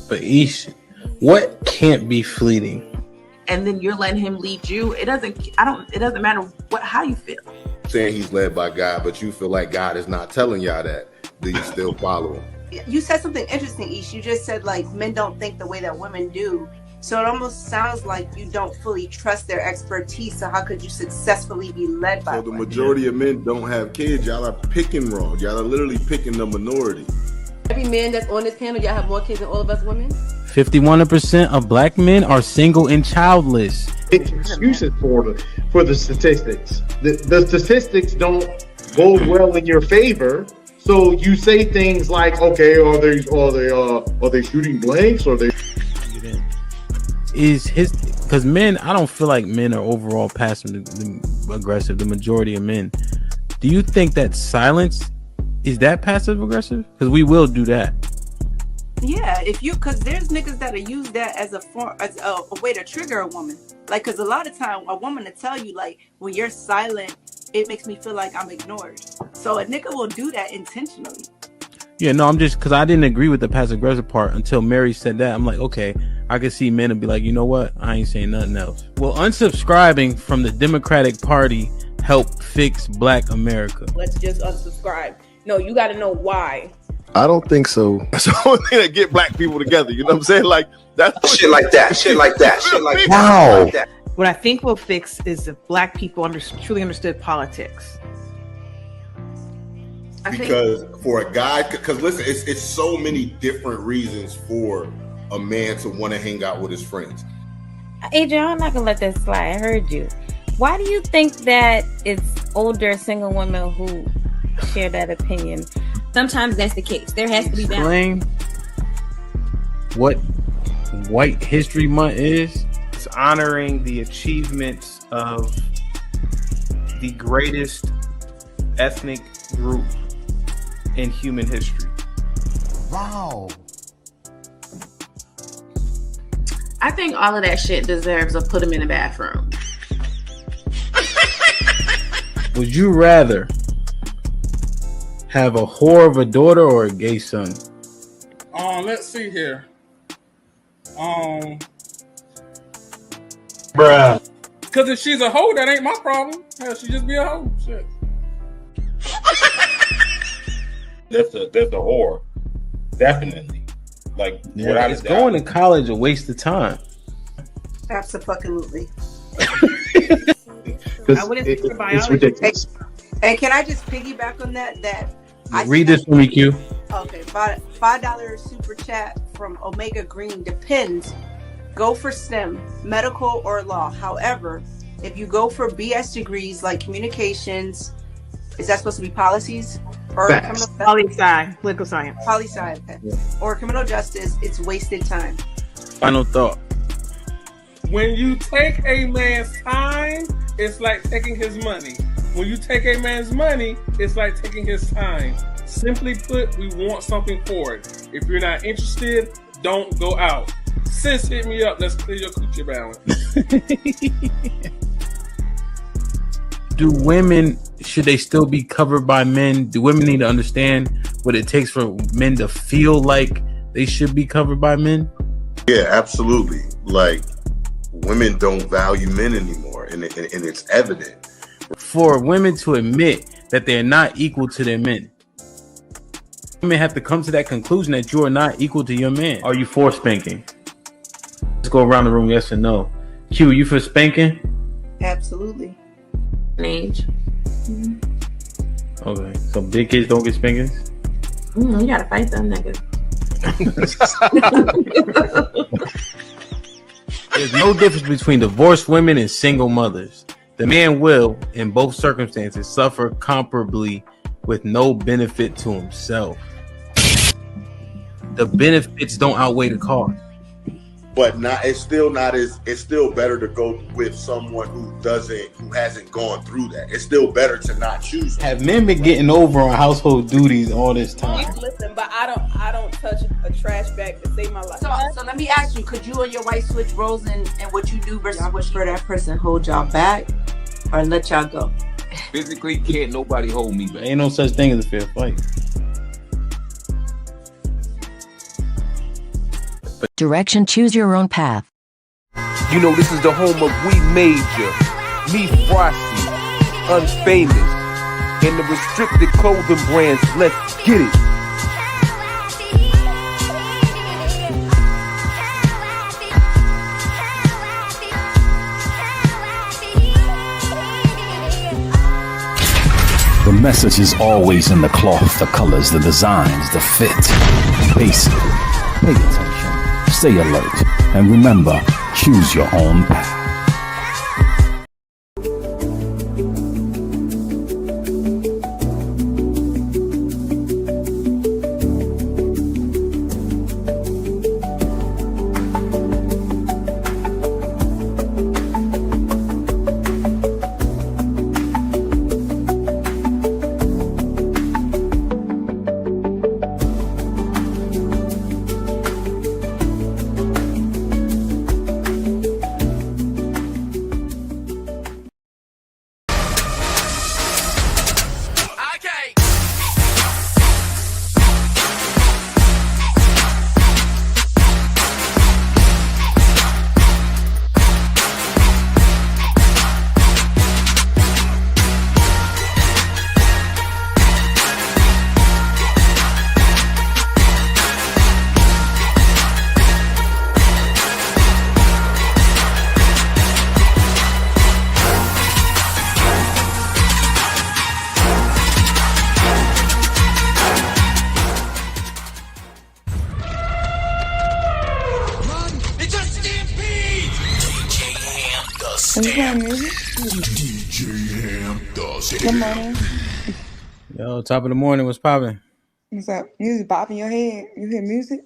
But Ish, what can't be fleeting? And then you're letting him lead you. It doesn't matter how you feel. Saying he's led by God, but you feel like God is not telling y'all that. Do you still follow him? You said something interesting, Ish. You just said like men don't think the way that women do. So it almost sounds like you don't fully trust their expertise. So how could you successfully be led by? So the majority of men don't have kids. Y'all are picking wrong. Y'all are literally picking the minority. Every man that's on this panel, y'all have more kids than all of us women. 51% of black men are single and childless. Excuses for the statistics. The statistics don't bode well in your favor. So you say things like, "Okay, are they shooting blanks? Or they?" Because men, I don't feel like men are overall passive aggressive. The majority of men. Do you think that silence is that passive aggressive? Because we will do that. Yeah, because there's niggas that'll use that as a way to trigger a woman. Like, because a lot of time a woman will tell you, like, when you're silent, it makes me feel like I'm ignored. So a nigga will do that intentionally. Yeah, no, I'm just, because I didn't agree with the passive aggressive part until Mary said that. I'm like, okay, I could see men and be like, you know what? I ain't saying nothing else. Will unsubscribing from the Democratic Party help fix Black America? Let's just unsubscribe. No, you got to know why. I don't think so. That's the only thing that get black people together. You know what I'm saying? Like that's shit like that. Shit like that. Shit like that. Wow. Like that. What I think will fix is if black people truly understood politics. Because for a guy, because listen, it's so many different reasons for a man to want to hang out with his friends. Adrian, I'm not gonna let that slide. I heard you. Why do you think that it's older single women who share that opinion? Sometimes that's the case. There has to be balance. Explain what White History Month is. It's honoring the achievements of the greatest ethnic group in human history. Wow. I think all of that shit deserves a put them in the bathroom. Would you rather have a whore of a daughter or a gay son? Let's see here. Bruh. Because if she's a hoe, that ain't my problem. Hell, she just be a hoe. Shit. That's a whore. Definitely. Like, yeah, is going to college a waste of time? Absolutely. I wouldn't think for biology. It's ridiculous. And can I just piggyback on that? Read this for me, Q. Okay, $5 super chat from Omega Green. Depends. Go for STEM, medical or law. However, if you go for BS degrees like communications, is that supposed to be policies or poli-sci, political science? Poli-sci, okay. Yeah. Or criminal justice, it's wasted time. Final thought. When you take a man's time, it's like taking his money. When you take a man's money, it's like taking his time. Simply put, we want something for it. If you're not interested, don't go out. Sis, hit me up. Let's clear your coochie balance. Do women, should they still be covered by men? Do women need to understand what it takes for men to feel like they should be covered by men? Yeah, absolutely. Like, women don't value men anymore, and it's evident. For women to admit that they're not equal to their men, women have to come to that conclusion that you are not equal to your man. Are you for spanking? Let's go around the room, yes or no. Q, you for spanking? Absolutely. Age. Okay, so big kids don't get spankings? You gotta fight them niggas. There's no difference between divorced women and single mothers. The man will, in both circumstances, suffer comparably with no benefit to himself. The benefits don't outweigh the cost. But it's still better to go with someone who hasn't gone through that. It's still better to not choose them. Have men been getting over on household duties all this time? Listen, but I don't touch a trash bag to save my life. So let me ask you, could you and your wife switch roles in what you do versus what for that person? Hold y'all back or let y'all go? Physically, can't nobody hold me back. Ain't no such thing as a fair fight. Direction, choose your own path. You know, this is the home of We Major, Me Frosty, Unfamous, and the restricted clothing brands. Let's get it. The message is always in the cloth, the colors, the designs, the fit. Basic. Pay attention. Stay alert. And remember, choose your own path. Good morning. Yo, top of the morning, what's popping? What's up? Music popping your head. You hear music?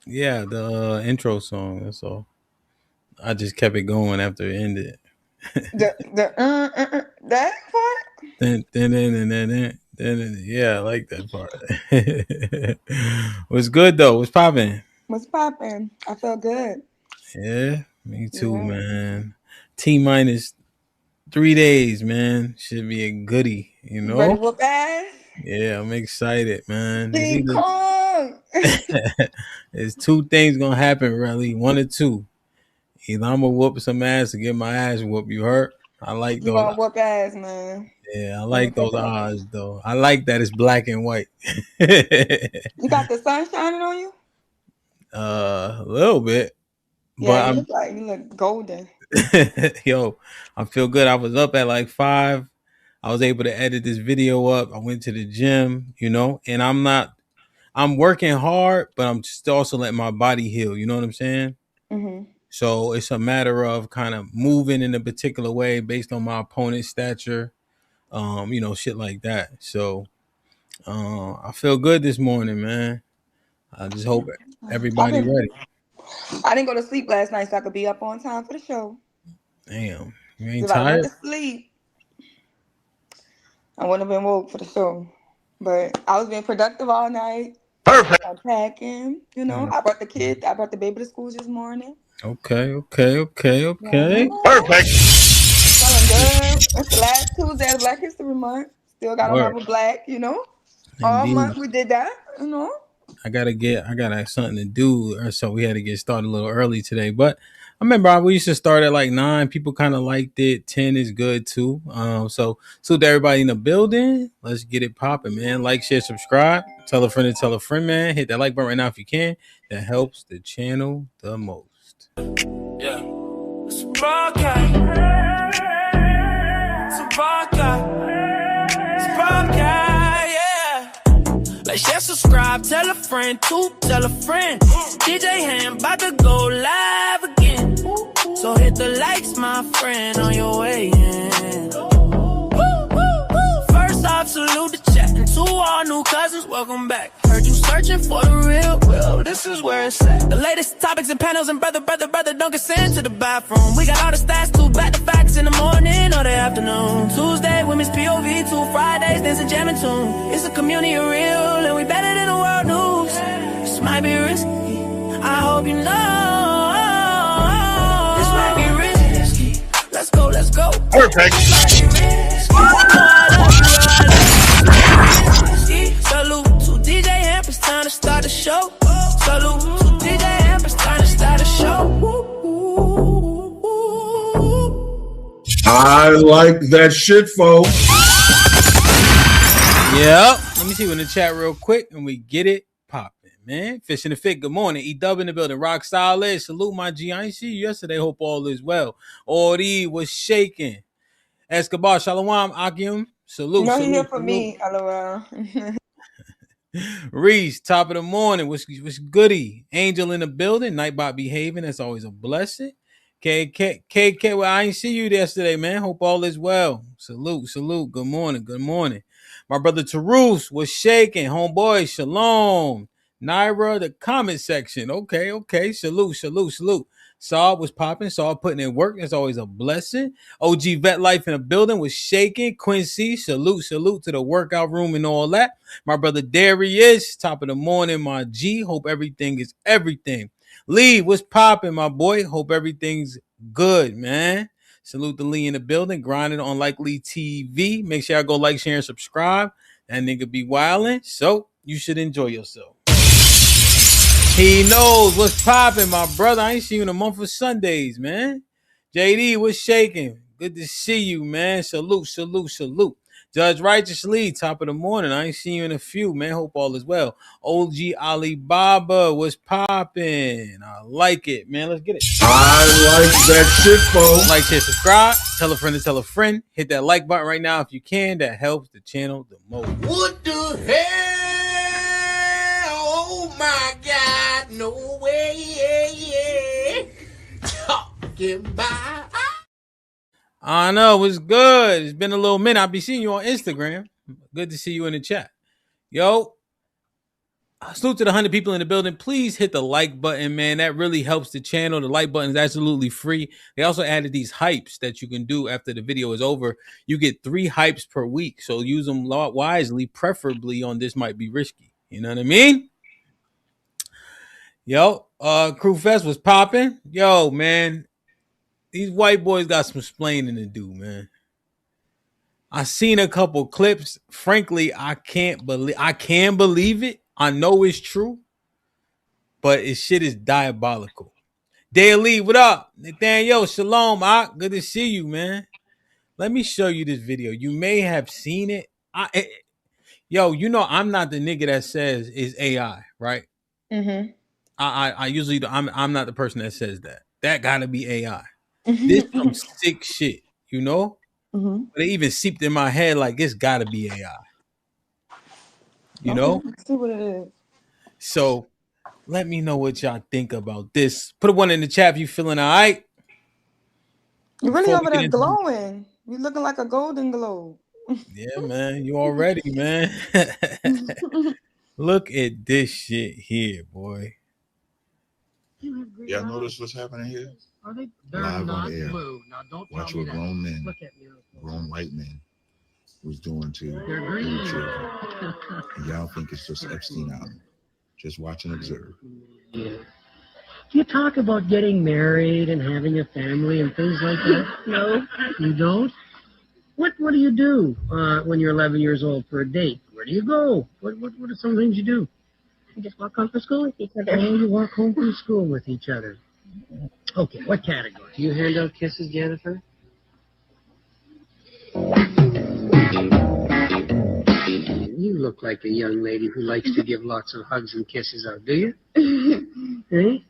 Yeah, the intro song, that's all. I just kept it going after it ended. That part? Yeah, I like that part. What's good though? What's popping? What's popping? I feel good. Yeah, me too, man. T-minus 3 days, man. Should be a goodie, you know? Ready to whoop ass? Yeah, I'm excited, man. King Kong! There's two things gonna happen, really. One or two. Either I'm gonna whoop some ass or get my ass whooped. You heard? I like those. You gonna whoop ass, man. Yeah, I like those odds, though. I like that it's black and white. You got the sun shining on you? A little bit. Yeah, but you look golden. Yo, I feel good. I was up at like 5. I was able to edit this video up. I went to the gym, you know, and I'm working hard, but I'm just also letting my body heal. You know what I'm saying? Mm-hmm. So it's a matter of kind of moving in a particular way based on my opponent's stature, you know, shit like that. So I feel good this morning, man. I just hope everybody ready. I didn't go to sleep last night so I could be up on time for the show. Damn, you ain't If I tired? went to sleep, I wouldn't have been woke for the show. But I was being productive all night. Perfect. Unpacking, you know. I brought the baby to school this morning. Okay. Yeah. Perfect. Feeling good. It's the last Tuesday of Black History Month. Still got on my black, you know. All month we did that, you know. I got something to do, so we had to get started a little early today. But I remember we used to start at like 9. People kind of liked it. 10 is good too. So to everybody in the building, let's get it popping, man. Like, share, subscribe. Tell a friend to tell a friend, man. Hit that like button right now if you can. That helps the channel the most. Yeah. It's a podcast. Yeah. Like, share, subscribe, tell a friend to tell a friend. DJ HAMP about to go live again. So hit the likes, my friend, on your way in. First off, salute the chat. And to all new cousins, welcome back. Heard you searching for the real. Well, this is where it's at. The latest topics and panels, and brother, don't get sent to the bathroom. We got all the stats, too, back to facts in the morning or the afternoon. Tuesday, women's POV, 2 Fridays, dancing, jamming tune. It's a community of real, and we better than the world news. This might be risky, I hope you know. This might be risky. Let's go. Perfect. Salute to DJ HAMP, it's time to start the show. Salute to DJ HAMP, it's I like that shit, folks. Yep. Let me see in the chat real quick and we get it popping, man. Fish in the fit. Good morning. E-Dub in the building. Rock Style. Salute my G. I ain't see you yesterday. Hope all is well. Ori was shaking. Escobar. Shalom. Akim. Salute. No, he here Salute. for Salute. me. LOL. Reese, top of the morning. What's goody? Angel in the building. Nightbot behaving. That's always a blessing. KK, well, I ain't see you yesterday, man. Hope all is well. Salute, salute. Good morning, good morning. My brother Tarus was shaking. Homeboy, shalom. Naira, the comment section. Okay. Salute, salute, salute. Saw was popping. Saw putting in work. That's always a blessing. OG Vet Life in the building was shaking. Quincy, salute to the workout room and all that. My brother Darius, top of the morning, my G. Hope everything is everything. Lee, what's popping, my boy? Hope everything's good, man. Salute to Lee in the building, grinding on Likely TV. Make sure y'all go like, share, and subscribe. That nigga be wildin', so you should enjoy yourself. He knows what's popping, my brother. I ain't seen you in a month of Sundays, man. JD, what's shaking? Good to see you, man. Salute. Judge Righteously, top of the morning. I ain't seen you in a few, man. Hope all is well. OG Alibaba, what's popping? I like it, man. Let's get it. I like that shit, folks. Like, share, subscribe. Tell a friend to tell a friend. Hit that like button right now if you can. That helps the channel the most. What the hell? Oh my God, no way. Talking about. I know, it's good. It's been a little minute. I'll be seeing you on Instagram. Good to see you in the chat. Yo, salute to the 100 people in the building. Please hit the like button, man. That really helps the channel. The like button is absolutely free. They also added these hypes that you can do after the video is over. You get 3 hypes per week, so use them wisely. Preferably on This Might Be Risky. You know what I mean? Yo, Crew Fest was popping. Yo, man, these white boys got some explaining to do, man. I seen a couple clips. Frankly, I can believe it. I know it's true, but shit is diabolical. Daily, what up? Nathaniel, shalom. Good to see you, man. Let me show you this video. You may have seen it. Yo, you know I'm not the nigga that says it's AI, right? Mm-hmm. I usually don't. I'm not the person that says that. That gotta be AI. This some sick shit, you know? Mm-hmm. But it even seeped in my head like it's gotta be AI. You know? Let's see what it is. So let me know what y'all think about this. Put a one in the chat if you feeling all right. You're really over there glowing. You're looking like a golden globe. Yeah, man. You already, man. Look at this shit here, boy. Y'all notice what's happening here? Live on air. Watch what grown men, grown white men, was doing to little children. And y'all think it's just Epstein Island. Just watch and observe. Yeah. You talk about getting married and having a family and things like that. No, you don't. What do you do when you're 11 years old for a date? Where do you go? What are some things you do? You just walk home from school with each other. Oh, you walk home from school with each other. Okay, what category? Do you hand out kisses, Jennifer? You look like a young lady who likes to give lots of hugs and kisses out, do you? Hey?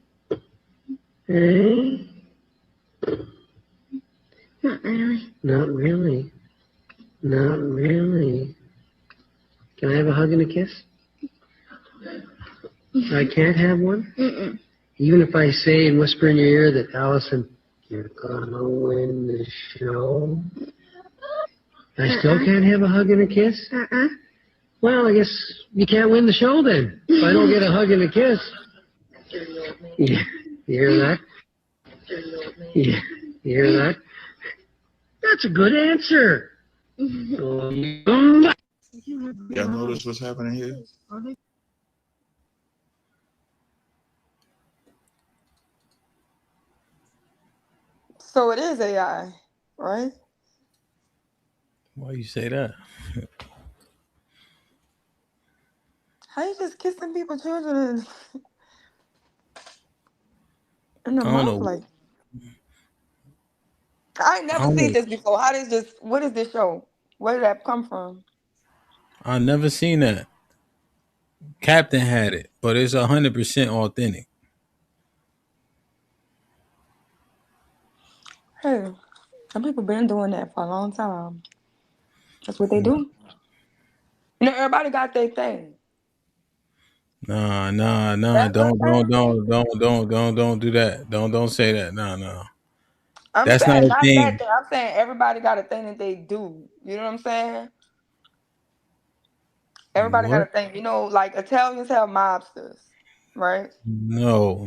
Hey? Not really. Not really. Not really. Can I have a hug and a kiss? I can't have one? Mm-mm. Even if I say and whisper in your ear that, Allison, you're gonna win the show, I still can't have a hug and a kiss? Well, I guess you can't win the show then. If I don't get a hug and a kiss. Yeah. You hear that? Yeah. You hear that? That's a good answer. Y'all notice what's happening here? So it is AI, right? Why you say that? How you just kissing people's children in the I don't mouth know. like? I ain't never seen this before. How does this? What is this show? Where did that come from? I never seen that. Captain had it, but it's 100% authentic. Hey, some people been doing that for a long time. That's what they do. You know, everybody got their thing. Nah. That's what Don't I'm do that. Don't say that. Nah. I'm That's not saying a not that thing. thing. I'm saying everybody got a thing that they do. You know what I'm saying? Everybody got What? a thing. You know, like Italians have mobsters, right? No.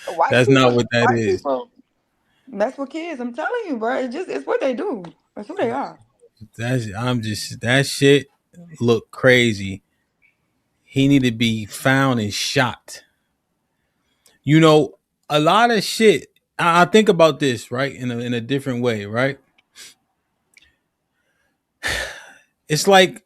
White That's not people, what that white is. people mess with kids. I'm telling you, bro. It's what they do. That's who they are. That shit look crazy. He need to be found and shot. You know, a lot of shit. I think about this, right, in a different way, right? It's like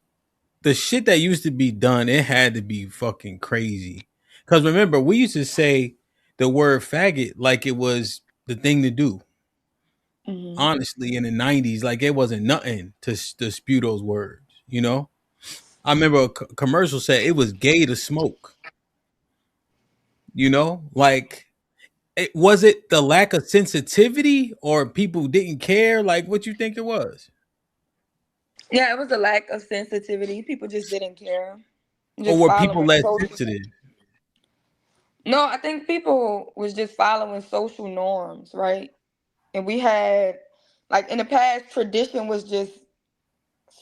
the shit that used to be done, it had to be fucking crazy. Cause remember, we used to say the word faggot like it was the thing to do. Mm-hmm. Honestly, in the 90s, like it wasn't nothing to spew those words, you know? I remember a commercial said it was gay to smoke, you know? Like, was it the lack of sensitivity or people didn't care? Like, what you think it was? Yeah, it was a lack of sensitivity. People just didn't care. Or Just were people following less social. sensitive? No, I think people was just following social norms, right? And we had, like in the past, tradition was just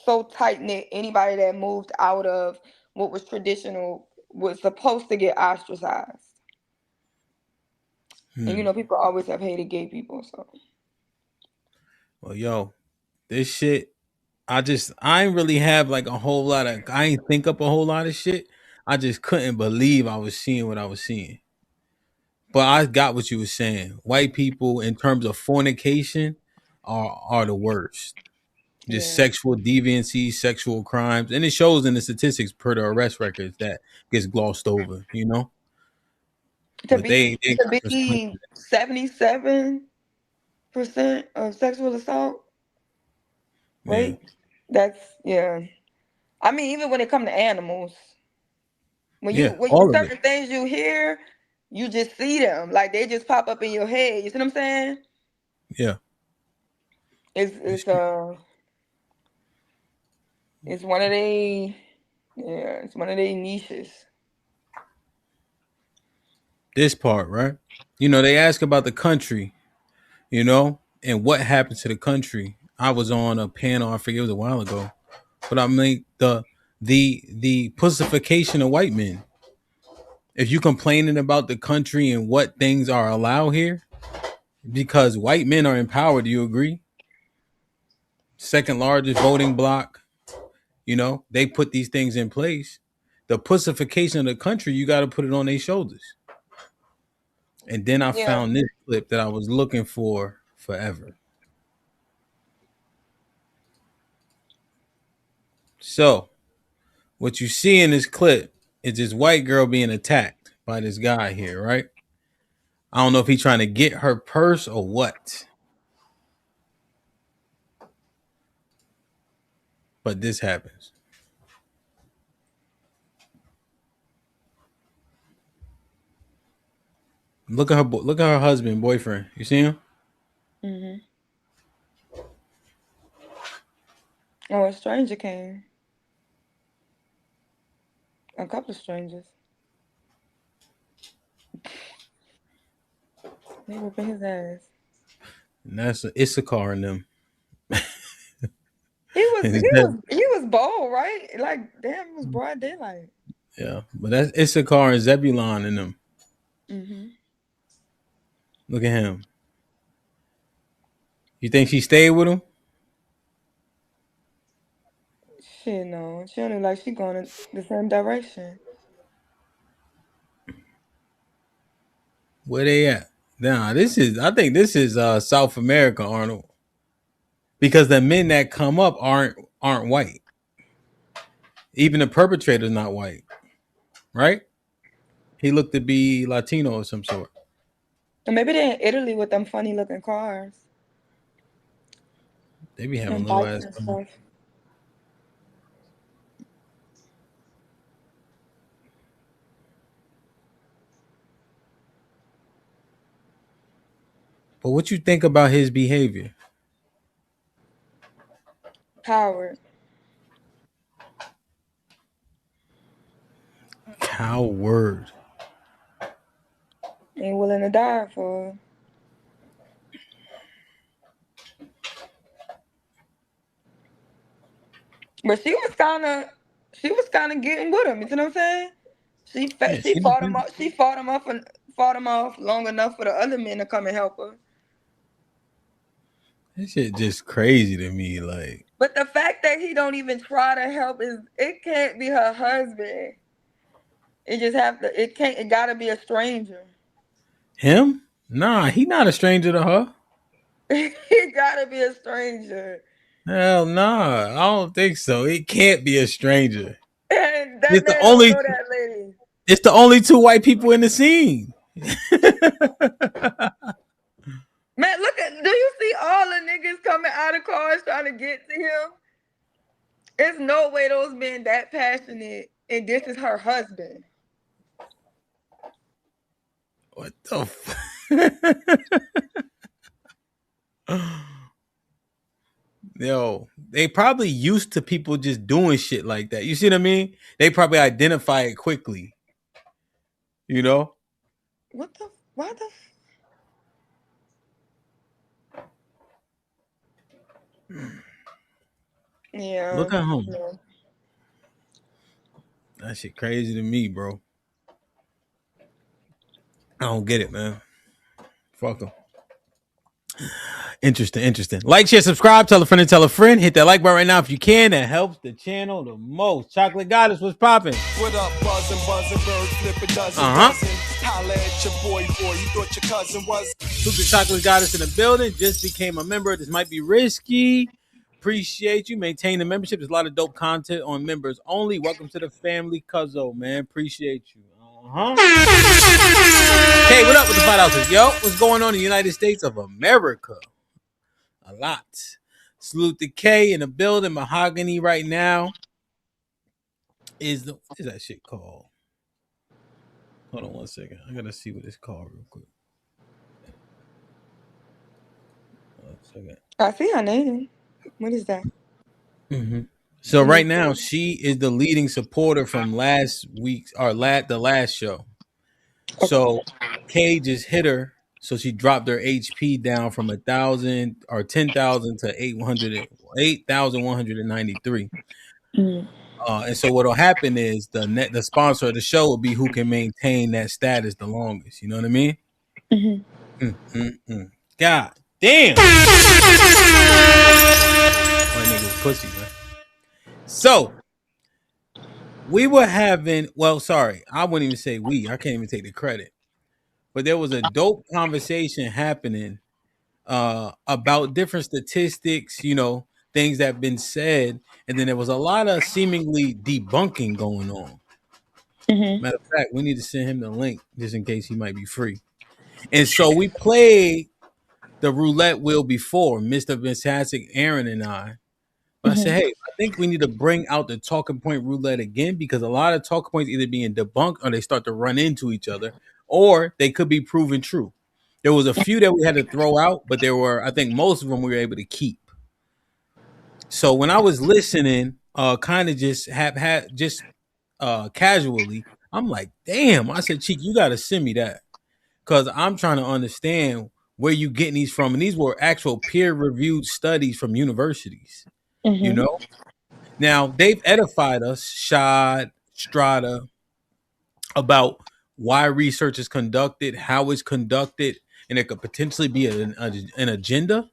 so tight knit. Anybody that moved out of what was traditional was supposed to get ostracized. And you know, people always have hated gay people. So Well, yo, this shit, I ain't really have like a whole lot of, I ain't think up a whole lot of shit. I just couldn't believe I was seeing what I was seeing. But I got what you were saying. White people, in terms of fornication, are the worst. Just yeah, sexual deviancy, sexual crimes, and it shows in the statistics per the arrest records that gets glossed over. You know, to but be they to just claim be 77% of sexual assault that. Yeah, rate. That's yeah. I mean, even when it comes to animals, yeah, when you all of it. certain things you hear, you just see them like they just pop up in your head. You see what I'm saying? Yeah, It's it's uh it's one of the it's one of the niches. this part, right? You know, they ask about the country, you know, and what happened to the country. I was on a panel, I forget, it was a while ago, but I mean the pussification of white men. If you complaining about the country and what things are allowed here, because white men are in power, do you agree? Second largest voting bloc, you know, they put these things in place. The pussification of the country, you got to put it on their shoulders. And then I Yeah. found this clip that I was looking for forever. So, what you see in this clip is this white girl being attacked by this guy here, right? I don't know if he's trying to get her purse or what, but this happens. Look at her. Look at her husband, boyfriend. You see him? Mhm. Oh, a stranger came. A couple of strangers. They whooping his ass. And that's Issachar in them. He was And he it's that, was he was bold, right? Like damn, it was broad daylight. yeah, but that's Issachar and Zebulon in them. Mhm. Look at him. You think she stayed with him? Shit, no, she don't look like she going in the same direction. Where they at? Nah, this is. I think this is South America, Arnold, because the men that come up aren't white. Even the perpetrator's not white, right? He looked to be Latino of some sort. And maybe they're in Italy with them funny looking cars They be having and little bikes ass. and stuff. But what you think about his behavior? Coward. Coward. Ain't willing to die for her. But she was kind of getting with him. You see what I'm saying? Yeah, She fought him up. She fought him off long enough for the other men to come and help her. That shit just crazy to me. Like, But the fact that he don't even try to help it can't be her husband. It gotta be a stranger. him? Nah, he not a stranger to her. It gotta be a stranger. Hell nah, I don't think so. It can't be a stranger. And that It's the man don't only. know that lady. It's the only two white people in the scene. Man, do you see all the niggas coming out of cars trying to get to him? There's no way those men that passionate, and this is her husband. What the fuck? Yo, they probably used to people just doing shit like that. You see what I mean? They probably identify it quickly. You know? Why the? Yeah. Look at him. Yeah. That shit crazy to me, bro. I don't get it, man. Fuck them. Interesting. Like, share, subscribe, tell a friend and tell a friend. Hit that like button right now if you can. That helps the channel the most. Chocolate Goddess, what's popping? What up, buzzing, bird flipping dozen. Holla at your boy, you thought your cousin was. Super Chocolate Goddess in the building. Just became a member. This might be risky. Appreciate you. Maintain the membership. There's a lot of dope content on members only. Welcome to the family, Cuzzo, man. Appreciate you. Hey, what up with the $5? Yo, what's going on in the United States of America? A lot. Salute the K in the building. Mahogany right now is what is that shit called? Hold on 1 second. I gotta see what it's called real quick. 1 second. I see her name. What is that? Mm-hmm. So right now she is the leading supporter from last week's or the last show. So K just hit her, so she dropped her HP down from 1,000 or 10,000 to 8,193. And so what'll happen is the sponsor of the show will be who can maintain that status the longest. You know what I mean? God damn. My nigga's pussy, man. So we were having, I wouldn't even say we. I can't even take the credit. But there was a dope conversation happening about different statistics, you know, things that have been said. And then there was a lot of seemingly debunking going on. Matter of fact, we need to send him the link just in case he might be free. And so we played the roulette wheel before, Mr. Fantastic, Aaron, and I. But I said, hey, I think we need to bring out the talking point roulette again because a lot of talking points either being debunked or they start to run into each other, or they could be proven true. There was a few that we had to throw out, but there were, I think most of them we were able to keep. So when I was listening, kind of just casually, I'm like, damn. I said, Cheek, you got to send me that because I'm trying to understand where you getting these from. And these were actual peer-reviewed studies from universities. You know, now they've edified us, Shad, Strata, about why research is conducted, how it's conducted, and it could potentially be an agenda.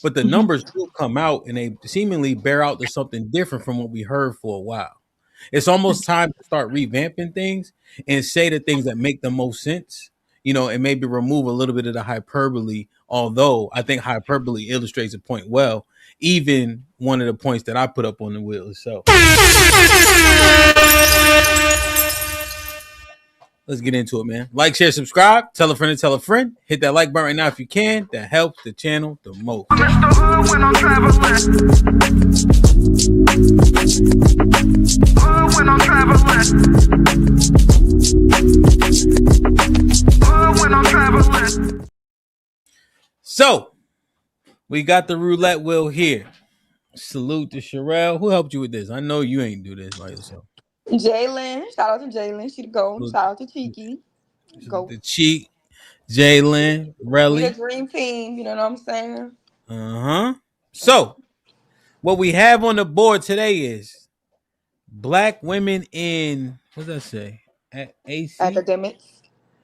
But the numbers do come out and they seemingly bear out to something different from what we heard for a while. It's almost time to start revamping things and say the things that make the most sense, you know, and maybe remove a little bit of the hyperbole. Although I think hyperbole illustrates a point well. Even one of the points that I put up on the wheel itself. Let's get into it, man. Like, share, subscribe. Tell a friend to tell a friend. Hit that like button right now if you can. That helps the channel the most. So, we got the roulette wheel here. Salute to Sherelle. Who helped you with this? I know you ain't do this by yourself. Jalen. Shout out to Jalen. She the GOAT. Shout out to Cheeky. Go. The cheat. Jalen. We Relly. the dream team. You know what I'm saying? So, what we have on the board today is black women in, what does that say? AC?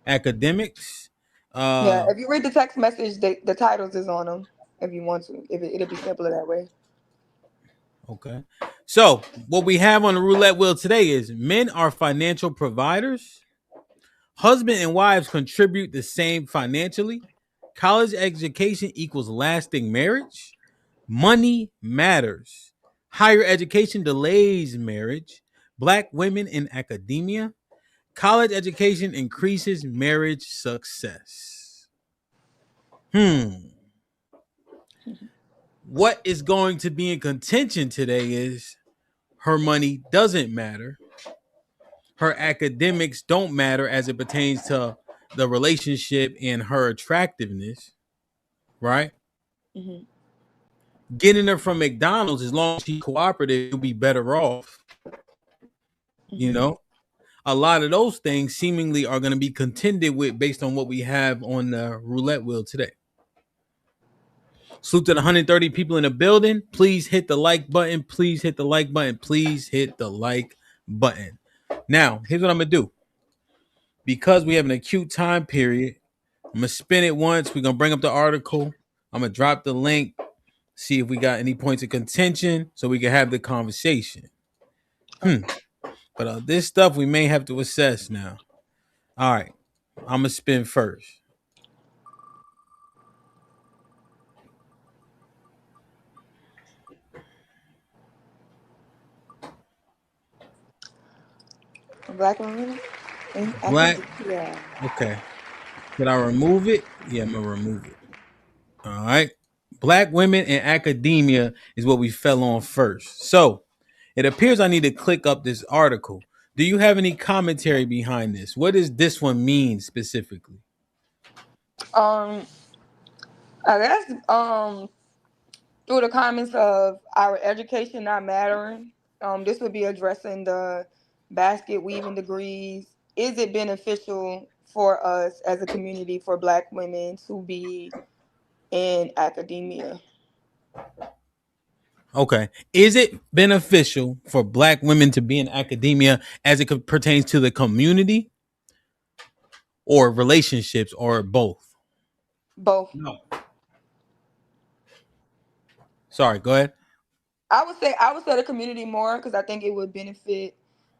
Academics. Yeah, if you read the text message, the titles is on them. If you want to, it'll be simpler that way. Okay. So, what we have on the roulette wheel today is men are financial providers. Husband and wives contribute the same financially. College education equals lasting marriage. Money matters. Higher education delays marriage. Black women in academia. College education increases marriage success. What is going to be in contention today is her money doesn't matter. Her academics don't matter as it pertains to the relationship and her attractiveness, right? Mm-hmm. Getting her from McDonald's, as long as she's cooperative, you'll be better off. You know, a lot of those things seemingly are going to be contended with based on what we have on the roulette wheel today. Salute to the 130 people in the building. Please hit the like button. Please hit the like button. Please hit the like button. Now, here's what I'm going to do. Because we have an acute time period, I'm going to spin it once. We're going to bring up the article. I'm going to drop the link, see if we got any points of contention so we can have the conversation. But this stuff we may have to assess now. All right. I'm going to spin first. Black women? Black? Yeah. Okay. Did I remove it? Yeah, I'm going to remove it. All right. Black women in academia is what we fell on first. So it appears I need to click up this article. Do you have any commentary behind this? What does this one mean specifically? I guess through the comments of our education not mattering, this would be addressing the basket weaving degrees. Is it beneficial for us as a community for Black women to be in academia? Okay. Is it beneficial for Black women to be in academia as it pertains to the community or relationships or both? Both. No. Sorry, go ahead. I would say the community more because I think it would benefit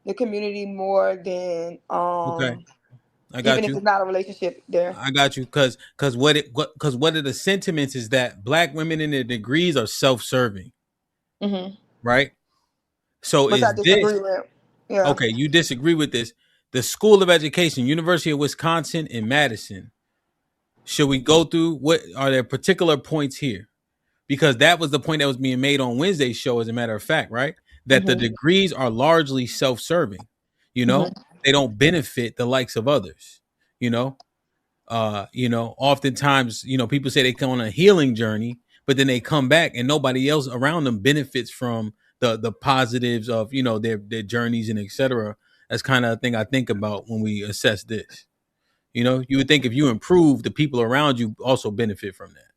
the community more than Okay. I got even you. if it's not a relationship there. I got you because what are the sentiments is that Black women in their degrees are self-serving. Mm-hmm. Right? So Which I disagree with. Yeah. Okay, you disagree with this. The School of Education, University of Wisconsin in Madison. Should we go through what are there particular points here? Because that was the point that was being made on Wednesday's show, as a matter of fact, right? That the degrees are largely self-serving. You know, they don't benefit the likes of others. Oftentimes, people say they come on a healing journey, but then they come back and nobody else around them benefits from the positives of, their journeys and etc. That's kind of a thing I think about when we assess this. You would think if you improve, the people around you also benefit from that,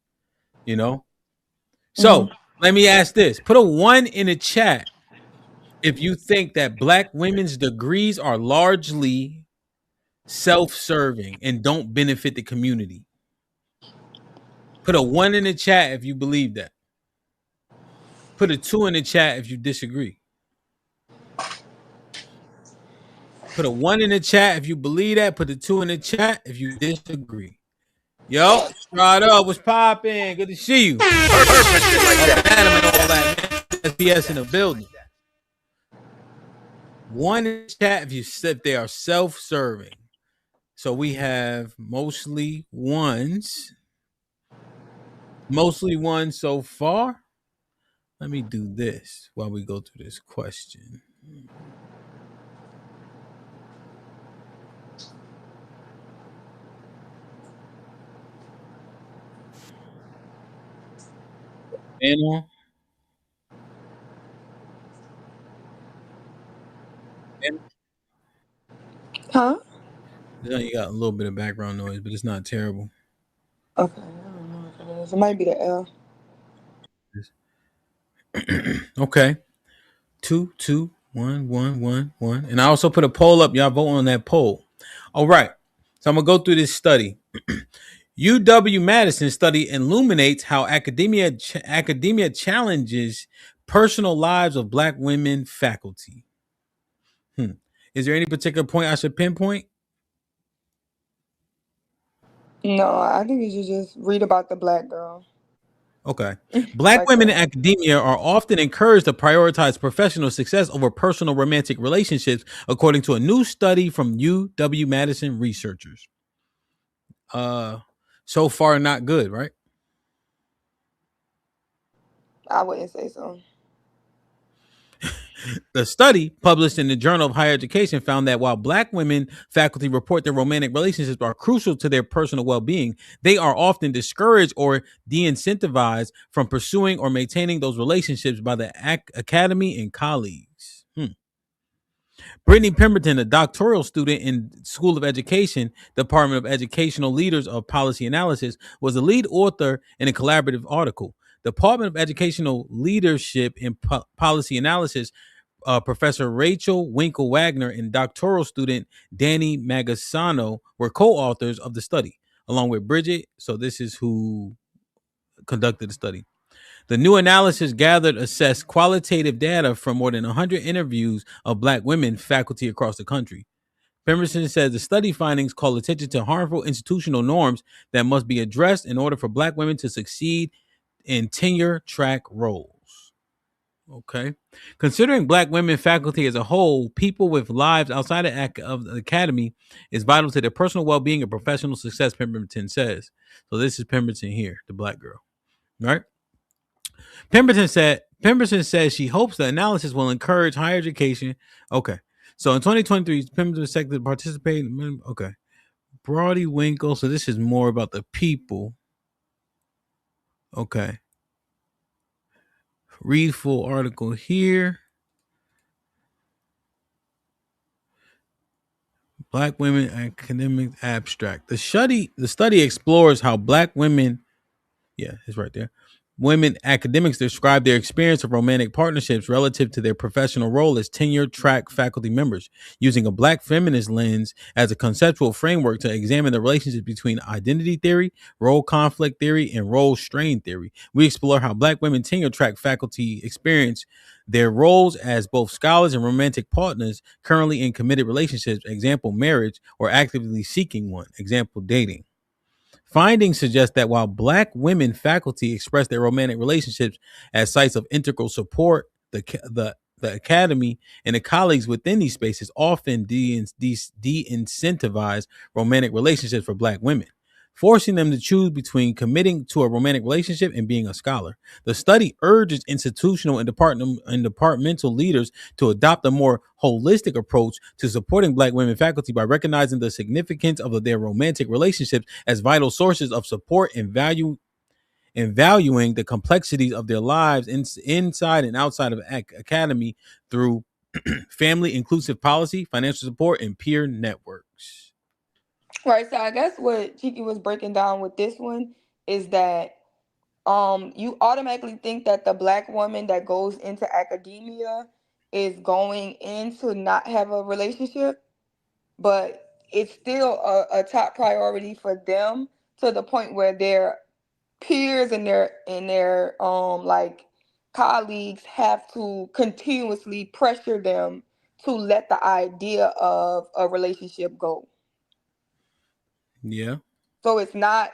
So let me ask this. Put a 1 in the chat if you think that Black women's degrees are largely self-serving and don't benefit the community. Put a 1 in the chat if you believe that. Put a 2 in the chat if you disagree. Put a 1 in the chat if you believe that. Put a 2 in the chat if you disagree. Yo, right up. What's poppin'? Good to see you. Adam and all that, man. SPS in the building. 1 in the chat if they are self-serving. So we have mostly ones. Mostly ones so far. Let me do this while we go through this question. Panel. Huh? You got a little bit of background noise, but it's not terrible. Okay, I don't know if it is. It might be the L. Okay. 2, 2, 1, 1, 1, 1. And I also put a poll up. Y'all vote on that poll. All right. So I'm gonna go through this study. UW Madison study illuminates how academia challenges personal lives of Black women faculty. Is there any particular point I should pinpoint? No, I think you should just read about the black girl. Okay. Black Like women in that. academia are often encouraged to prioritize professional success over personal romantic relationships, according to a new study from UW Madison researchers. So far not good, right? I wouldn't say so. The study, published in the Journal of Higher Education, found that while Black women faculty report their romantic relationships are crucial to their personal well-being, they are often discouraged or de-incentivized from pursuing or maintaining those relationships by the academy and colleagues. Brittany Pemberton, a doctoral student in School of Education, Department of Educational Leaders of Policy Analysis, was the lead author in a collaborative article. Department of Educational Leadership in Policy Analysis, Professor Rachel Winkle Wagner and doctoral student Danny Magasano were co-authors of the study, along with Bridget. So this is who conducted the study. The new analysis assessed qualitative data from more than 100 interviews of Black women faculty across the country. Pemberton says the study findings call attention to harmful institutional norms that must be addressed in order for Black women to succeed in tenure track roles. Okay. Considering Black women faculty as a whole, people with lives outside of the academy is vital to their personal well-being and professional success, Pemberton says. So this is Pemberton here, the Black girl. Right? Pemberton says she hopes the analysis will encourage higher education. Okay. So in 2023, Pemberton was selected to participate. Okay. Brody Winkle. So this is more about the people. Okay. Read full article here. Black women academic abstract. The study explores how Black women, yeah, it's right there. Women academics describe their experience of romantic partnerships relative to their professional role as tenure track faculty members, using a Black feminist lens as a conceptual framework to examine the relationship between identity theory, role conflict theory, and role strain theory. We explore how Black women tenure track faculty experience their roles as both scholars and romantic partners currently in committed relationships, example, marriage, or actively seeking one, example, dating. Findings suggest that while Black women faculty express their romantic relationships as sites of integral support, the academy and the colleagues within these spaces often de-incentivize romantic relationships for Black women, forcing them to choose between committing to a romantic relationship and being a scholar. The study urges institutional and departmental leaders to adopt a more holistic approach to supporting Black women faculty by recognizing the significance of their romantic relationships as vital sources of support and valuing the complexities of their lives inside and outside of academy through family inclusive policy, financial support, and peer networks. Right, so I guess what Chiki was breaking down with this one is that you automatically think that the Black woman that goes into academia is going in to not have a relationship, but it's still a top priority for them, to the point where their peers and their like colleagues have to continuously pressure them to let the idea of a relationship go. Yeah. So it's not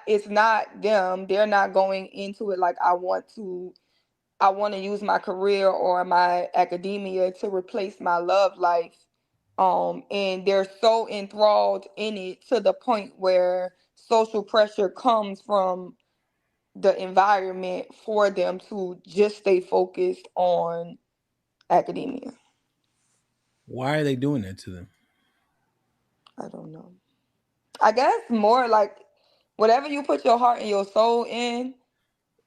them. They're not going into it like I want to use my career or my academia to replace my love life. And they're so enthralled in it to the point where social pressure comes from the environment for them to just stay focused on academia. Why are they doing that to them? I don't know. I guess more like whatever you put your heart and your soul in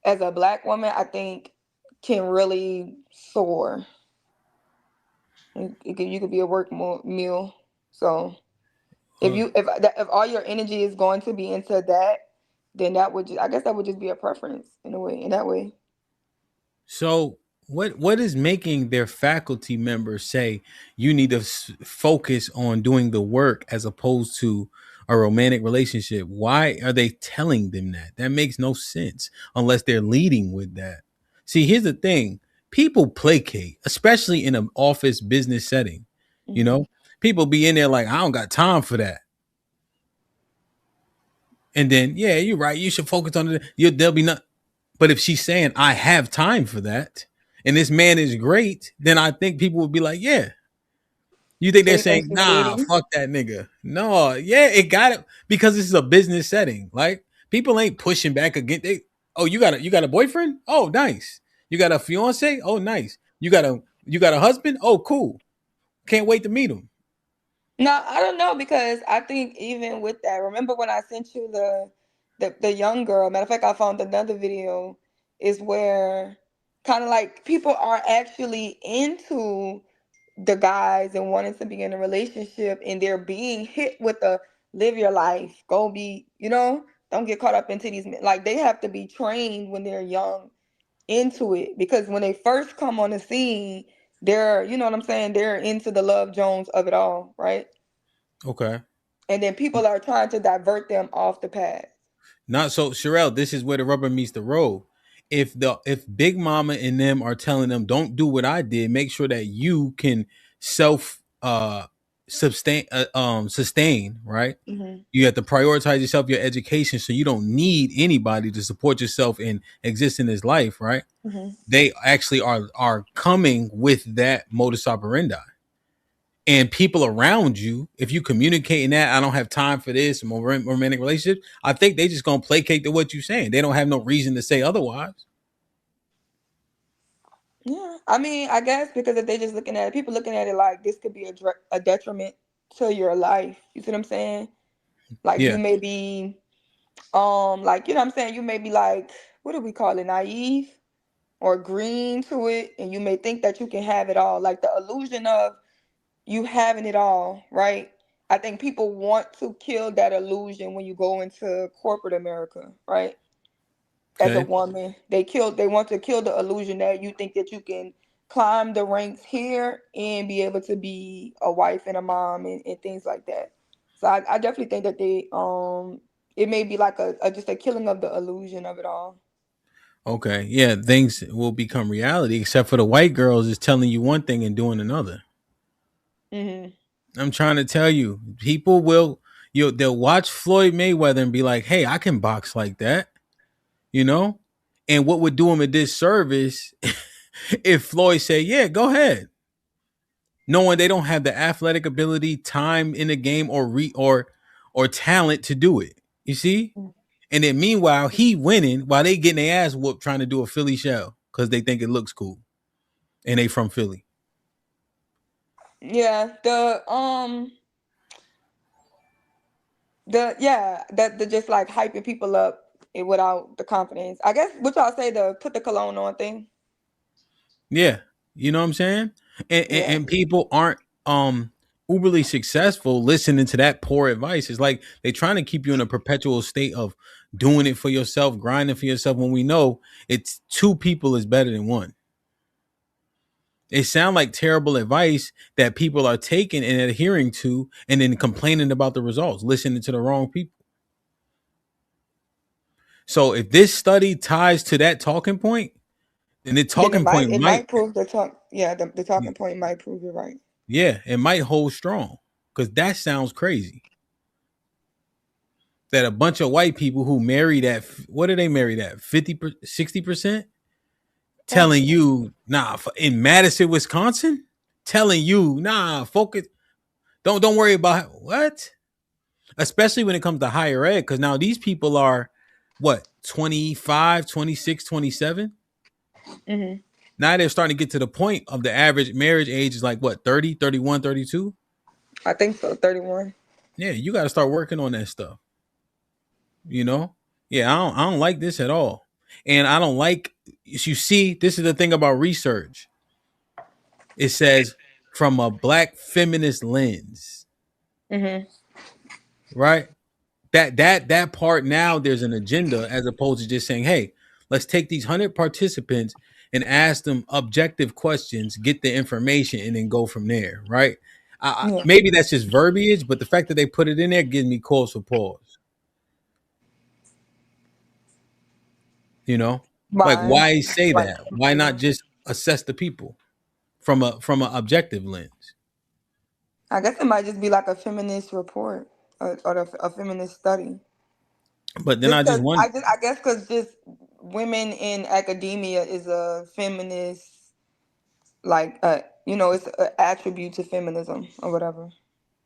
as a black woman, I think can really soar. You could be a meal. So if all your energy is going to be into that, then I guess that would just be a preference in that way. So what is making their faculty members say you need to focus on doing the work as opposed to a romantic relationship? Why are they telling them that? That makes no sense unless they're leading with that. See, here's the thing. People placate, especially in an office business setting. You know, people be in there like, I don't got time for that. And then, yeah, you're right. You should focus on it. There'll be not. But if she's saying I have time for that, and this man is great, then I think people would be like, yeah. You think So they're you think saying, she's nah, leading? fuck that nigga? No, yeah, it got it because this is a business setting. Like people ain't pushing back against. Oh, you got a boyfriend? Oh, nice. You got a fiance? Oh, nice. You got a husband? Oh, cool. Can't wait to meet him. No, I don't know because I think even with that, remember when I sent you the young girl? Matter of fact, I found another video is where kind of like people are actually into the guys and wanting to be in a relationship and they're being hit with a live your life, go be, don't get caught up into these like they have to be trained when they're young into it because when they first come on the scene, they're, you know what I'm saying, they're into the Love Jones of it all, right? Okay. And then people are trying to divert them off the path. Not so, Sherelle. This is where the rubber meets the road. If Big Mama and them are telling them don't do what I did, make sure that you can self sustain, right? Mhm. You have to prioritize yourself, your education, so you don't need anybody to support yourself and exist in this life, right? Mhm. They actually are coming with that modus operandi. And people around you, if you communicating that I don't have time for this romantic relationship, I think they just gonna placate to what you're saying. They don't have no reason to say otherwise. Yeah, I mean, I guess because if they just looking at it, people looking at it like this could be a detriment to your life. You see what I'm saying? Like you Yeah. may be, like you know what I'm saying. You may be like, what do we call it, naive or green to it, and you may think that you can have it all, like the illusion of you having it all, right? I think people want to kill that illusion when you go into corporate America, right? As a Okay. woman, they want to kill the illusion that you think that you can climb the ranks here and be able to be a wife and a mom and things like that. So I definitely think that it may be like a just a killing of the illusion of it all. Okay. Yeah. Things will become reality, except for the white girls is telling you one thing and doing another. Hmm. I'm trying to tell you, people will they'll watch Floyd Mayweather and be like, "Hey, I can box like that," you know. And what would do him a disservice if Floyd say, "Yeah, go ahead," knowing they don't have the athletic ability, time in the game, or talent to do it. You see? And then meanwhile, he winning while they getting their ass whooped trying to do a Philly shell because they think it looks cool and they from Philly. Yeah, the just like hyping people up without the confidence. I guess what y'all say, the put the cologne on thing. Yeah, you know what I'm saying? Yeah. And people aren't uberly successful listening to that poor advice. It's like they trying to keep you in a perpetual state of doing it for yourself, grinding for yourself when we know it's two people is better than one. It sound like terrible advice that people are taking and adhering to and then complaining about the results, listening to the wrong people. So if this study ties to that talking point, then the Then talking point it might, might prove the talking point might prove you're right. yeah, it might hold strong because that sounds crazy. That a bunch of white people who married at, what do they marry at, 50, 60%? Telling you, nah, in Madison, Wisconsin, telling you, nah, focus. Don't worry about what, especially when it comes to higher ed, because now these people are what, 25, 26, 27. Mm-hmm. Now they're starting to get to the point of the average marriage age is like what, 30, 31, 32. I think so. 31. Yeah, you got to start working on that stuff. You know, yeah, I don't like this at all, and I don't like. You see, this is the thing about research. It says from a black feminist lens, Mm-hmm. right? That part, now there's an agenda as opposed to just saying, hey, let's take these 100 participants and ask them objective questions, get the information, and then go from there, right? Yeah. Maybe that's just verbiage, but the fact that they put it in there gives me cause for pause. You know, like Why? why say Like, that? Why not just assess the people from an objective lens? I guess it might just be like a feminist report or a feminist study. But then Just I just because wonder. I guess because just women in academia is a feminist, like it's an attribute to feminism or whatever.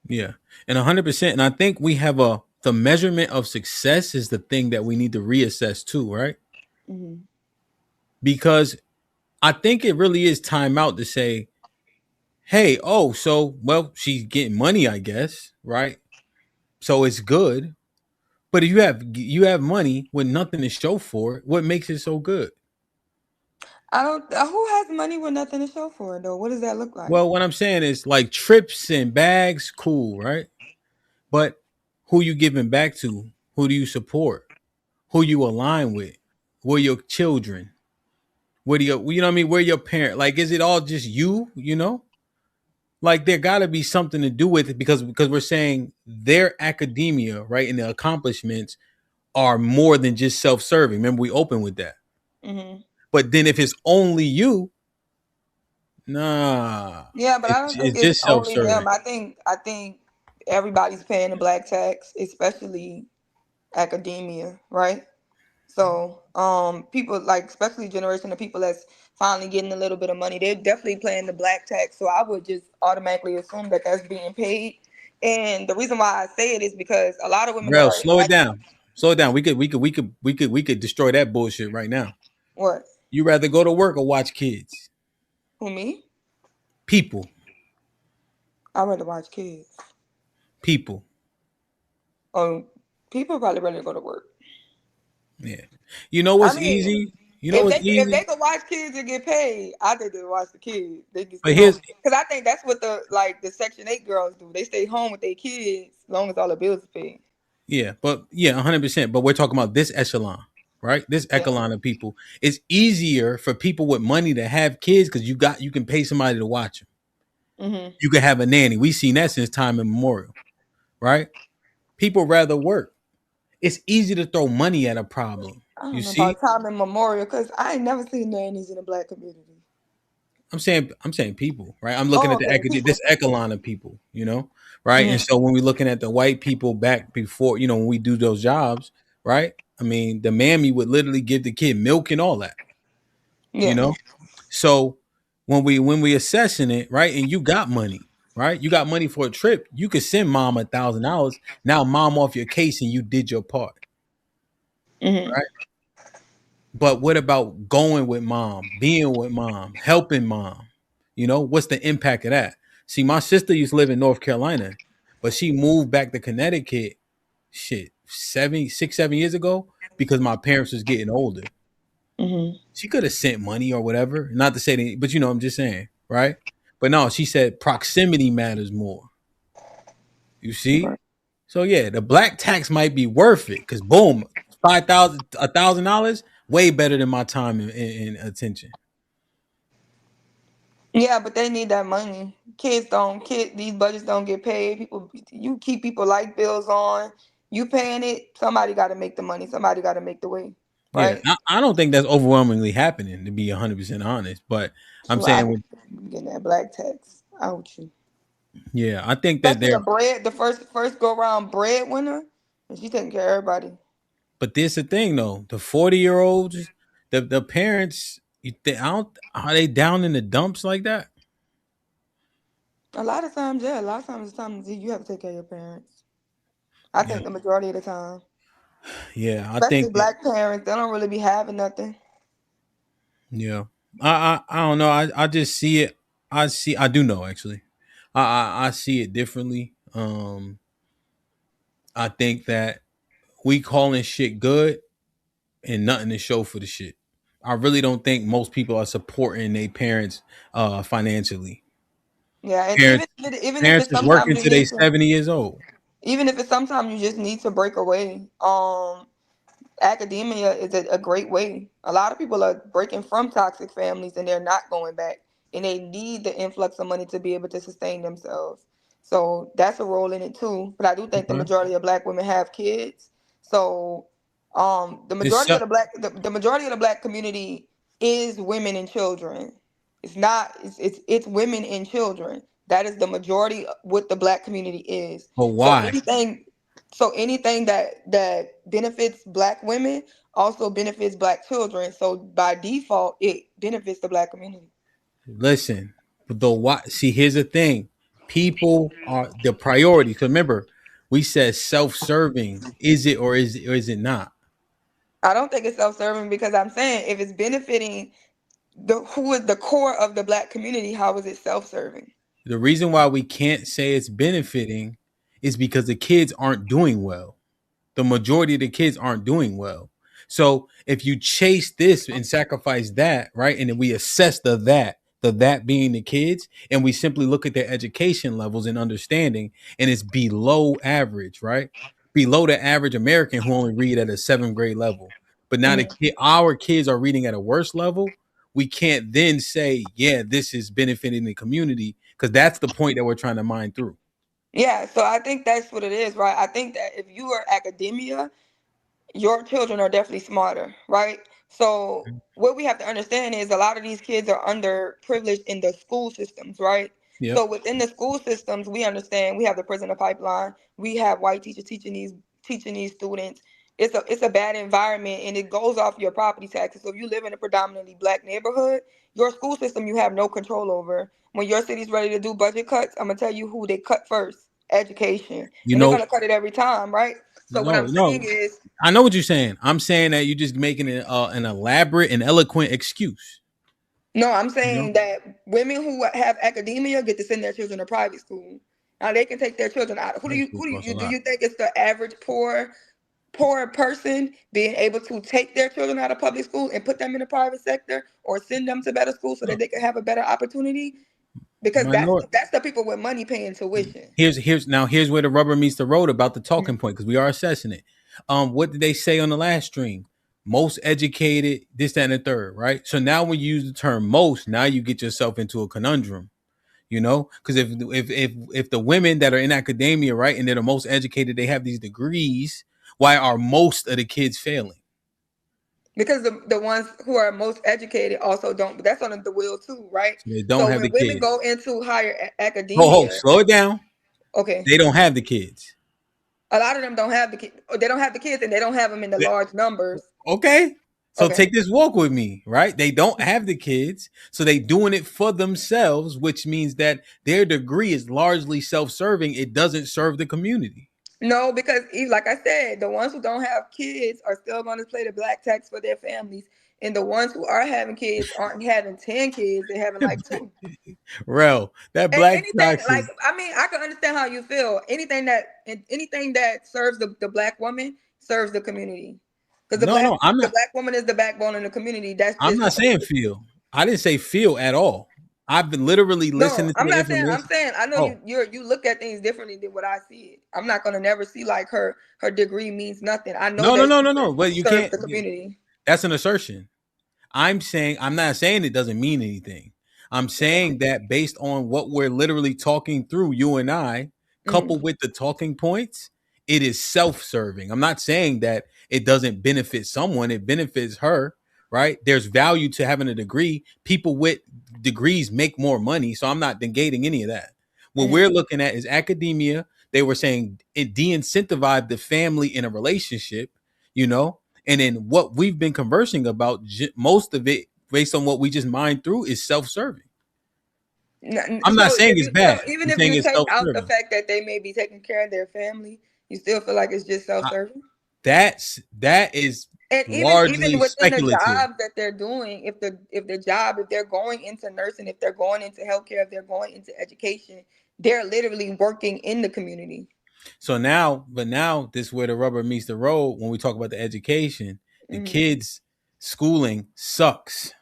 Yeah, and 100%. And I think we have the measurement of success is the thing that we need to reassess too, right? Mm-hmm. Because I think it really is time out to say, hey, oh, so well, she's getting money, I guess, right? So it's good. But if you have money with nothing to show for it, what makes it so good? I don't. Who has money with nothing to show for it though? What does that look like? Well, what I'm saying is like trips and bags, cool, right? But who you giving back to? Who do you support? Who you align with? Where your children? Where do you know what I mean? Where your parent? Like, is it all just you? You know, like there got to be something to do with it because we're saying their academia, right, and the accomplishments are more than just self-serving. Remember, we open with that. Mm-hmm. But then if it's only you, nah, Yeah, but I don't think it's it's just only self-serving. them. I think everybody's paying the black tax, especially academia, right? So, people like, especially generation of people that's finally getting a little bit of money, they're definitely paying the black tax. So I would just automatically assume that that's being paid. And the reason why I say it is because a lot of women that Bro, are in slow it down. Slow it down. We could destroy that bullshit right now. what? You rather go to work or watch kids? Who, me? People. I rather watch kids. People. People probably rather go to work. Yeah. You know I what's mean, easy? You know if what's they easy? could watch kids and get paid, I think they would watch the kids. They can But stay home here's because I think that's what the Section 8 girls do. They stay home with their kids as long as all the bills are paid. yeah, but yeah, 100%. But we're talking about this echelon, right? This Yeah. echelon of people. It's easier for people with money to have kids because you can pay somebody to watch them. Mm-hmm. You can have a nanny. We've seen that since time immemorial, right? People rather work. It's easy to throw money at a problem. I don't You know about see? time immemorial because I ain't never seen nannies in the black community. I'm saying people, right? I'm looking Oh, at okay, this people. echelon of people, right? And Mm-hmm. so when we're looking at the white people back before, when we do those jobs, right? I mean, the mammy would literally give the kid milk and all that, you Yeah. know. So when we assessing it, right, and you got money, right? You got money for a trip. You could send mom $1,000. Now, mom off your case, and you did your part, Mm-hmm. right? But what about going with mom, being with mom, helping mom? What's the impact of that? See, my sister used to live in North Carolina, but she moved back to Connecticut, shit, 7 years ago because my parents was getting older. Mm-hmm. She could have sent money or whatever. Not to say that, but I'm just saying, right? But no, she said proximity matters more. You see? Okay. So yeah, the black tax might be worth it because boom, $1,000, way better than my time and attention. Yeah, but they need that money. These budgets don't get paid. You keep people light bills on. You paying it. Somebody got to make the money. Somebody got to make the way, Yeah, right? I don't think that's overwhelmingly happening to be 100% honest. But I'm So I saying, hate getting that black tax. Out you. yeah, I think that Especially they're. the first go round breadwinner, and she taking care of everybody. But this the thing though, the 40-year-olds, the parents, I don't, are they down in the dumps like that? A lot of times, yeah. A lot of times, you have to take care of your parents. I Yeah, think the majority of the time, yeah. I especially think that. black parents, they don't really be having nothing. Yeah, I don't know. I just see it. I do know actually. I see it differently. I think that we calling shit good and nothing to show for the shit. I really don't think most people are supporting their parents financially. Yeah, and Parents even if parents it's is sometimes working you till they need to, 70 years old. even if it's sometimes you just need to break away. Academia is a great way. A lot of people are breaking from toxic families and they're not going back, and they need the influx of money to be able to sustain themselves. So that's a role in it too. But I do think the Okay. majority of black women have kids. So the It's majority of the majority of the black community is women and children. It's not it's women and children. That is the majority of what the black community is. but So why? anything that benefits black women also benefits black children. So by default, it benefits the black community. Listen, the why. See, here's the thing: people are the priority. Because remember, we said self-serving. Is it or is it not? I don't think it's self-serving because I'm saying if it's benefiting the who is the core of the black community, how is it self-serving? The reason why we can't say it's benefiting is because the kids aren't doing well. The majority of the kids aren't doing well. So if you chase this and sacrifice that, right, and then we assess the that being the kids, and we simply look at their education levels and understanding, and it's below average, right? Below the average American who only read at a seventh grade level. But now Mhm. our kids are reading at a worse level. We can't then say, yeah, this is benefiting the community because that's the point that we're trying to mine through. Yeah, so I think that's what it is, right? I think that if you are academia, your children are definitely smarter, right? So what we have to understand is a lot of these kids are underprivileged in the school systems, right? Yep. So within the school systems, we understand we have the prisoner pipeline. We have white teachers teaching these students. It's a bad environment and it goes off your property taxes. So if you live in a predominantly black neighborhood, your school system you have no control over. When your city's ready to do budget cuts, I'm gonna tell you who they cut first: education, You and they're know, gonna cut it every time, right? So what I'm saying no. is, I know what you're saying. I'm saying that you're just making an elaborate and eloquent excuse. no, I'm You know, saying that women who have academia get to send their children to private school. Now they can take their children out. Who do private you school who do costs a you do lot. you think it's the average poor person being able to take their children out of public school and put them in the private sector or send them to better school so that No, they can have a better opportunity? Because minor. that's the people with money paying tuition. Here's where the rubber meets the road about the talking point because we are assessing it. What did they say on the last stream? Most educated, this, that, and the third, right? So now when you use the term most, now you get yourself into a conundrum. You know, because if the women that are in academia, right, and they're the most educated, they have these degrees. Why are most of the kids failing? Because the ones who are most educated also don't. That's on the wheel too, right? So they don't So have the when women kids. go into higher Oh, academia, slow it down. okay, They don't have the kids. a lot of them don't have the kids. They don't have the kids, and they don't have them in the large numbers. Okay. So Okay. take this walk with me, right? They don't have the kids, so they doing it for themselves, which means that their degree is largely self-serving. It doesn't serve the community. No, because like I said, the ones who don't have kids are still going to pay the black tax for their families, and the ones who are having kids aren't having 10 kids; they're having like two. Rel, that And black anything like taxes. I mean, I can understand how you feel. Anything that serves the black woman serves the community, because No, no, the black woman is the backbone in the community. That's I'm just not how it saying is. feel. I didn't say feel at all. I've been literally No, listening to I'm the not saying. I'm information. saying I know Oh, you look at things differently than what I see it. I'm not gonna never see like her degree means nothing. I know no, no, that no, she no, no. But you serves can't. the community. That's an assertion. I'm not saying it doesn't mean anything. I'm saying that based on what we're literally talking through, you and I, coupled Mhm. with the talking points, it is self-serving. I'm not saying that it doesn't benefit someone, it benefits her, right? There's value to having a degree. People with degrees make more money, so I'm not negating any of that. What Mhm. we're looking at is academia. They were saying it de-incentivized the family in a relationship, you know, and then what we've been conversing about, most of it, based on what we just mined through, is self-serving. I'm not So saying it's bad. even I'm if saying you it's take out the self-serving. fact that they may be taking care of their family, you still feel like it's just self-serving. That is And even largely within the speculative. jobs that they're doing, if they're going into nursing, if they're going into healthcare, if they're going into education, they're literally working in the community. So now this is where the rubber meets the road when we talk about the education. The kids' schooling sucks.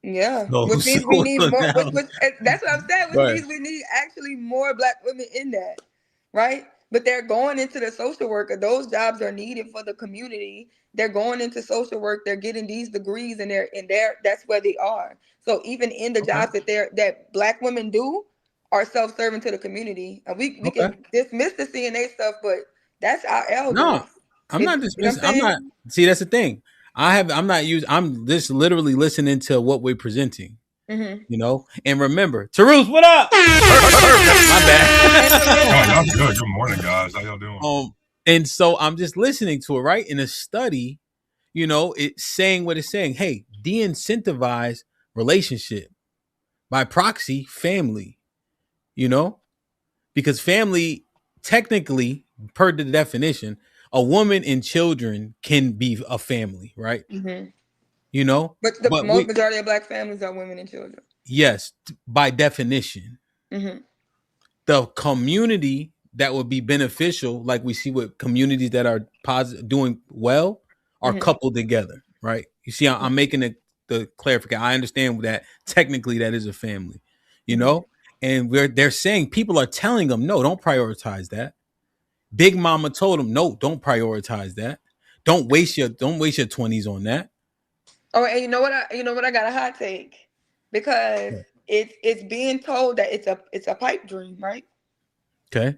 Yeah, So, which means we need more. now, That's what I'm saying. Which right. means we need actually more Black women in that, right? But they're going into the social worker. Those jobs are needed for the community. They're going into social work. They're getting these degrees, and that's where they are. So even in the jobs that Black women do are self-serving to the community. And we can dismiss the CNA stuff, but that's our elders. No, I'm not dismissing. I'm not. See, that's the thing. I'm just literally listening to what we're presenting. Mm-hmm. You know, and remember, Tarus, what up? My bad. Y'all good. Good morning, guys. How y'all doing? And so I'm just listening to it, right? In a study, you know, it's saying what it's saying. Hey, de-incentivize relationship, by proxy, family. You know, because family, technically, per the definition, a woman and children can be a family, right? Mm-hmm. You know, but the majority of Black families are women and children. Yes, by definition. Mm-hmm. The community that would be beneficial, like we see with communities that are doing well, are coupled together, right? You see, I'm making the clarification. I understand that technically that is a family, you know, and they're saying people are telling them, no, don't prioritize that. Big Mama told them, no, don't prioritize that. Don't waste your 20s on that. Oh, and you know what I got a hot take, because it's being told that it's a pipe dream, right? Okay.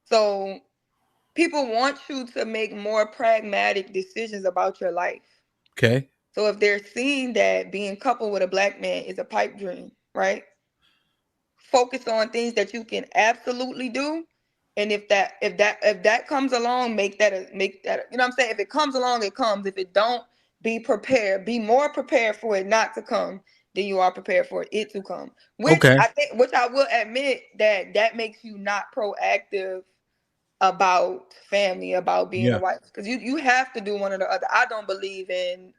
So people want you to make more pragmatic decisions about your life. Okay. So if they're seeing that being coupled with a Black man is a pipe dream, right? Focus on things that you can absolutely do. And if that comes along, make that, you know what I'm saying? If it comes along, it comes. If it don't, be prepared. Be more prepared for it not to come than you are prepared for it to come. Which I will admit that makes you not proactive about family, about being a wife. Because you have to do one or the other. I don't believe in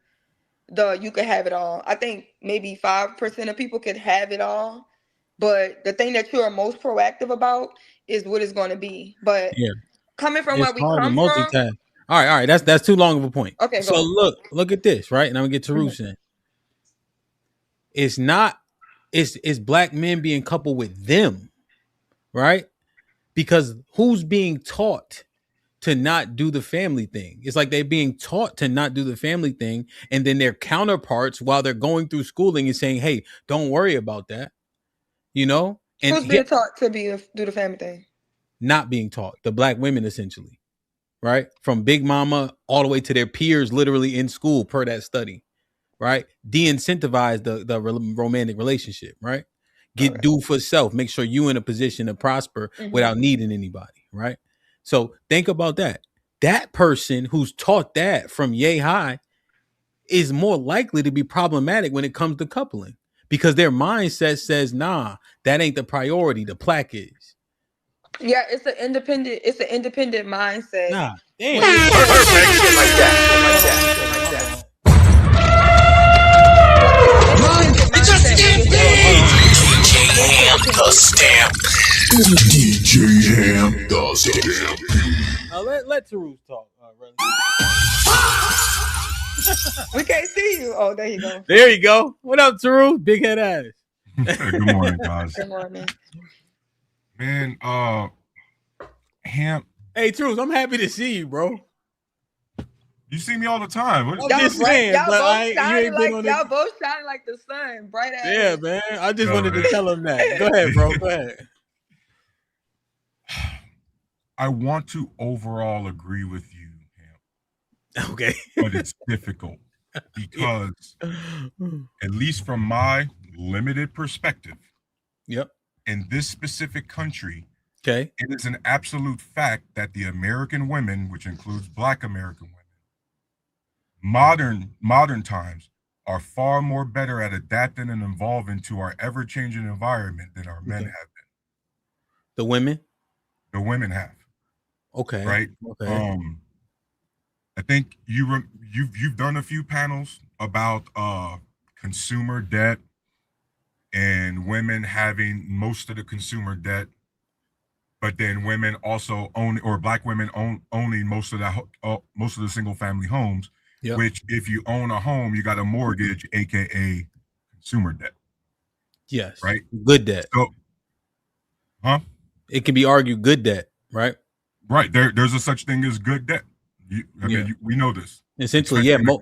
you could have it all. I think maybe 5% of people could have it all. But the thing that you are most proactive about is what it's going to be. But coming from where we come from. All right. That's too long of a point. Okay, so look at this, right? And I'm gonna get to Ruth in. It's not. It's Black men being coupled with them, right? Because who's being taught to not do the family thing? It's like they're being taught to not do the family thing, and then their counterparts, while they're going through schooling, is saying, "Hey, don't worry about that." You know, and who's being taught to do the family thing? Not being taught, the Black women, essentially. Right? From Big Mama all the way to their peers literally in school, per that study, right? De-incentivize the romantic relationship, right? Do for self. Make sure you in a position to prosper without needing anybody, right? So think about that. That person who's taught that from yay high is more likely to be problematic when it comes to coupling, because their mindset says, nah, that ain't the priority. The plaque is. Yeah, it's an independent mindset. Nah, damn. DJ HAMP, the stamp. Let Tarus talk. We can't see you. Oh, there you go. There you go. What up, Tarus? Big head ass. Good morning, guys. Good morning. Man, HAMP. Hey, Tarus, I'm happy to see you, bro. You see me all the time. Y'all both shining like the sun, bright ass. Yeah, man. I just wanted to tell him that. Go ahead, bro. Go ahead. I want to overall agree with you, HAMP. Okay. But it's difficult because, at least from my limited perspective, in this specific country, it is an absolute fact that the American women, which includes Black American women, modern times, are far more better at adapting and evolving to our ever-changing environment than our men have been. The women? The women have. Okay. Right? Okay. I think you've done a few panels about consumer debt and women having most of the consumer debt, but then women also own, or black women owning most of the single family homes. Yep. Which, if you own a home, you got a mortgage, aka consumer debt. Yes. Right. Good debt. So, it can be argued good debt, right? Right. There's a such thing as good debt. We know this. Essentially, yeah. Right?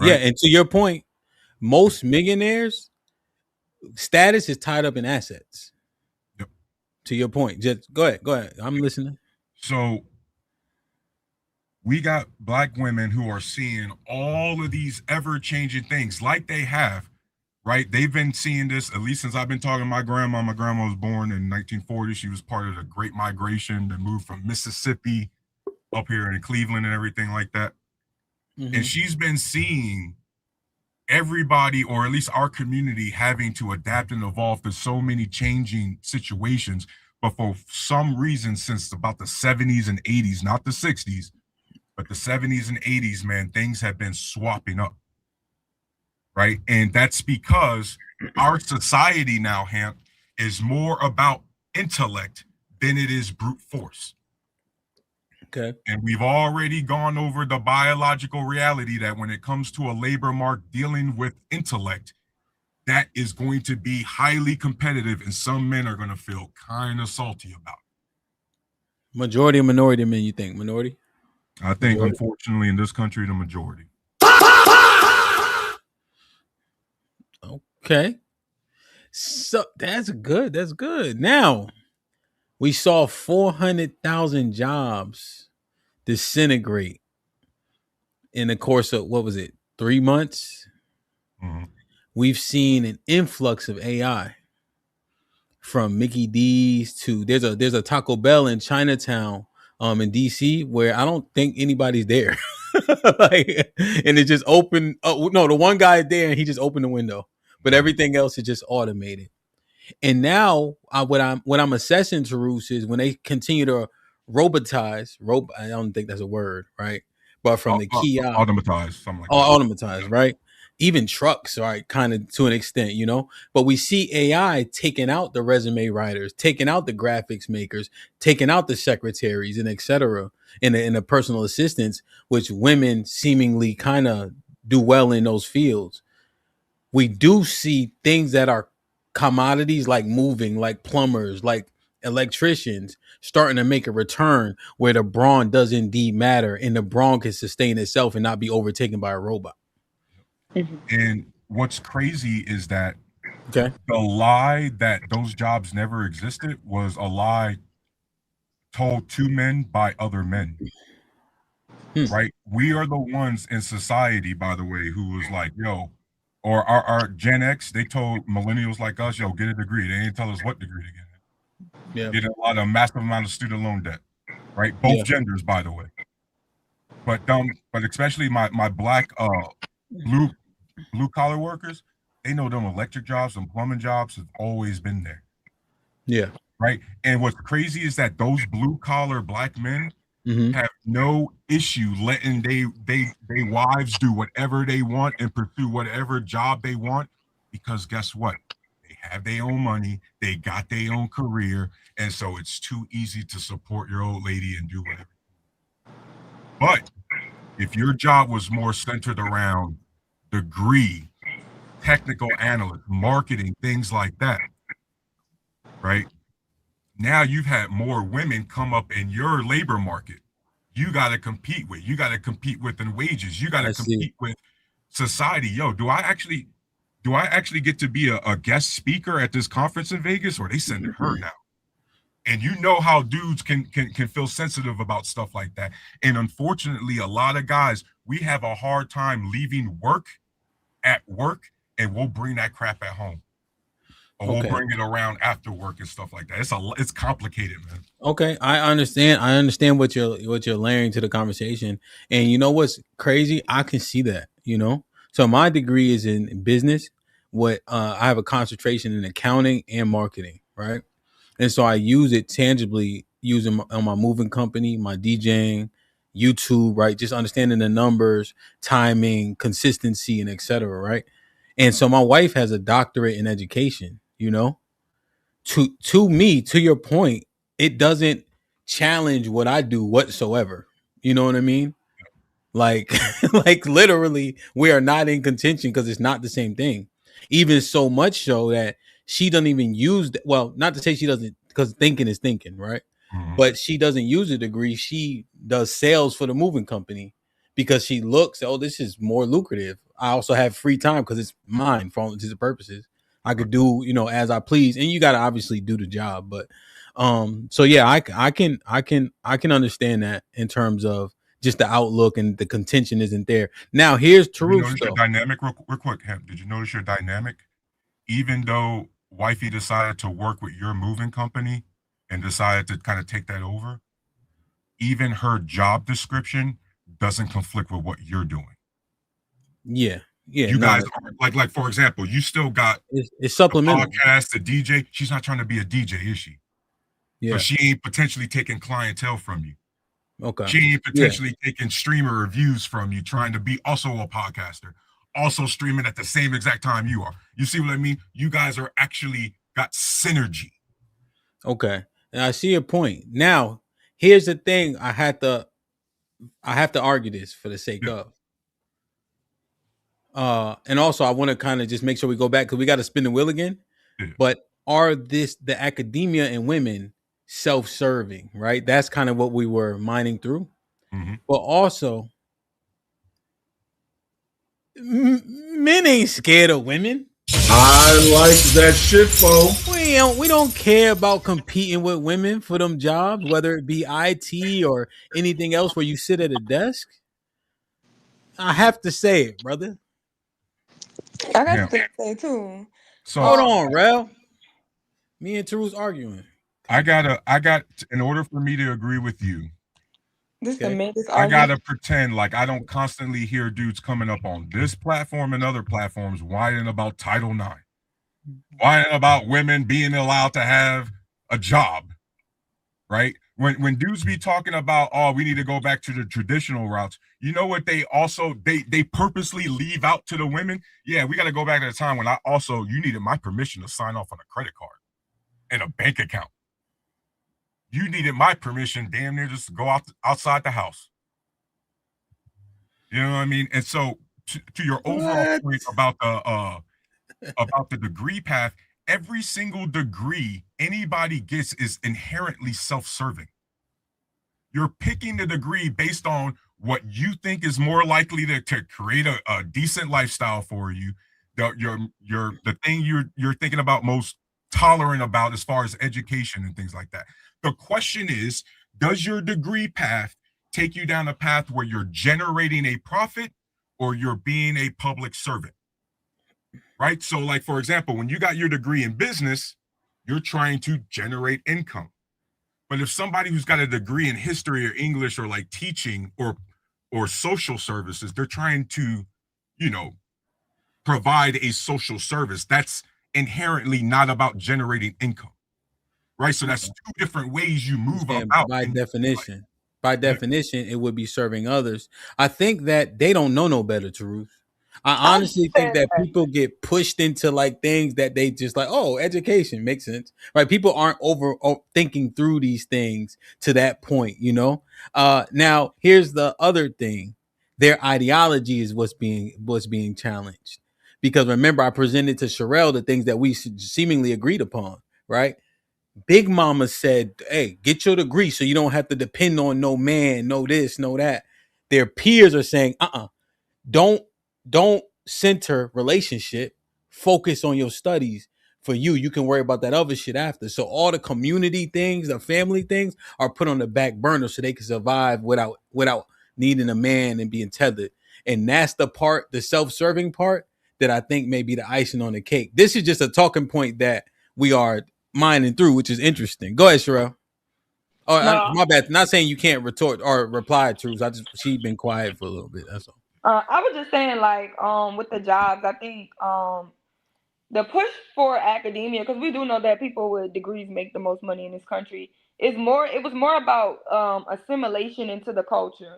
Yeah, and to your point, most millionaires' status is tied up in assets. Yep. To your point, just go ahead. I'm listening. So we got black women who are seeing all of these ever-changing things like they have, right? They've been seeing this at least since I've been talking to my grandma. My grandma was born in 1940. She was part of the Great Migration that moved from Mississippi up here in Cleveland and everything like that. Mm-hmm. And she's been seeing everybody, or at least our community, having to adapt and evolve to so many changing situations. But for some reason, since about the 70s and 80s, not the 60s, but the 70s and 80s, man, things have been swapping up. Right. And that's because our society now, HAMP, is more about intellect than it is brute force. Okay. And we've already gone over the biological reality that when it comes to a labor market dealing with intellect, that is going to be highly competitive, and some men are going to feel kind of salty about it. Majority or minority men, you think? Minority? I think, unfortunately, in this country, the majority. Okay. So that's good. That's good. Now, we saw 400,000 jobs disintegrate in the course of, 3 months? Mm-hmm. We've seen an influx of AI, from Mickey D's to there's a Taco Bell in Chinatown, in DC, where I don't think anybody's there. And it just opened. Oh no, the one guy there, and he just opened the window, but everything else is just automated. And now, what I'm assessing, Tarus, is when they continue to robotize. I don't think that's a word, right? But from the kiosk, automatize, something like that. Automatize, right? Even trucks, right? Kind of to an extent, But we see AI taking out the resume writers, taking out the graphics makers, taking out the secretaries, and etc. in the personal assistants, which women seemingly kind of do well in those fields. We do see things that are commodities, like moving, like plumbers, like electricians, starting to make a return, where the brawn does indeed matter, and the brawn can sustain itself and not be overtaken by a robot. And what's crazy is that the lie that those jobs never existed was a lie told to men by other men. Right? We are the ones in society, by the way, who was like, yo, or our Gen X, they told millennials like us, yo, get a degree. They didn't tell us what degree to get. Yeah. Get a massive amount of student loan debt. Right? Both genders, by the way. But especially my black blue collar workers, they know them electric jobs and plumbing jobs have always been there. Yeah. Right. And what's crazy is that those blue collar black men have no issue letting they wives do whatever they want and pursue whatever job they want, because guess what? They have their own money, they got their own career, and so it's too easy to support your old lady and do whatever. But if your job was more centered around degree, technical analyst, marketing, things like that, right? Now you've had more women come up in your labor market. You got to compete with. You got to compete with in wages. You got to compete with society. Yo, do I actually get to be a guest speaker at this conference in Vegas, or are they sending her now? And you know how dudes can feel sensitive about stuff like that. And unfortunately, a lot of guys, we have a hard time leaving work at work, and we'll bring that crap at home. Or we'll bring it around after work and stuff like that. It's complicated, man. Okay, I understand what you're layering to the conversation. And you know what's crazy? I can see that, So my degree is in business. What I have a concentration in accounting and marketing, right? And so I use it tangibly using on my moving company, my DJing, YouTube, right? Just understanding the numbers, timing, consistency, and etc. Right. And so my wife has a doctorate in education, to me, to your point, it doesn't challenge what I do whatsoever. You know what I mean? Like, like literally, we are not in contention because it's not the same thing. Even so much so that she doesn't even use. Well, not to say she doesn't, because thinking is thinking, right? But she doesn't use a degree. She does sales for the moving company because she looks, oh, this is more lucrative. I also have free time because it's mine for all intents and purposes. I could do, as I please, and you got to obviously do the job. But, so yeah, I can understand that in terms of just the outlook and the contention isn't there. Now, here's Taruf. Notice your dynamic real quick, Hemp. Did you notice your dynamic? Even though wifey decided to work with your moving company and decided to kind of take that over, even her job description doesn't conflict with what you're doing. Yeah. You guys are like for example, you still got it's supplemental podcast, the DJ. She's not trying to be a DJ, is she? Yeah. But she ain't potentially taking clientele from you. Okay. She ain't potentially taking streamer reviews from you, trying to be also a podcaster, also streaming at the same exact time you are. You see what I mean? You guys are actually got synergy. Okay. And I see your point. Now, here's the thing. I have to argue this for the sake of. And also I want to kind of just make sure we go back because we got to spin the wheel again. But are the academia and women self-serving, right? That's kind of what we were mining through. But also, men ain't scared of women. I like that shit, folks. We don't care about competing with women for them jobs, whether it be IT or anything else where you sit at a desk. I have to say it, brother. I got to say too. So hold on, Rel. Me and Taruf's arguing. I got in order for me to agree with you, I gotta pretend like I don't constantly hear dudes coming up on this platform and other platforms whining about Title IX, whining about women being allowed to have a job, right? When dudes be talking about, oh, we need to go back to the traditional routes, you know what they also they purposely leave out to the women? Yeah, we got to go back to the time when you needed my permission to sign off on a credit card and a bank account. You needed my permission damn near just to go outside the house. You know what I mean? And so to your overall point about the degree path, every single degree anybody gets is inherently self-serving. You're picking the degree based on what you think is more likely to create a decent lifestyle for you. The thing you're thinking about most tolerant about as far as education and things like that. The question is, does your degree path take you down a path where you're generating a profit or you're being a public servant? Right? So like, for example, when you got your degree in business, you're trying to generate income. But if somebody who's got a degree in history or English or like teaching or social services, they're trying to, provide a social service. That's inherently not about generating income. Right? So that's two different ways you move about. By definition. By definition, it would be serving others. I think that they don't know no better, Taruf. I honestly think that people get pushed into like things that they just like, oh, education makes sense, right? People aren't over thinking through these things to that point, Now, here's the other thing: their ideology is what's being challenged. Because remember, I presented to Sherelle the things that we seemingly agreed upon, right? Big Mama said, "Hey, get your degree so you don't have to depend on no man, no this, no that." Their peers are saying, don't center relationship, focus on your studies. For you can worry about that other shit after. So all the community things, the family things are put on the back burner so they can survive without needing a man and being tethered. And that's the part, the self-serving part, that I think may be the icing on the cake. This is just a talking point that we are mining through, which is interesting. Go ahead, Sherelle. Oh, my bad. Not saying you can't retort or reply to. She's been quiet for a little bit. That's all. I was just saying, like, with the jobs, I think the push for academia, because we do know that people with degrees make the most money in this country, is more. It was more about assimilation into the culture.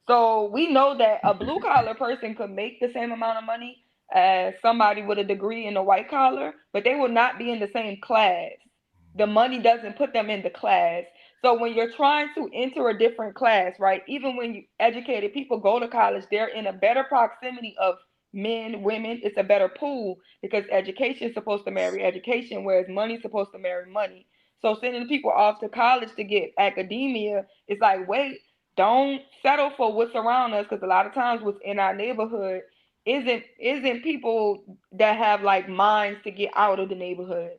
So we know that a blue collar person could make the same amount of money as somebody with a degree in a white collar, but they will not be in the same class. The money doesn't put them in the class. So when you're trying to enter a different class, right? Even when you educated people go to college, they're in a better proximity of men, women. It's a better pool because education is supposed to marry education, whereas money is supposed to marry money. So sending people off to college to get academia is like, wait, don't settle for what's around us, because a lot of times what's in our neighborhood isn't people that have like minds to get out of the neighborhood.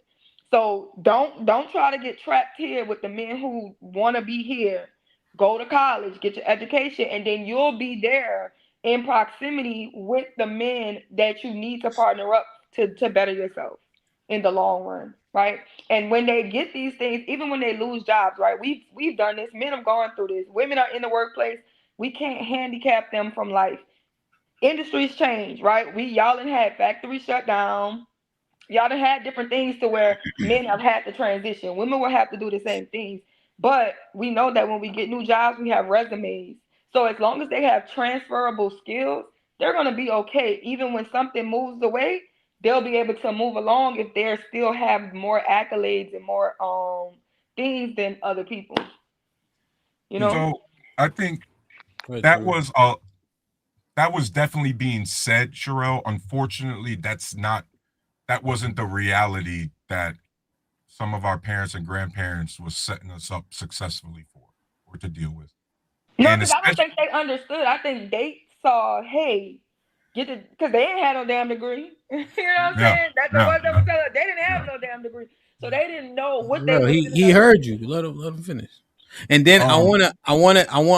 So don't try to get trapped here with the men who want to be here. Go to college, get your education, and then you'll be there in proximity with the men that you need to partner up to better yourself in the long run, right? And when they get these things, even when they lose jobs, right? We've done this. Men have gone through this. Women are in the workplace. We can't handicap them from life. Industries change, right? Y'all done had factories shut down. Y'all done had different things to where men have had to transition. Women will have to do the same things. But we know that when we get new jobs, we have resumes. So as long as they have transferable skills, they're going to be okay. Even when something moves away, they'll be able to move along if they still have more accolades and more things than other people. You know? So I think that was definitely being said, Sherelle. Unfortunately, that wasn't the reality that some of our parents and grandparents was setting us up successfully for or to deal with. No, And because I don't especially, think they understood. I think they saw, hey, get it, because they ain't had no damn degree. You know what I'm yeah, saying? That's the yeah, ones that were telling us they didn't have no damn degree, so they didn't know what they Bro, was he getting up. heard you. Let him finish. And then I want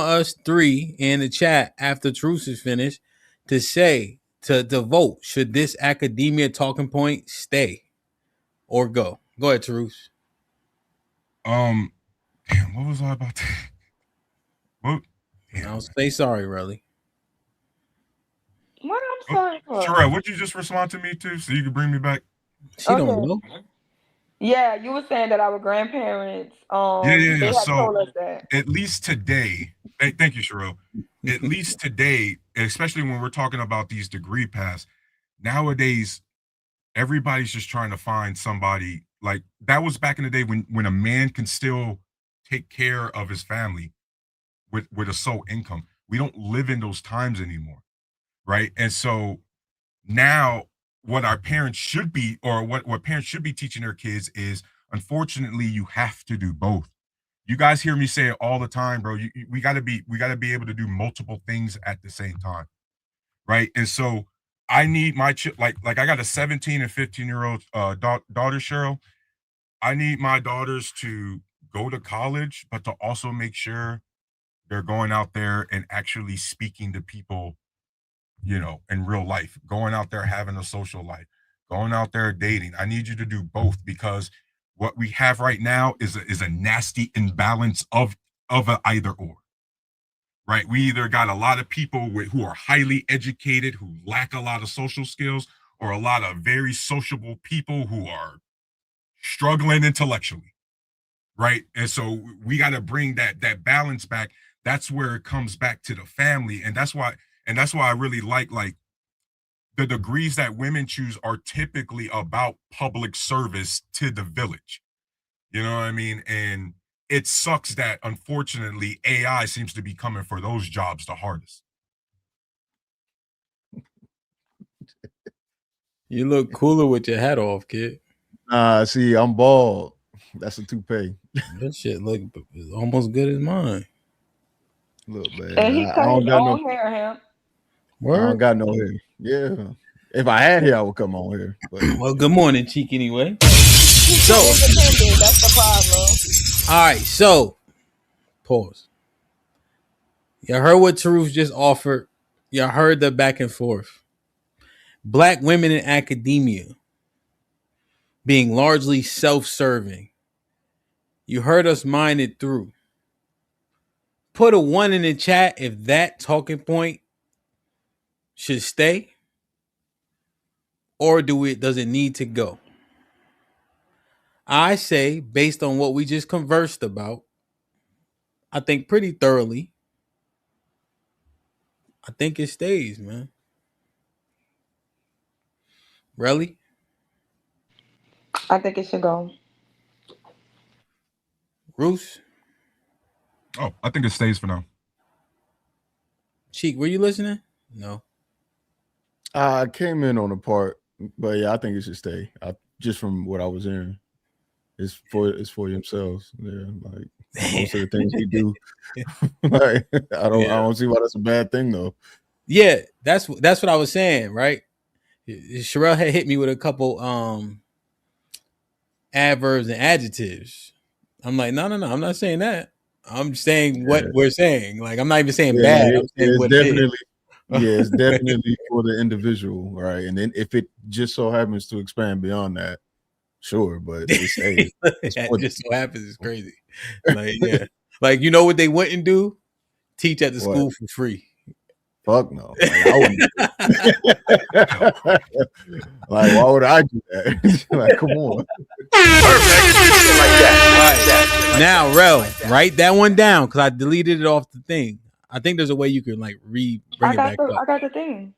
us three in the chat after Truce is finished to say to vote. Should this academia talking point stay or go? Go ahead, Truce. damn, what was I about to? What? I'll say sorry, Relly. What I'm sorry for? Sherelle, would you just respond to me too, so you could bring me back? She don't know. Yeah, you were saying that our grandparents, they Yeah. had So told us that. at least today, thank you, Sherelle. At least today, especially when we're talking about these degree paths, nowadays everybody's just trying to find somebody like that was back in the day when a man can still take care of his family with a sole income. We don't live in those times anymore, right? And so now what our parents should be or what parents should be teaching their kids is unfortunately you have to do both. You guys hear me say it all the time, bro. We got to be able to do multiple things at the same time, right? And so I need my like I got a 17 and 15-year-old daughter, Cheryl. I need my daughters to go to college, but to also make sure they're going out there and actually speaking to people, in real life, going out there having a social life, going out there dating. I need you to do both because what we have right now is a nasty imbalance of a either or. Right? We either got a lot of people who are highly educated who lack a lot of social skills, or a lot of very sociable people who are struggling intellectually. Right? And so we got to bring that balance back. That's where it comes back to the family, and that's why I really like the degrees that women choose are typically about public service to the village. You know what I mean? And it sucks that unfortunately AI seems to be coming for those jobs the hardest. You look cooler with your hat off, kid. See, I'm bald. That's a toupee. That shit look almost good as mine. Look, man. And he I cut don't his got own no hair, him. I don't got no hair. Yeah. If I had hair, I would come on here. But well, good morning, Cheek, anyway. So independent, that's the problem. All right, so pause. You heard what Taruf just offered. You heard the back and forth. Black women in academia being largely self-serving. You heard us mind it through. Put a 1 in the chat if that talking point should stay, or does it need to go? I say, based on what we just conversed about, I think pretty thoroughly, I think it stays, man. Really? I think it should go. Roos? Oh, I think it stays for now. Cheek, were you listening? No. I came in on a part, but yeah, I think it should stay. Just from what I was hearing, it's for themselves. Yeah, like most of the things we do. Like, I don't see why that's a bad thing though. Yeah, that's what I was saying, right? Sherelle had hit me with a couple adverbs and adjectives. I'm like, no, I'm not saying that. I'm saying what we're saying. Like, I'm not even saying bad. I'm saying what definitely, it is. Yeah, it's definitely for the individual, right? And then if it just so happens to expand beyond that, sure, but it stays. That just so happens is crazy. Like, yeah. Like, you know what they wouldn't do? Teach at the school for free. Fuck no. Like, I wouldn't. Like, why would I do that? Like, come on. Right. Now, Rel, write that one down because I deleted it off the thing. I think there's a way you can like bring it back up. I got the thing.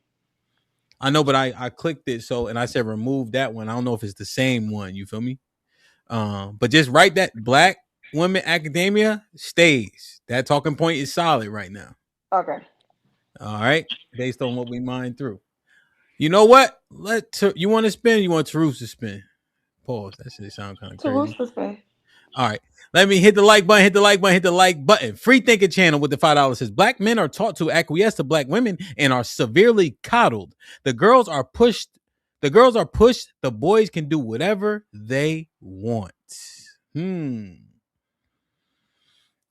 I know, but I clicked it and I said remove that one. I don't know if it's the same one. You feel me? But just write that Black women academia stays. That talking point is solid right now. Okay. All right, based on what we mind through. You know what? You want to spin? You want Tarus to spin? Pause. That shit sound kind of crazy. Tarus to spin. All right. Let me hit the like button, hit the like button, hit the like button. Free thinking channel with the $5 says Black men are taught to acquiesce to Black women and are severely coddled. The girls are pushed. The boys can do whatever they want.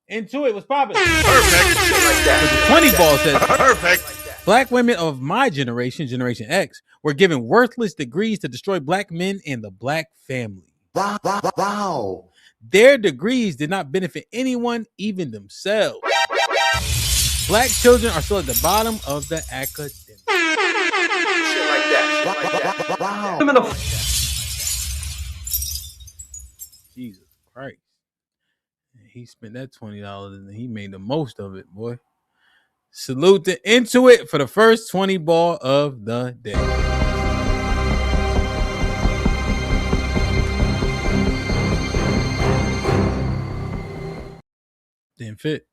Into it was popping. Perfect. 20 ball says perfect. Black women of my generation, Generation X, were given worthless degrees to destroy Black men and the Black family. Wow. Their degrees did not benefit anyone, even themselves. Black children are still at the bottom of the academic. Shit like that. Wow. Jesus Christ. He spent that $20 and he made the most of it, boy. Salute to Intuit for the first 20 ball of the day. Didn't fit.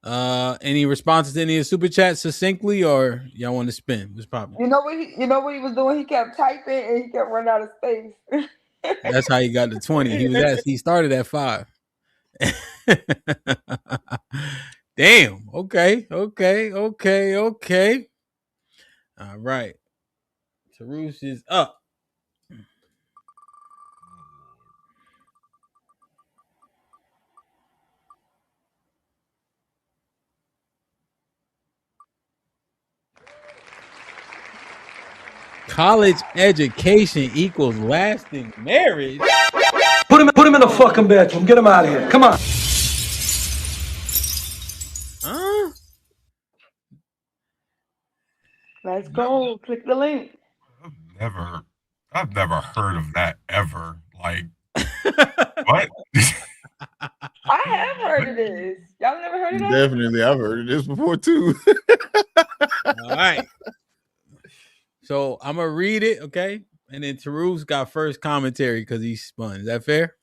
Any responses to any of the super chats succinctly, or y'all want to spin? What's popping? You know what he was doing? He kept typing and he kept running out of space. That's how he got to 20. He started at 5. Damn. Okay. All right. Tarus is up. College education equals lasting marriage. Put him in the fucking bedroom. Get him out of here. Come on. Let's go. Click the link. I've never heard of that ever. Like, what? I have heard of this. Y'all never heard of that? Definitely, I've heard of this before too. All right. So I'm gonna read it, okay? And then Tarus got first commentary because he spun. Is that fair?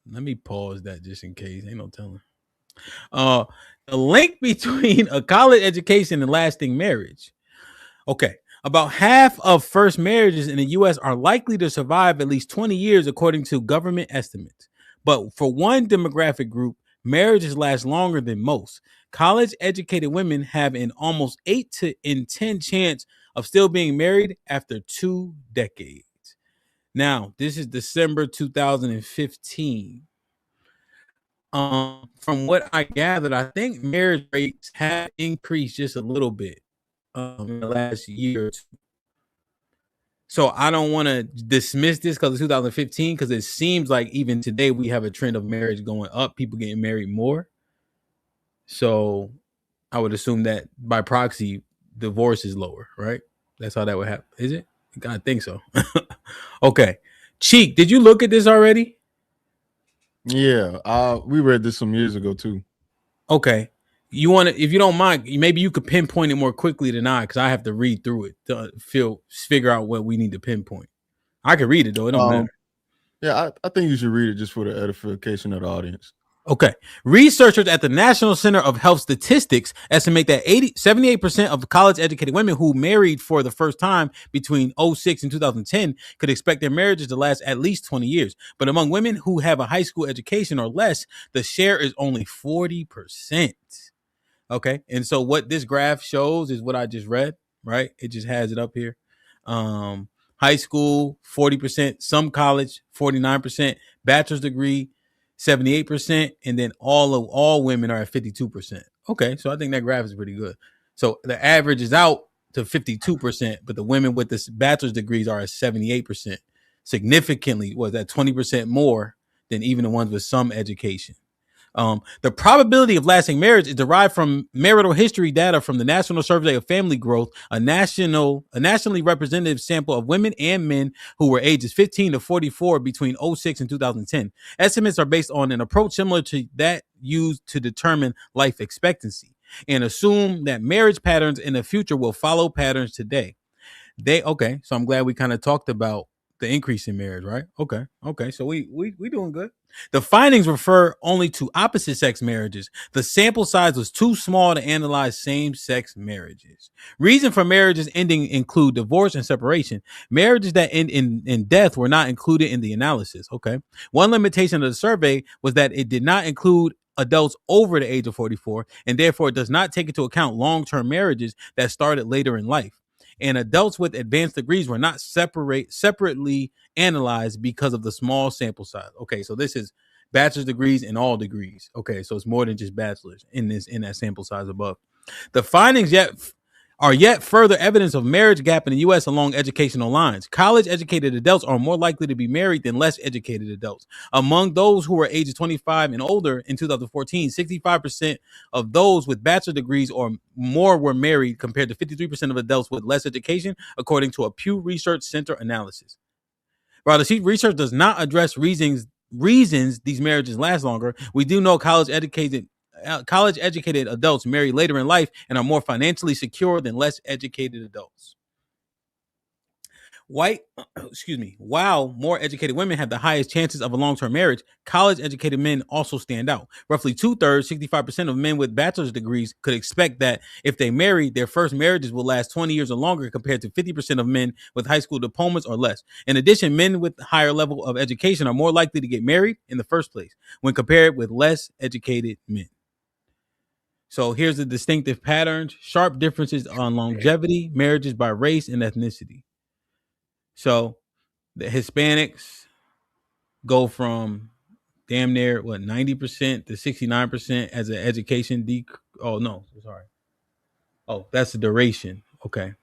Let me pause that just in case. Ain't no telling. The link between a college education and lasting marriage. Okay. About half of first marriages in the U.S. are likely to survive at least 20 years, according to government estimates. But for one demographic group, marriages last longer than most. College-educated women have an almost 8 in 10 chance of still being married after 2 decades. Now, this is December 2015. From what I gathered, I think marriage rates have increased just a little bit in the last year or two. So I don't want to dismiss this because it's 2015, because it seems like even today we have a trend of marriage going up, people getting married more. So I would assume that by proxy, divorce is lower, right? That's how that would happen. Is it? I think so. Okay. Cheek, did you look at this already? Yeah, we read this some years ago too. Okay. You want to, if you don't mind, maybe you could pinpoint it more quickly than I, because I have to read through it to figure out what we need to pinpoint. I can read it though; it don't matter. Yeah, I think you should read it just for the edification of the audience. Okay. Researchers at the National Center of Health Statistics estimate that 78% of college-educated women who married for the first time between 2006 and 2010 could expect their marriages to last at least 20 years. But among women who have a high school education or less, the share is only 40%. Okay. And so what this graph shows is what I just read, right? It just has it up here. High school, 40%, some college, 49%, bachelor's degree, 78%, and then all women are at 52%. Okay, so I think that graph is pretty good. So the average is out to 52%, but the women with this bachelor's degrees are at 78%. Significantly, was that 20% more than even the ones with some education. The probability of lasting marriage is derived from marital history data from the National Survey of Family Growth, a nationally representative sample of women and men who were ages 15 to 44 between 2006 and 2010. Estimates are based on an approach similar to that used to determine life expectancy and assume that marriage patterns in the future will follow patterns today. Okay, so I'm glad we kind of talked about the increase in marriage, right? Okay, so we doing good. The findings refer only to opposite sex marriages. The sample size was too small to analyze same-sex marriages. Reason for marriages ending include divorce and separation. Marriages that end in death were not included in the analysis. Okay. One limitation of the survey was that it did not include adults over the age of 44, and therefore it does not take into account long-term marriages that started later in life. And adults with advanced degrees were not separately analyzed because of the small sample size. Okay, so this is bachelor's degrees and all degrees. Okay, so it's more than just bachelor's in that sample size above. The findings are yet further evidence of marriage gap in the U.S. along educational lines. College-educated adults are more likely to be married than less educated adults. Among those who were ages 25 and older in 2014, 65% of those with bachelor degrees or more were married compared to 53% of adults with less education, according to a Pew Research Center analysis. While the research does not address reasons these marriages last longer, we do know college-educated adults marry later in life and are more financially secure than less educated adults. While more educated women have the highest chances of a long-term marriage, college-educated men also stand out. Roughly 2/3, 65% of men with bachelor's degrees could expect that if they marry, their first marriages will last 20 years or longer compared to 50% of men with high school diplomas or less. In addition, men with higher level of education are more likely to get married in the first place when compared with less educated men. So here's the distinctive patterns, sharp differences on longevity, marriages by race and ethnicity. So the Hispanics go from damn near 90% to 69% as an education that's the duration. Okay.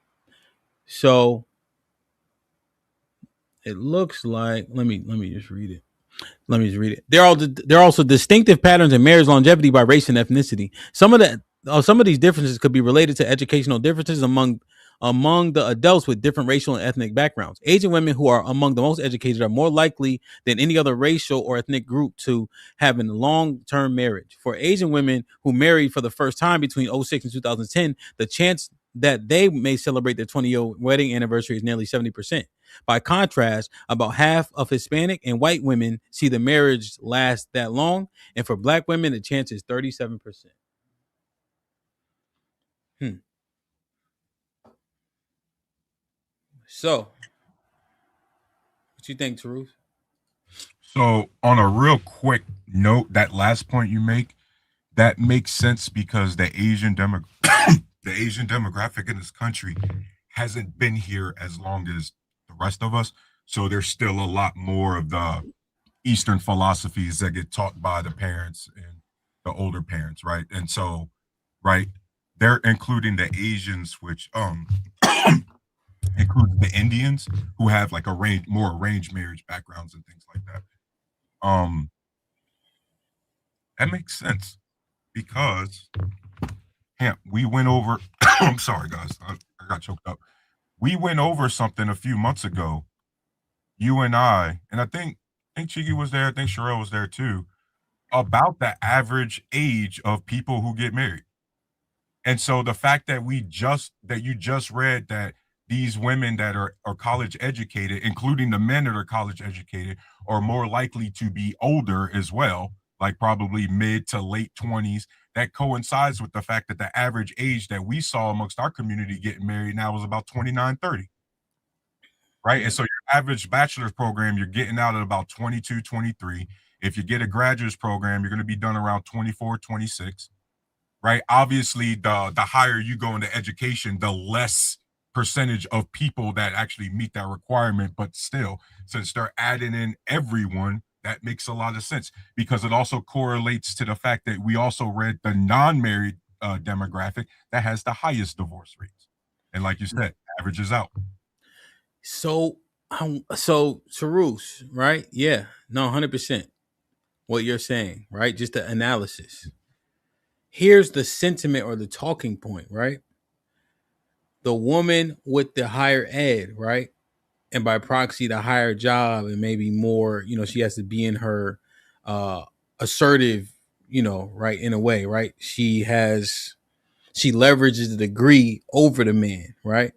So it looks like let me just read it. There are also distinctive patterns in marriage longevity by race and ethnicity. Some of these differences could be related to educational differences among the adults with different racial and ethnic backgrounds. Asian women who are among the most educated are more likely than any other racial or ethnic group to have a long-term marriage. For Asian women who married for the first time between 2006 and 2010, the chance that they may celebrate their 20-year wedding anniversary is nearly 70%. By contrast, about half of Hispanic and white women see the marriage last that long, and for Black women, the chance is 37%. So, what you think, Taruf? So, on a real quick note, that last point you make, that makes sense because the Asian demographic in this country hasn't been here as long as the rest of us. So there's still a lot more of the Eastern philosophies that get taught by the parents and the older parents, right? And so, right, they're including the Asians, which includes the Indians who have like more arranged marriage backgrounds and things like that. That makes sense because Hamp, we went over. I'm sorry, guys. I got choked up. We went over something a few months ago. You and I think Chigi was there. I think Sherelle was there too. About the average age of people who get married. And so the fact that you just read that these women that are college educated, including the men that are college educated, are more likely to be older as well, like probably mid to late 20s. That coincides with the fact that the average age that we saw amongst our community getting married now was about 29, 30. Right. Yeah. And so your average bachelor's program, you're getting out at about 22, 23. If you get a graduate's program, you're going to be done around 24, 26. Right. Obviously, the higher you go into education, the less percentage of people that actually meet that requirement. But still, since they're adding in everyone, that makes a lot of sense, because it also correlates to the fact that we also read the non-married demographic that has the highest divorce rates. And like you said, averages out. So Sarus, right? Yeah, no, 100%. What you're saying, right? Just the analysis. Here's the sentiment or the talking point, right? The woman with the higher ed, right? And by proxy, the higher job, and maybe more, she has to be in her assertive, right, in a way, right? She leverages the degree over the man, right?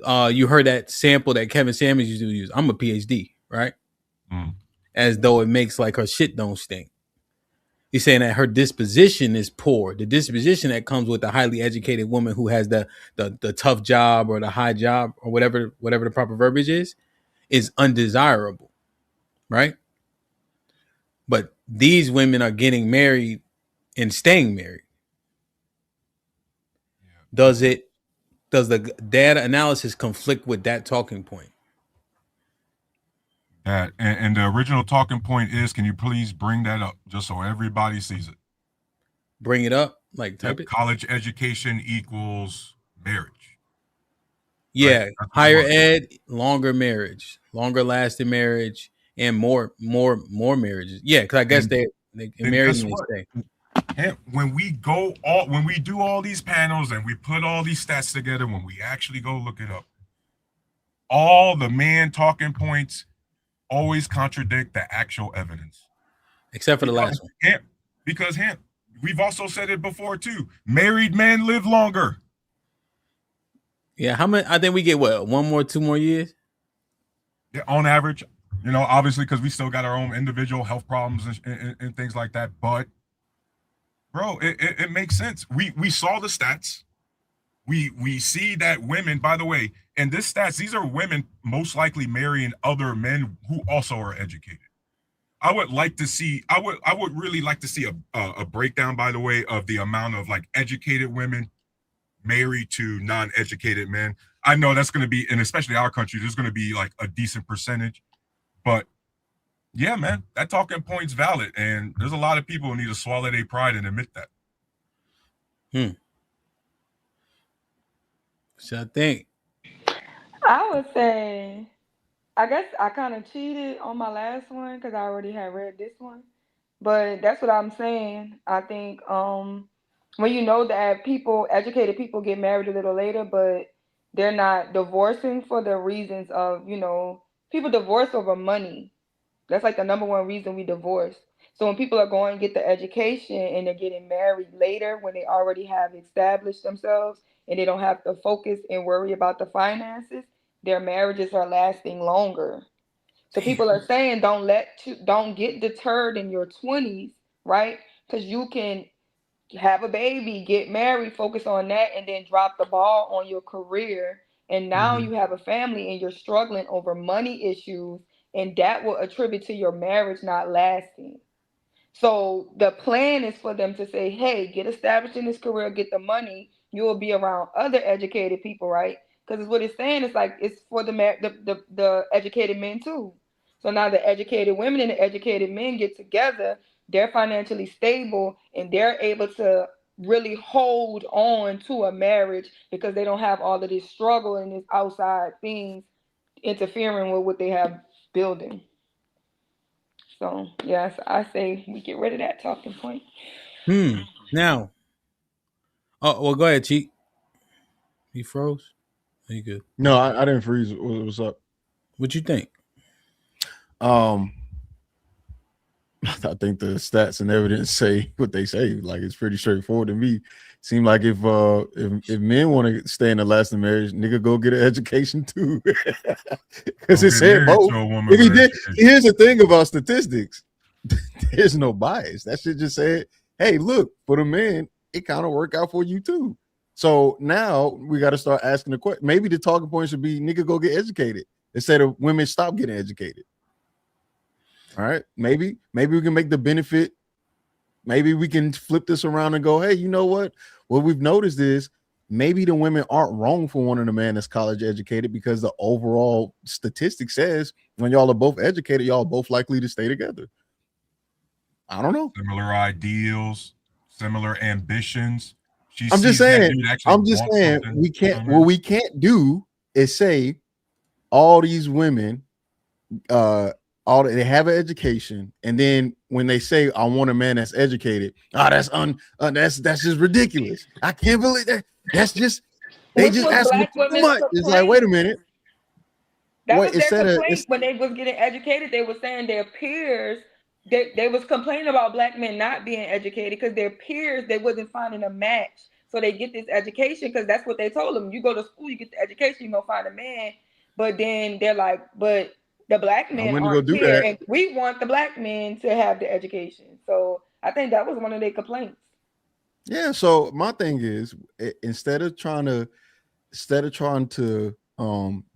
You heard that sample that Kevin Samuels used to use. I'm a PhD, right? As though it makes like her shit don't stink. He's saying that her disposition is poor. The disposition that comes with a highly educated woman who has the tough job or the high job or whatever the proper verbiage is undesirable, right? But these women are getting married and staying married. Does the data analysis conflict with that talking point? And the original talking point is, can you please bring that up just so everybody sees it? Bring it up, like type it. College education equals marriage. Yeah, right? Higher ed, longer marriage, longer lasting marriage, and more marriages. Yeah, because I guess they marry and they stay. When we do all these panels and we put all these stats together, when we actually go look it up, all the man talking points always contradict the actual evidence, except for the last one. Because we've also said it before too. Married men live longer. Yeah, how many? I think we get what, 1 more, 2 more years. Yeah, on average. Obviously, because we still got our own individual health problems and things like that. But, bro, it makes sense. We saw the stats. We see that women, by the way, and this stats, these are women most likely marrying other men who also are educated. I would really like to see a breakdown, by the way, of the amount of like educated women married to non-educated men. I know that's going to be, and especially our country, there's going to be like a decent percentage. But yeah, man, that talking point's valid, and there's a lot of people who need to swallow their pride and admit that. So I think I would say, I guess I kind of cheated on my last one because I already had read this one, but that's what I'm saying. I think when you know that educated people get married a little later, but they're not divorcing for the reasons of, people divorce over money. That's like the number one reason we divorce. So when people are going to get the education and they're getting married later when they already have established themselves and they don't have to focus and worry about the finances, their marriages are lasting longer. So people are saying don't get deterred in your 20s, right? Because you can have a baby, get married, focus on that, and then drop the ball on your career. And now you have a family and you're struggling over money issues, and that will attribute to your marriage not lasting. So the plan is for them to say, hey, get established in this career, get the money. You will be around other educated people, right? Because what it's saying is like it's for the educated men too. So now the educated women and the educated men get together, they're financially stable, and they're able to really hold on to a marriage because they don't have all of this struggle and this outside things interfering with what they have building. So yes, I say we get rid of that talking point. Now, Oh well, go ahead, Cheek. You froze. Are you good? No, I didn't freeze. What's up? What you think? I think the stats and evidence say what they say. Like it's pretty straightforward to me. Seem like if men want to stay in a lasting marriage, nigga, go get an education too, because it said both. If he did, here's the thing about statistics: there's no bias. That shit just said, "Hey, look, for the men, it kind of worked out for you too." So now we got to start asking the question. Maybe the talking point should be, "Nigga, go get educated," instead of women stop getting educated. All right, maybe we can make the benefit. Maybe we can flip this around and go, hey, you know what? What we've noticed is maybe the women aren't wrong for wanting a man that's college educated, because the overall statistic says when y'all are both educated, y'all are both likely to stay together. I don't know. Similar ideals, similar ambitions. I'm just saying we can't. What we can't do is say all these women, they have an education, and then when they say I want a man that's educated, that's just ridiculous. I can't believe that. That's just they just ask me too much. It's like, wait a minute. That was their complaint when they was getting educated. They were saying their peers, they was complaining about black men not being educated because their peers, they wasn't finding a match. So they get this education because that's what they told them. You go to school, you get the education, you're gonna find a man. But then they're like, but the black men aren't here, and we want the black men to have the education. So I think that was one of their complaints. Yeah. So my thing is, instead of trying to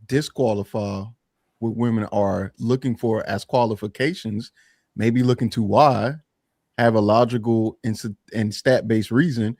disqualify what women are looking for as qualifications, maybe looking to why, have a logical and stat-based reason,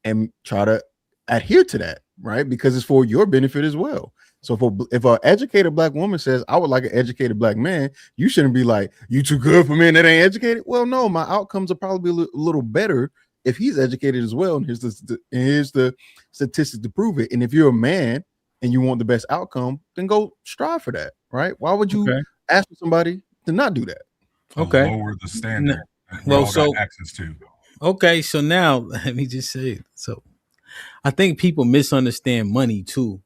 and try to adhere to that, right? Because it's for your benefit as well. So if an educated black woman says, I would like an educated black man, you shouldn't be like, you too good for men that ain't educated. Well, no, my outcomes are probably a little better if he's educated as well. And here's the statistic to prove it. And if you're a man and you want the best outcome, then go strive for that, right? Why would you ask for somebody to not do that? Lower the standard. Well, so access to. Okay, so now let me just say it. So I think people misunderstand money too,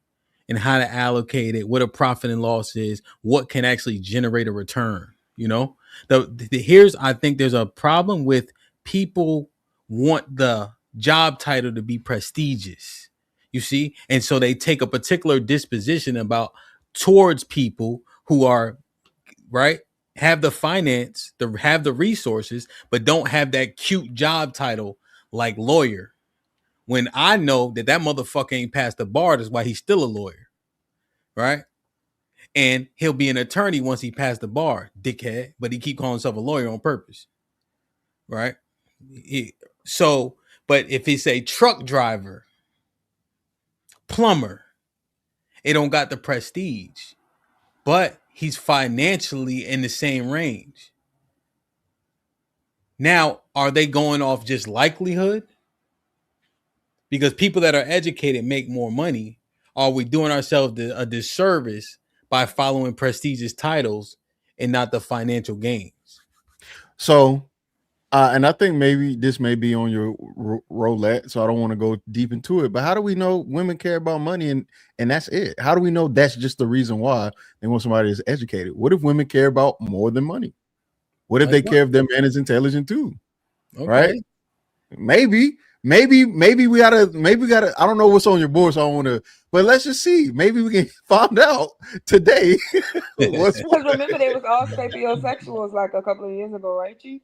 and how to allocate it, what a profit and loss is, what can actually generate a return. You know, I think there's a problem with people want the job title to be prestigious, you see, and so they take a particular disposition towards people who are right, have the finance, have the resources, but don't have that cute job title like lawyer. When I know that motherfucker ain't passed the bar, that's why he's still a lawyer, right? And he'll be an attorney once he passed the bar, dickhead. But he keep calling himself a lawyer on purpose, right? But if it's a truck driver, plumber, it don't got the prestige, but he's financially in the same range. Now, are they going off just likelihood? Because people that are educated make more money. Are we doing ourselves a disservice by following prestigious titles and not the financial gains? So, and I think maybe this may be on your roulette, so I don't want to go deep into it. But how do we know women care about money and that's it? How do we know that's just the reason why they want somebody that's educated? What if women care about more than money? What if they care if their man is intelligent too? Okay. Right? Maybe we gotta. I don't know what's on your board, so I don't want to. But let's just see. Maybe we can find out today. Because remember, they was all sapiosexuals like a couple of years ago, right, Chief?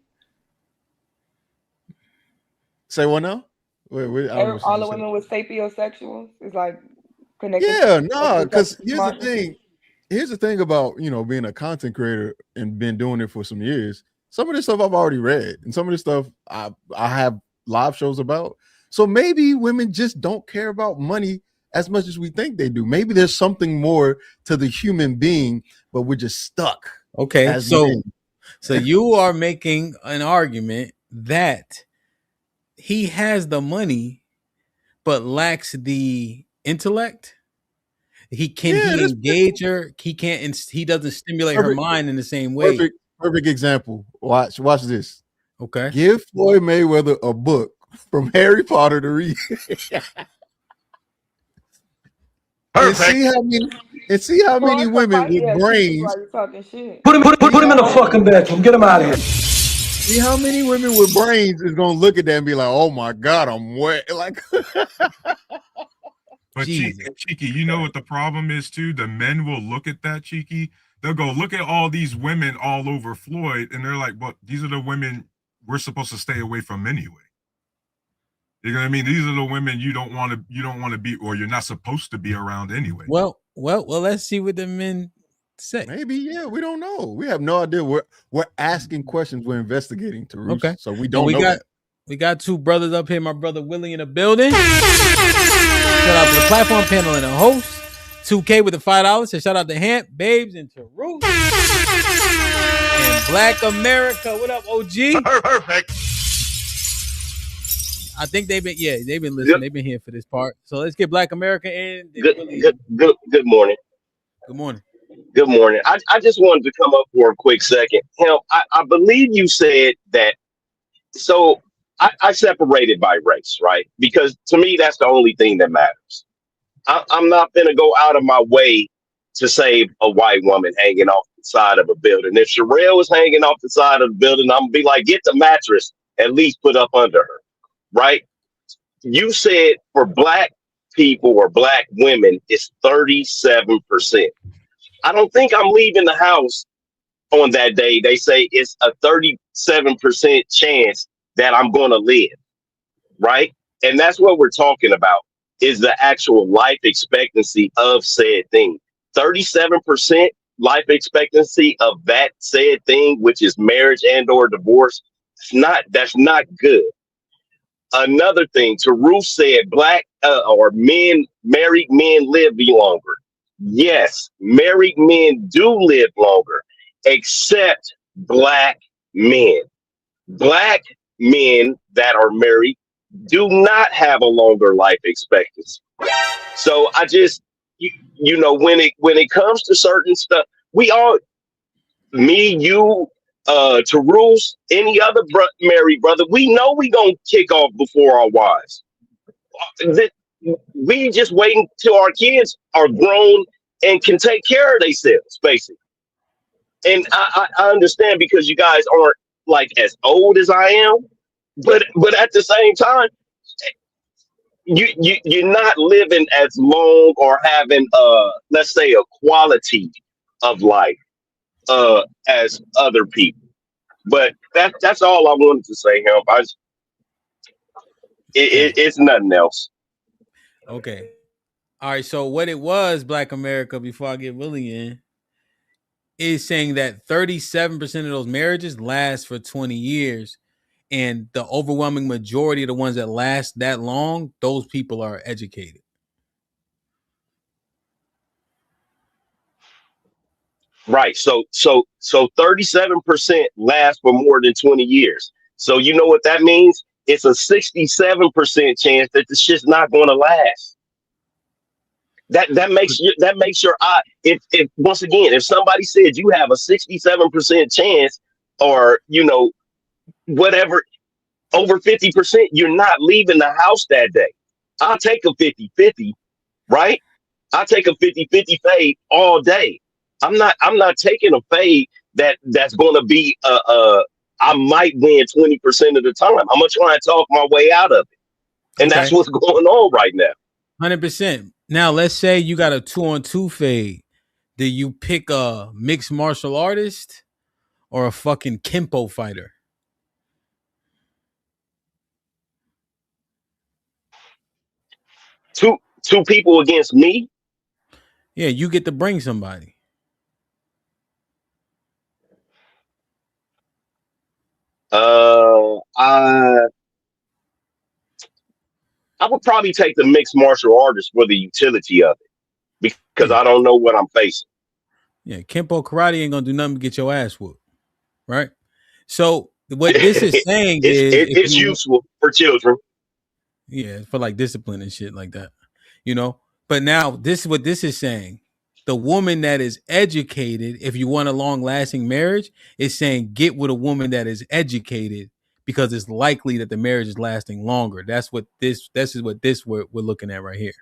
Say what now? Wait, all the women with sapiosexuals is like connected. Yeah, no, because here's the thing about being a content creator and been doing it for some years. Some of this stuff I've already read, and some of this stuff I have live shows about. So maybe women just don't care about money as much as we think they do. Maybe there's something more to the human being, but we're just stuck. Okay, so you are making an argument that he has the money but lacks the intellect. He engage her. He doesn't stimulate her mind in the same way. Perfect example. Watch this. Okay. Give Floyd Mayweather a book From Harry Potter to read. And see how many women with brains. Put him in the fucking bedroom. Get him out of here. See how many women with brains is gonna look at that and be like, "Oh my god, I'm wet." Like, but Cheeky, you know what the problem is too? The men will look at that, Cheeky. They'll go look at all these women all over Floyd, and they're like, "Well, these are the women we're supposed to stay away from anyway." You know what I mean? These are the women you don't want to be, or you're not supposed to be around anyway. Well. Let's see what the men say. Maybe, yeah, we don't know. We have no idea. We're asking questions. We're investigating, Tarus. Okay, so we don't know. We got two brothers up here. My brother Willie in the building. Shout out to the platform panel and the host. 2K with the $5. And shout out to HAMP, Babes, and Tarus. And Black America. What up, OG? Perfect. I think they've been listening. Yep. They've been here for this part. So let's get Black America in. Good morning. Good morning. Good morning. I just wanted to come up for a quick second. I believe you said that. So I separated by race, right? Because to me, that's the only thing that matters. I'm not going to go out of my way to save a white woman hanging off the side of a building. If Sherelle was hanging off the side of the building, I'm going to be like, get the mattress at least put up under her. Right? You said for black people or black women, it's 37%. I don't think I'm leaving the house on that day. They say it's a 37% chance that I'm going to live. Right? And that's what we're talking about, is the actual life expectancy of said thing. 37% life expectancy of that said thing, which is marriage and or divorce. That's not good. Another thing, Tarus said married men live longer. Yes, married men do live longer, except black men. Black men that are married do not have a longer life expectancy. So I just, when it comes to certain stuff, we all, me, you, Tarus, any other married brother, we know we gonna kick off before our wives. We just waiting till our kids are grown and can take care of themselves, basically. And I understand, because you guys aren't like as old as I am, but at the same time, you're not living as long or having let's say a quality of life as other people. But that's all I wanted to say, HAMP. It's nothing else. Okay. All right. So what it was, Black America, before I get Willie in, is saying that 37% of those marriages last for 20 years. And the overwhelming majority of the ones that last that long, those people are educated. Right. So 37% last for more than 20 years. So you know what that means? It's a 67% chance that the shit's not going to last. That makes your if once again, if somebody said you have a 67% chance, or whatever, over 50%, you're not leaving the house that day. I'll take a 50-50, right? I'll take a 50-50 fade all day. I'm not taking a fade that's going to be I might win 20% of the time. I'm gonna try and talk my way out of it, and that's what's going on right now. 100%. Now let's say you got a 2-on-2 fade. Do you pick a mixed martial artist or a fucking Kempo fighter? Two people against me? Yeah, you get to bring somebody. I would probably take the mixed martial artist for the utility of it, because I don't know what I'm facing. Yeah, Kempo karate ain't gonna do nothing but get your ass whooped, right? So what this is saying it's useful for children. Yeah, for like discipline and shit like that, But now this is what this is saying. The woman that is educated, if you want a long-lasting marriage, is saying get with a woman that is educated, because it's likely that the marriage is lasting longer. That's what we're looking at right here.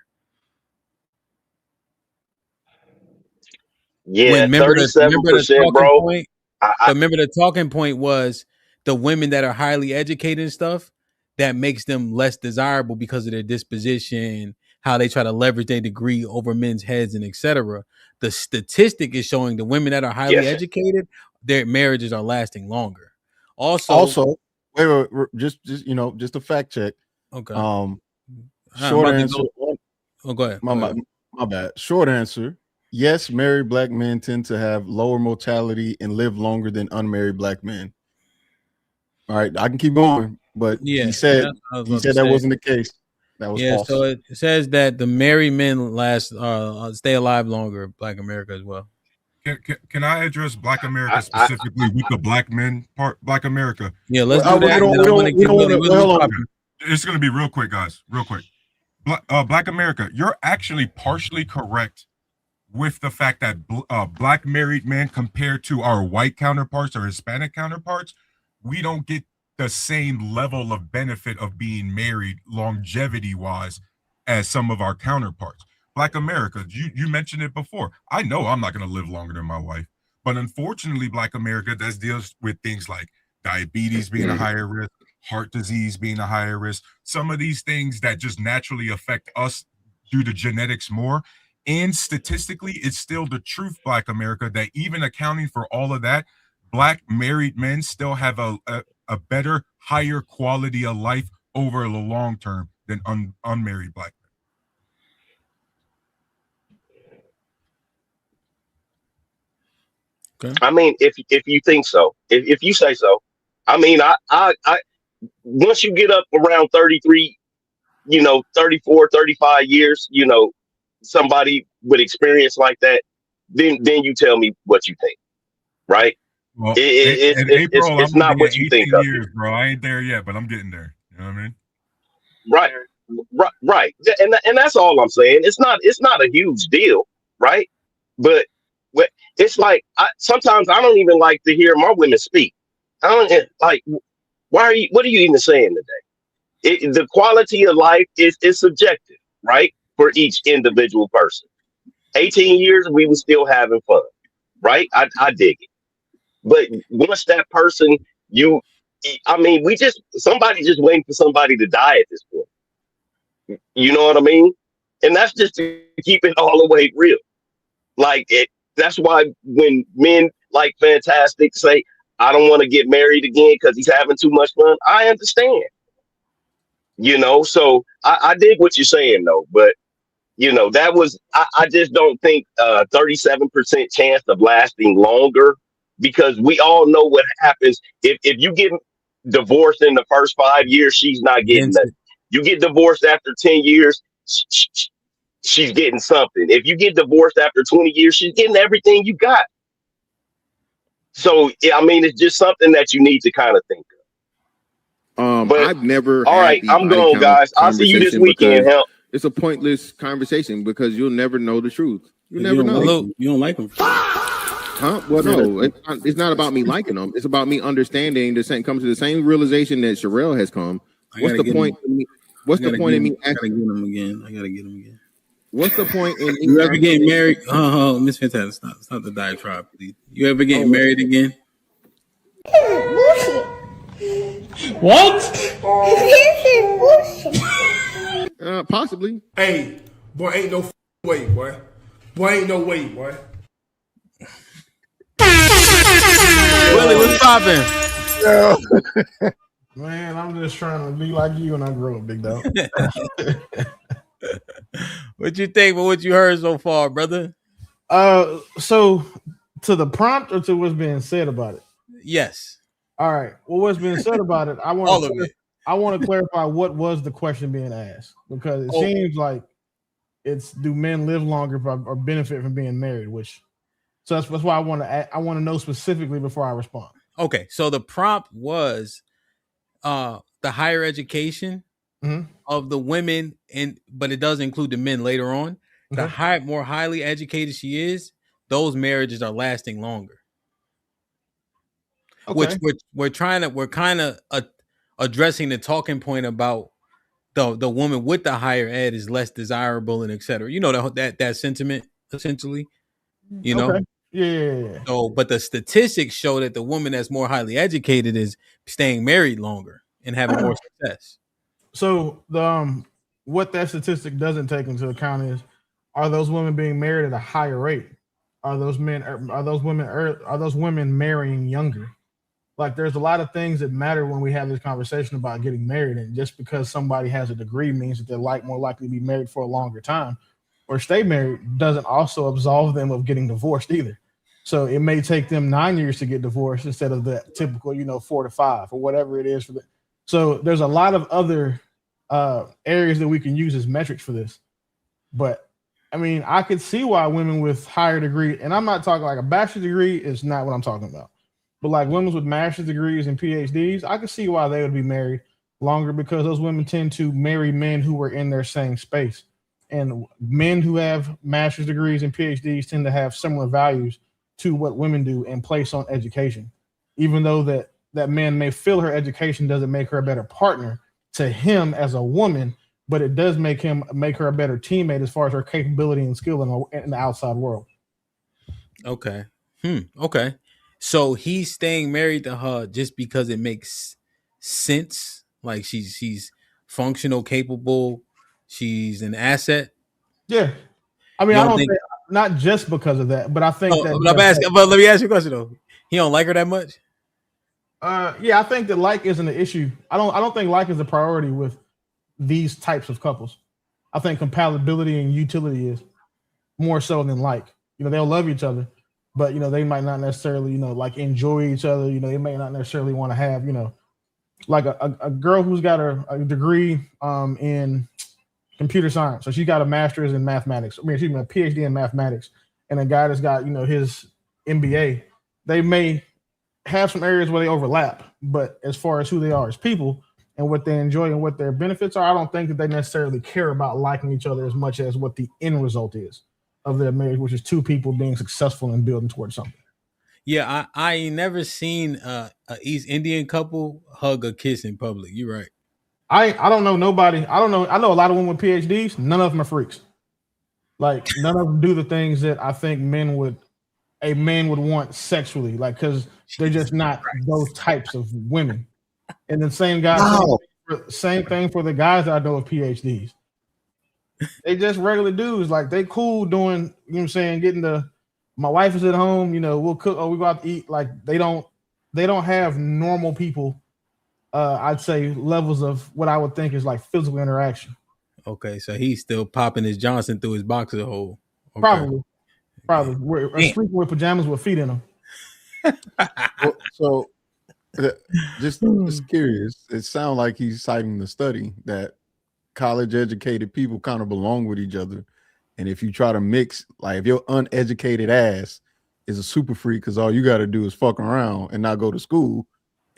Yeah, Remember the 37%, talking bro. point? But remember the talking point was the women that are highly educated and stuff, that makes them less desirable because of their disposition, how they try to leverage their degree over men's heads, and etc. The statistic is showing the women that are highly educated, their marriages are lasting longer. Also, wait, just just a fact check. Okay. Short answer. Go ahead. My bad. Short answer. Yes, married black men tend to have lower mortality and live longer than unmarried black men. All right, I can keep going, but he said that wasn't the case. That was false. So it says that the married men stay alive longer. Black America as well. Can I address Black America specifically with the black men part? Black America. Yeah, let's do that. It's going to be real quick, guys. Real quick. Black America, you're actually partially correct with the fact that black married men compared to our white counterparts or Hispanic counterparts, we don't get the same level of benefit of being married longevity wise as some of our counterparts. Black America, you mentioned it before. I know I'm not going to live longer than my wife, but unfortunately, Black America deals with things like diabetes being a higher risk, heart disease being a higher risk, some of these things that just naturally affect us due to genetics more. And statistically, it's still the truth, Black America, that even accounting for all of that, Black married men still have a better, higher quality of life over the long term than unmarried Black men. Okay. I mean, if you think so, if you say so, I mean, I once you get up around 33, 34, 35 years, somebody with experience like that, then you tell me what you think, right? Well, it's not what you think of, bro. I ain't there yet, but I'm getting there. You know what I mean? Right. And that's all I'm saying. It's not a huge deal, right? But it's like sometimes I don't even like to hear my women speak. I don't like. What are you even saying today? The quality of life is subjective, right? For each individual person. 18 years, we were still having fun, right? I dig it. But once that person, somebody just waiting for somebody to die at this point. You know what I mean? And that's just to keep it all the way real. That's why when men like Fantastic say, I don't want to get married again because he's having too much fun, I understand. So I dig what you're saying, though. But, that was, I just don't think 37% chance of lasting longer, because we all know what happens. If you get divorced in the first 5 years, she's not getting nothing. You get divorced after 10 years, she's getting something. If you get divorced after 20 years, she's getting everything you got. So, I mean, it's just something that you need to kind of think of. But I've never. All right, I'm going, guys. I'll see you this weekend. Help. It's a pointless conversation because you'll never know the truth. You never know. You don't like them. Huh? Well, no, it's not about me liking them. It's about me understanding come to the same realization that Sherelle has come. What's the point? What's the point in me? I gotta get him again. What's the point in me? You ever get married? Miss Fantastic, stop the diatribe, please. You ever get married again? What? Possibly. Hey, boy, ain't no way, boy. Boy, ain't no way, boy. Willie, what's poppin'? Man, I'm just trying to be like you when I grow up, big dog. What you think of what you heard so far, brother? So to the prompt or to what's being said about it? Yes. All right. Well, what's being said about it? I want to clarify what was the question being asked, because it seems like it's, do men live longer or benefit from being married? So that's why I want to know specifically before I respond. Okay. So the prompt was the higher education of the women, but it does include the men later on. The more highly educated she is, those marriages are lasting longer. Okay. Which we're kind of addressing the talking point about the woman with the higher ed is less desirable and etc. You know, that sentiment essentially. You know, Okay. Yeah. So, but the statistics show that the woman that's more highly educated is staying married longer and having more success. So the what that statistic doesn't take into account is, are those women being married at a higher rate? Are those women marrying younger? Like, there's a lot of things that matter when we have this conversation about getting married, and just because somebody has a degree means that they're more likely to be married for a longer time or stay married doesn't also absolve them of getting divorced either. So it may take them 9 years to get divorced instead of the typical, 4 to 5 or whatever it is for them. So there's a lot of other areas that we can use as metrics for this. But I mean, I could see why women with higher degree, and I'm not talking like a bachelor's degree is not what I'm talking about. But like women with master's degrees and PhDs, I could see why they would be married longer, because those women tend to marry men who were in their same space. And men who have master's degrees and PhDs tend to have similar values to what women do and place on education. Even though that man may feel her education doesn't make her a better partner to him as a woman, but it does make her a better teammate as far as her capability and skill in the outside world. Okay. Okay. So he's staying married to her just because it makes sense. Like she's functional, capable. She's an asset. Yeah. I mean, I don't think not just because of that, but I think but let me ask you a question though. He don't like her that much? Yeah, I think that like isn't an issue. I don't think like is a priority with these types of couples. I think compatibility and utility is more so than like. They'll love each other, but they might not necessarily like enjoy each other. They may not necessarily want to have like a girl who's got a degree in computer science, so she got a master's in mathematics. A PhD in mathematics, and a guy that's got his MBA. They may have some areas where they overlap, but as far as who they are as people and what they enjoy and what their benefits are, I don't think that they necessarily care about liking each other as much as what the end result is of their marriage, which is two people being successful and building towards something. Yeah, I ain't never seen a East Indian couple hug or kiss in public. You're right. I don't know nobody. I know a lot of women with PhDs. None of them are freaks. Like, none of them do the things that I think a man would want sexually, like, because they're just not those types of women. And the same thing for the guys that I know with PhDs. They just regular dudes. Like, they cool doing, getting my wife is at home, we'll cook or we go out to eat. Like, they don't have normal people, I'd say, levels of what I would think is like physical interaction. Okay, so he's still popping his Johnson through his boxer hole. Okay. Probably. We're sleeping with pajamas with feet in them. So, just curious. It sounds like he's citing the study that college-educated people kind of belong with each other, and if you try to mix, like if your uneducated ass is a super freak because all you got to do is fuck around and not go to school,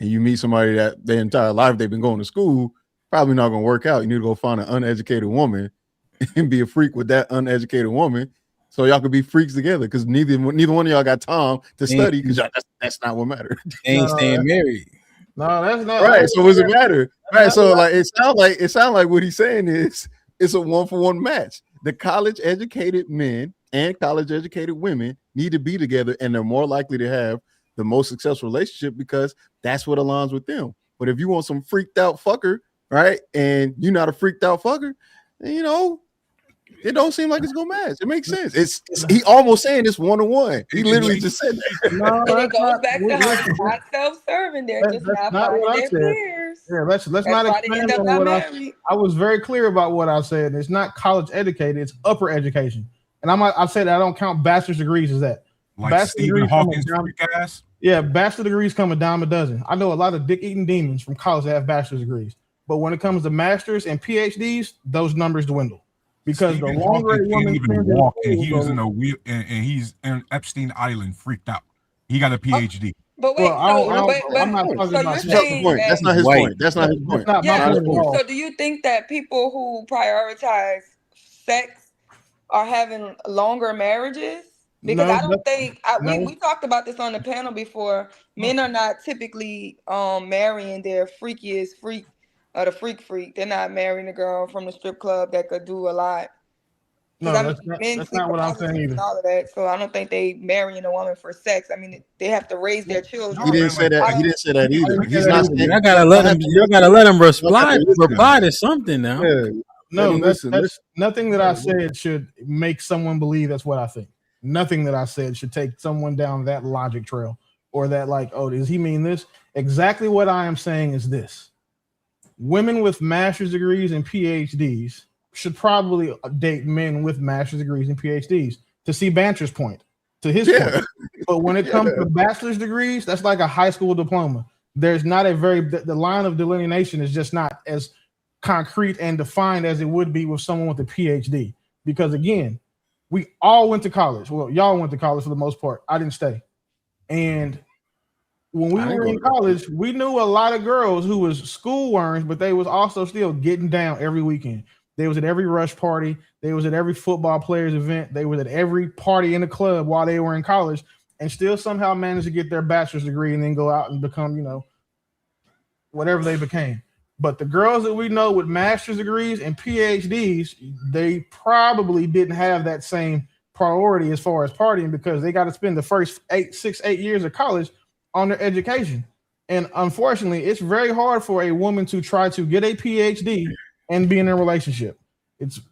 and you meet somebody that their entire life they've been going to school, probably not going to work out. You need to go find an uneducated woman and be a freak with that uneducated woman. So y'all could be freaks together, because neither one of y'all got time to study, because that's not what matters. They ain't staying married. No, that's not right. So what does it matter? Right. So like it sounds like what he's saying is it's a 1-for-1 match. The college educated men and college educated women need to be together, and they're more likely to have the most successful relationship because that's what aligns with them. But if you want some freaked out fucker, right, and you're not a freaked out fucker, then, it don't seem like it's gonna match. It makes sense. He almost saying it's 1-on-1. He literally just said that. No, and it goes back to not self-serving. They're just not what I said. Peers. Yeah, let's not expand on what I was very clear about what I said. It's not college educated, it's upper education. And I said I don't count bachelor's degrees as that. Like Stephen Hawking's freak ass? Yeah, bachelor degrees come a dime a dozen. I know a lot of dick-eating demons from college that have bachelor's degrees. But when it comes to masters and PhDs, those numbers dwindle. Because Stephen the longer a woman even walk, and he was in a wheel, and he's in Epstein Island, freaked out. He got a PhD. But wait, I'm not talking about that. That's not his point. That's not his point. So do you think that people who prioritize sex are having longer marriages? Because I don't think we talked about this on the panel before. Men are not typically marrying their freakiest freak or the freak. They're not marrying a girl from the strip club that could do a lot. No, that's not what I'm saying either. And all of that, so I don't think they marrying a woman for sex. I mean, they have to raise their children. He didn't say that. He didn't say that either. He's not saying. I gotta let him. You gotta let him reply to something now. Yeah. No, that's nothing that I said should make someone believe that's what I think. Nothing that I said should take someone down that logic trail or that like, oh, does he mean this? Exactly what I am saying is this. Women with master's degrees and PhDs should probably date men with master's degrees and PhDs, to see Banter's point, to his point. But when it comes to bachelor's degrees, that's like a high school diploma. There's not the line of delineation is just not as concrete and defined as it would be with someone with a PhD. Because again, we all went to college. Well, y'all went to college for the most part. I didn't stay. And when we were in college, we knew a lot of girls who was schoolworms, but they was also still getting down every weekend. They was at every rush party. They was at every football players event. They was at every party in the club while they were in college, and still somehow managed to get their bachelor's degree and then go out and become, whatever they became. But the girls that we know with master's degrees and PhDs, they probably didn't have that same priority as far as partying, because they got to spend the first 8 years of college on their education. And unfortunately, it's very hard for a woman to try to get a PhD and be in a relationship.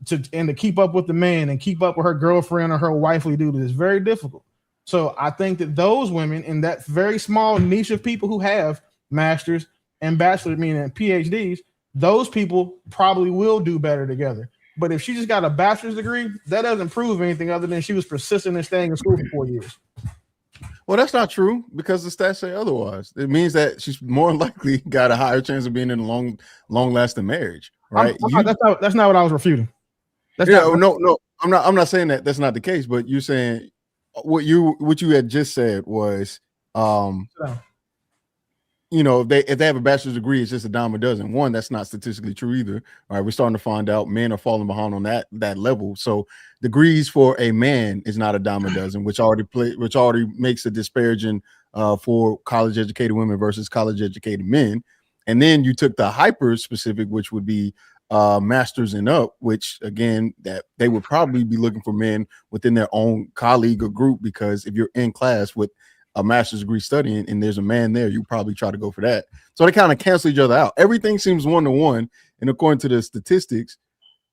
To keep up with the man and keep up with her girlfriend or her wifely duties is very difficult. So I think that those women in that very small niche of people who have masters and bachelor's, meaning PhDs, those people probably will do better together. But if she just got a bachelor's degree, that doesn't prove anything other than she was persistent in staying in school for 4 years. Well, that's not true, because the stats say otherwise. It means that she's more likely got a higher chance of being in a long-lasting marriage, right? That's not what I was refuting. No. I'm not saying that that's not the case, but you're saying what you had just said was, if they have a bachelor's degree, it's just a dime a dozen. One, that's not statistically true either. All right, we're starting to find out men are falling behind on that level. So degrees for a man is not a dime a dozen, which already makes a disparaging for college educated women versus college educated men. And then you took the hyper specific, which would be masters and up, which again, that they would probably be looking for men within their own colleague or group, because if you're in class with a master's degree studying and there's a man there, you probably try to go for that. So they kind of cancel each other out. Everything seems 1-to-1, and according to the statistics,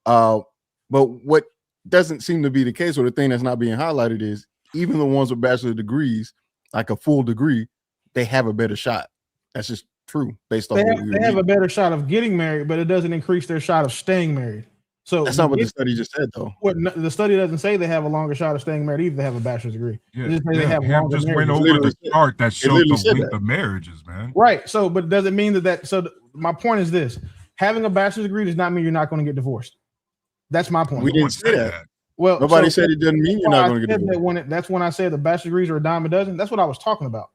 but what doesn't seem to be the case, or the thing that's not being highlighted, is even the ones with bachelor degrees, like a full degree, they have a better shot. That's just true based on what they have a better shot of getting married, but it doesn't increase their shot of staying married. So that's not what the study just said, though. The study doesn't say they have a longer shot of staying married either. They have a bachelor's degree. Yeah, they have longer just went over the chart that showed the length of marriages, man. Right. So, but does it mean that? So my point is this: having a bachelor's degree does not mean you're not going to get divorced. That's my point. We didn't say that. Well, nobody said it doesn't mean you're not going to get divorced. That's when I said the bachelor's degrees are a dime a dozen. That's what I was talking about.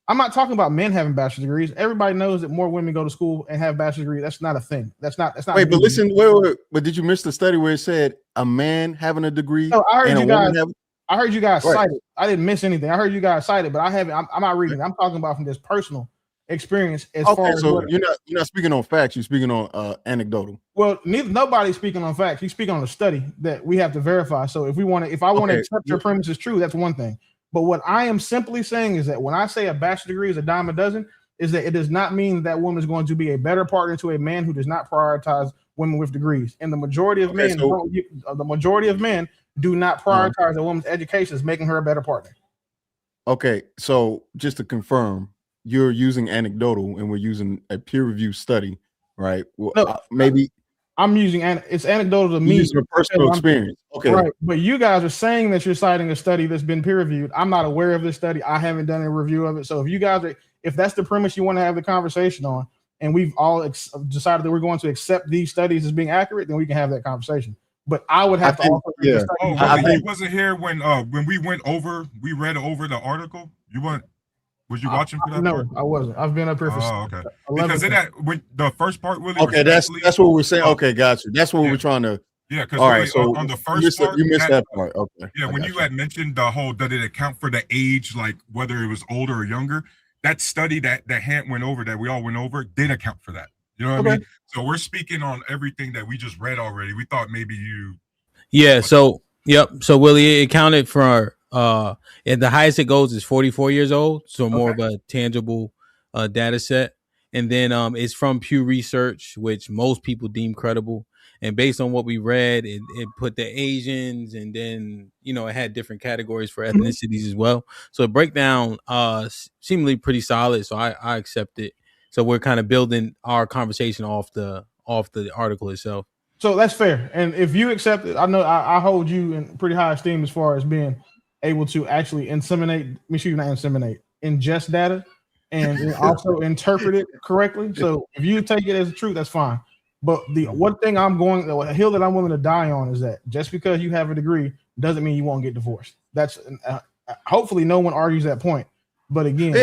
I'm not talking about men having bachelor's degrees. Everybody knows that more women go to school and have bachelor's degrees. That's not a thing. That's not. Wait, but listen. Wait. But did you miss the study where it said a man having a degree? No, I heard you guys cite it. I didn't miss anything. I heard you guys cite it, but I haven't. I'm not reading. I'm talking about from this personal experience. As far as you're not speaking on facts. You're speaking on anecdotal. Well, nobody's speaking on facts. He's speaking on a study that we have to verify. So if I want to accept your premise is true, that's one thing. But what I am simply saying is that when I say a bachelor's degree is a dime a dozen, is that it does not mean that woman is going to be a better partner to a man who does not prioritize women with degrees. And the majority of men do not prioritize a woman's education as making her a better partner. Okay, so just to confirm, you're using anecdotal and we're using a peer-reviewed study, right? Well, no, maybe I'm using it's anecdotal to me. Using a personal experience. Okay. Right. But you guys are saying that you're citing a study that's been peer reviewed. I'm not aware of this study. I haven't done a review of it. So if that's the premise you want to have the conversation on, and we've all decided that we're going to accept these studies as being accurate, then we can have that conversation. But I would have to. He wasn't here when we read over the article. Was you watching for that? No, part? I wasn't. I've been up here for. Okay. Because when the first part, Willie. Okay, that's what we're saying. Okay, gotcha. That's what we're trying to. Yeah, because all right. So on the first part, you missed that part. Okay. Yeah, when you had mentioned the whole, did it account for the age, like whether it was older or younger? that study that HAMP went over, that we all went over, did account for that. You know what I mean? So we're speaking on everything that we just read already. We thought maybe you. Yeah. So So Willie, it counted for and the highest it goes is 44 years old. So more of a tangible data set. And then it's from Pew Research, which most people deem credible. And based on what we read, it put the Asians, and then it had different categories for ethnicities as well. So it break down seemingly pretty solid. So I accept it. So we're kind of building our conversation off the article itself. So that's fair. And if you accept it, I know I hold you in pretty high esteem as far as being able to actually ingest data and also interpret it correctly. So if you take it as truth, that's fine. But the one thing a hill that I'm willing to die on is that just because you have a degree doesn't mean you won't get divorced. That's hopefully no one argues that point. But again, we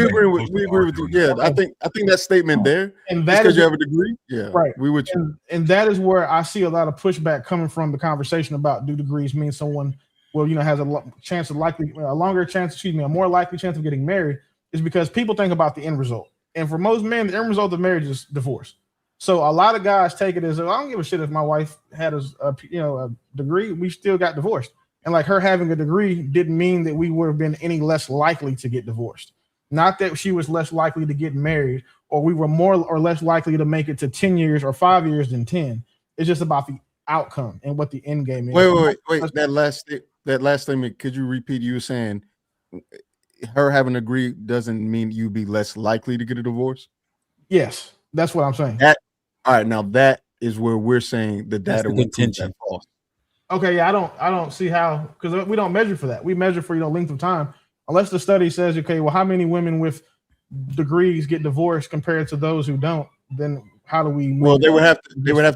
agree with you. Yeah, I think that statement there, and that because you have a degree, right? We would, and that is where I see a lot of pushback coming from the conversation about do degrees mean someone has a more likely chance of getting married, is because people think about the end result, and for most men, the end result of marriage is divorce. So a lot of guys take it as, I don't give a shit if my wife had a degree, we still got divorced. And like her having a degree didn't mean that we would have been any less likely to get divorced. Not that she was less likely to get married, or we were more or less likely to make it to 10 years or 5 years than 10. It's just about the outcome and what the end game is. Wait. That last statement, could you repeat? You were saying her having a degree doesn't mean you'd be less likely to get a divorce? Yes, that's what I'm saying. All right, now that is where we're saying the data would prove that false. Okay, yeah, I don't see how, because we don't measure for that. We measure for length of time. Unless the study says, okay, well, how many women with degrees get divorced compared to those who don't? Then how do we? Well, they would have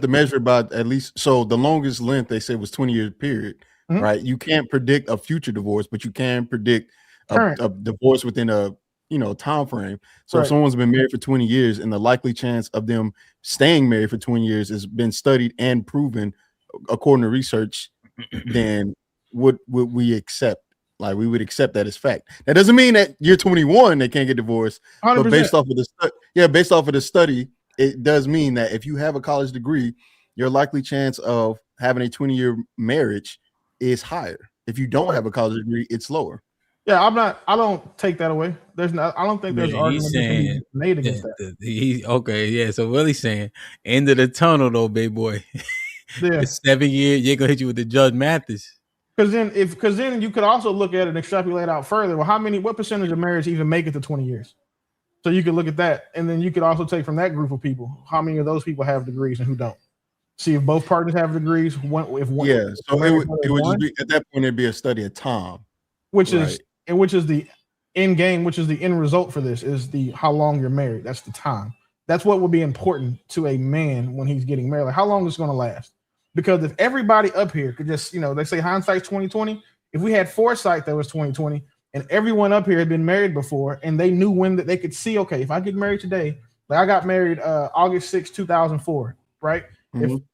to measure by at least. So the longest length they said was 20-year period, right? You can't predict a future divorce, but you can predict a divorce within a time frame. So if someone's been married for 20 years, and the likely chance of them staying married for 20 years has been studied and proven according to research, then would we accept? Like, we would accept that as fact. That doesn't mean that you're 21 they can't get divorced, 100%. But based off of the study, it does mean that if you have a college degree, your likely chance of having a 20-year marriage is higher. If you don't have a college degree, it's lower. Yeah, I don't take that away. I don't think there's an argument made against that. So Willie's saying end of the tunnel though, big boy. Yeah. 7 years, you're gonna hit you with the Judge Mathis. Because then you could also look at it and extrapolate out further. Well, what percentage of marriage even make it to 20 years? So you could look at that, and then you could also take from that group of people how many of those people have degrees and who don't. See if both partners have degrees. So it would just be, at that point, it'd be a study of time, which is the end game, which is the end result for this is the how long you're married. That's the time. That's what will be important to a man when he's getting married. Like, how long is it going to last? Because if everybody up here could just, they say hindsight's 20/20. If we had foresight that was 20/20, and everyone up here had been married before, and they knew when that they could see, okay, if I get married today, like I got married August 6, 2004, right?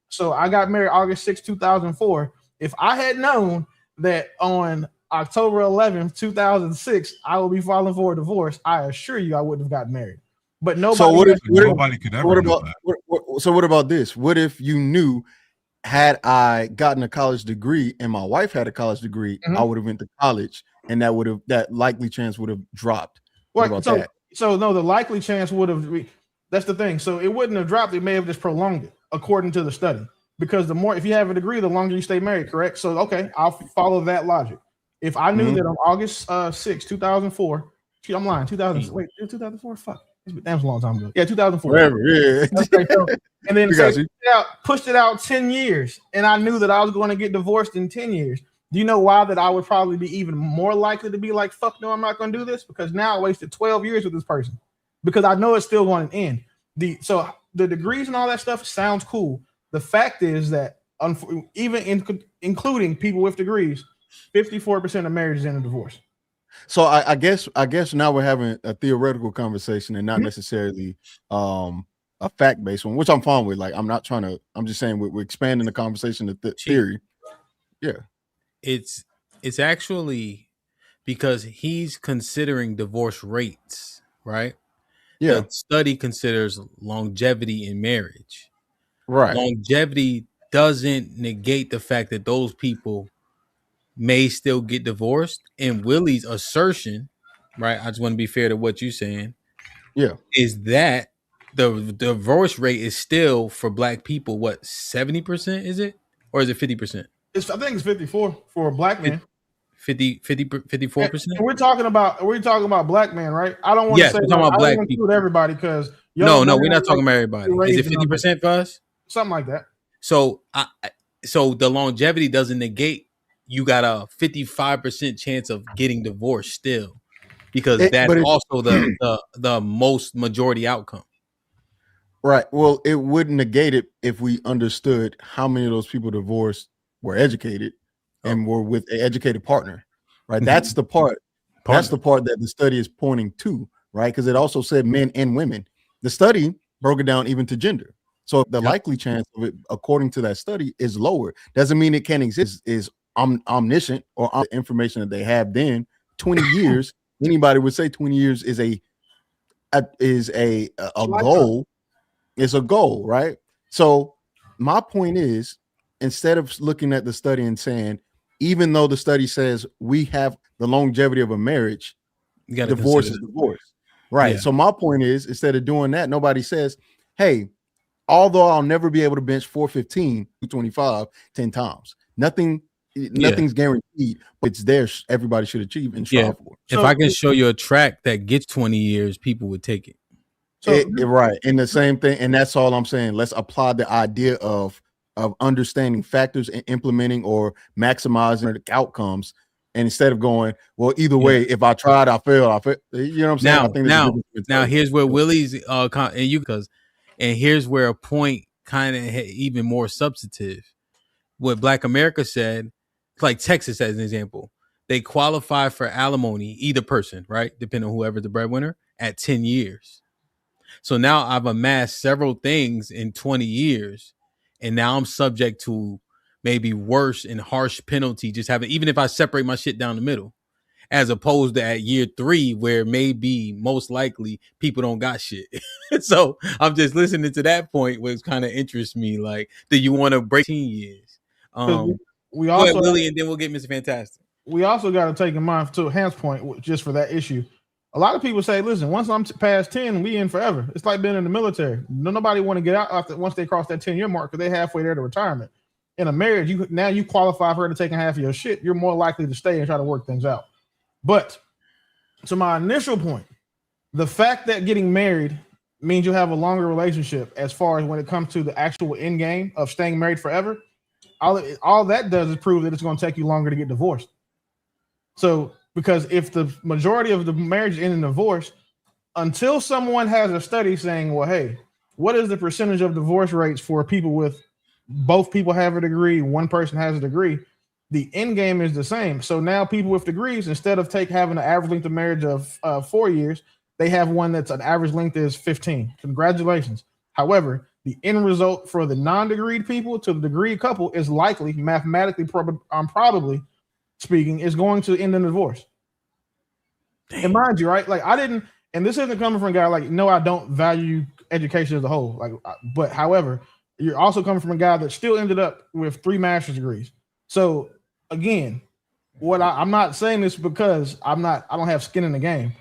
So I got married August 6, 2004. If I had known that on October 11th, 2006, I will be filing for a divorce, I assure you I wouldn't have gotten married. But nobody. So nobody could ever know that. So what about this? What if you knew, had I gotten a college degree and my wife had a college degree, I would have went to college, and that likely chance would have dropped. What about that? So no, the likely chance would have. That's the thing. So it wouldn't have dropped. It may have just prolonged it, according to the study. Because if you have a degree, the longer you stay married, correct? So okay, I'll follow that logic. If I knew that on August 6, 2004, I'm lying. 2004. Fuck. That was a long time ago. Yeah, 2004. Whatever, yeah. Okay, and then pushed it out 10 years, and I knew that I was going to get divorced in 10 years. Do you know why that I would probably be even more likely to be like, fuck no, I'm not going to do this? Because now I wasted 12 years with this person. Because I know it's still going to end. So the degrees and all that stuff sounds cool. The fact is that including people with degrees, 54% of marriages end in divorce. So I guess now we're having a theoretical conversation and not necessarily a fact-based one, which I'm fine with. Like, I'm just saying we're expanding the conversation to theory. Yeah. It's actually Because he's considering divorce rates, right? Yeah. The study considers longevity in marriage. Right. Longevity doesn't negate the fact that those people may still get divorced. And Willie's assertion, right? I just want to be fair to what you're saying. Yeah. Is that the divorce rate is still for black people, what, 70%? Is it? Or is it 50%? I think it's 54 for a black man. 54%. We're talking about black men, right? I don't want to say we're talking about black people. Everybody, because no, we're not talking about everybody. Is it 50% for us? Something like that. So so the longevity doesn't negate you got a 55% chance of getting divorced still, because that's also the most majority outcome. Right. Well, it wouldn't negate it if we understood how many of those people divorced were educated and were with an educated partner. Right. That's the part. That's the part that the study is pointing to. Right. Because it also said men and women. The study broke it down even to gender. So the likely chance of it, according to that study, is lower. Doesn't mean it can't exist. Is omniscient or the information that they have then 20 years. Anybody would say 20 years is a goal. It's a goal, right? So my point is, instead of looking at the study and saying, even though the study says we have the longevity of a marriage, divorce is divorce, right? Yeah. So my point is, instead of doing that, nobody says, hey, although I'll never be able to bench 415, 225 10 times, nothing's guaranteed, but it's there. Everybody should achieve and strive for. If I can show you a track that gets 20 years, people would take it. Right. And the same thing. And that's all I'm saying. Let's apply the idea of understanding factors and implementing or maximizing the outcomes. And instead of going, well, either way, if I tried, I failed. You know what I'm saying? Now here's where Willie's and here's where a point kind of even more substantive. What Black America said, like Texas as an example, they qualify for alimony, either person, right? Depending on whoever's the breadwinner, at 10 years. So now I've amassed several things in 20 years, and now I'm subject to maybe worse and harsh penalty, even if I separate my shit down the middle, as opposed to at year 3, where maybe most likely people don't got shit. So I'm just listening to that point, which kind of interests me. Like, do you want to break 10 years? We also Willie, and then we'll get Mr. Fantastic. We also got to take in mind, to Hamp's point, just for that issue. A lot of people say, listen, once I'm past 10, we in forever. It's like being in the military. Nobody want to get out once they cross that 10-year mark, because they're halfway there to retirement. In a marriage, you qualify for her to taking half of your shit. You're more likely to stay and try to work things out. But to my initial point, the fact that getting married means you'll have a longer relationship as far as when it comes to the actual end game of staying married forever, all that does is prove that it's going to take you longer to get divorced. So, because if the majority of the marriage end in divorce, until someone has a study saying, well, hey, what is the percentage of divorce rates for people with both people have a degree, one person has a degree, the end game is the same. So now people with degrees, instead of having an average length of marriage of 4 years, they have one that's an average length is 15. Congratulations. However, the end result for the non-degreed people to the degree couple is likely, mathematically, probably speaking, is going to end in divorce. Damn. And mind you, right? Like, I didn't, and this isn't coming from a guy like, no, I don't value education as a whole. Like, but however, you're also coming from a guy that still ended up with 3 master's degrees. So again, I'm not saying this because I don't have skin in the game.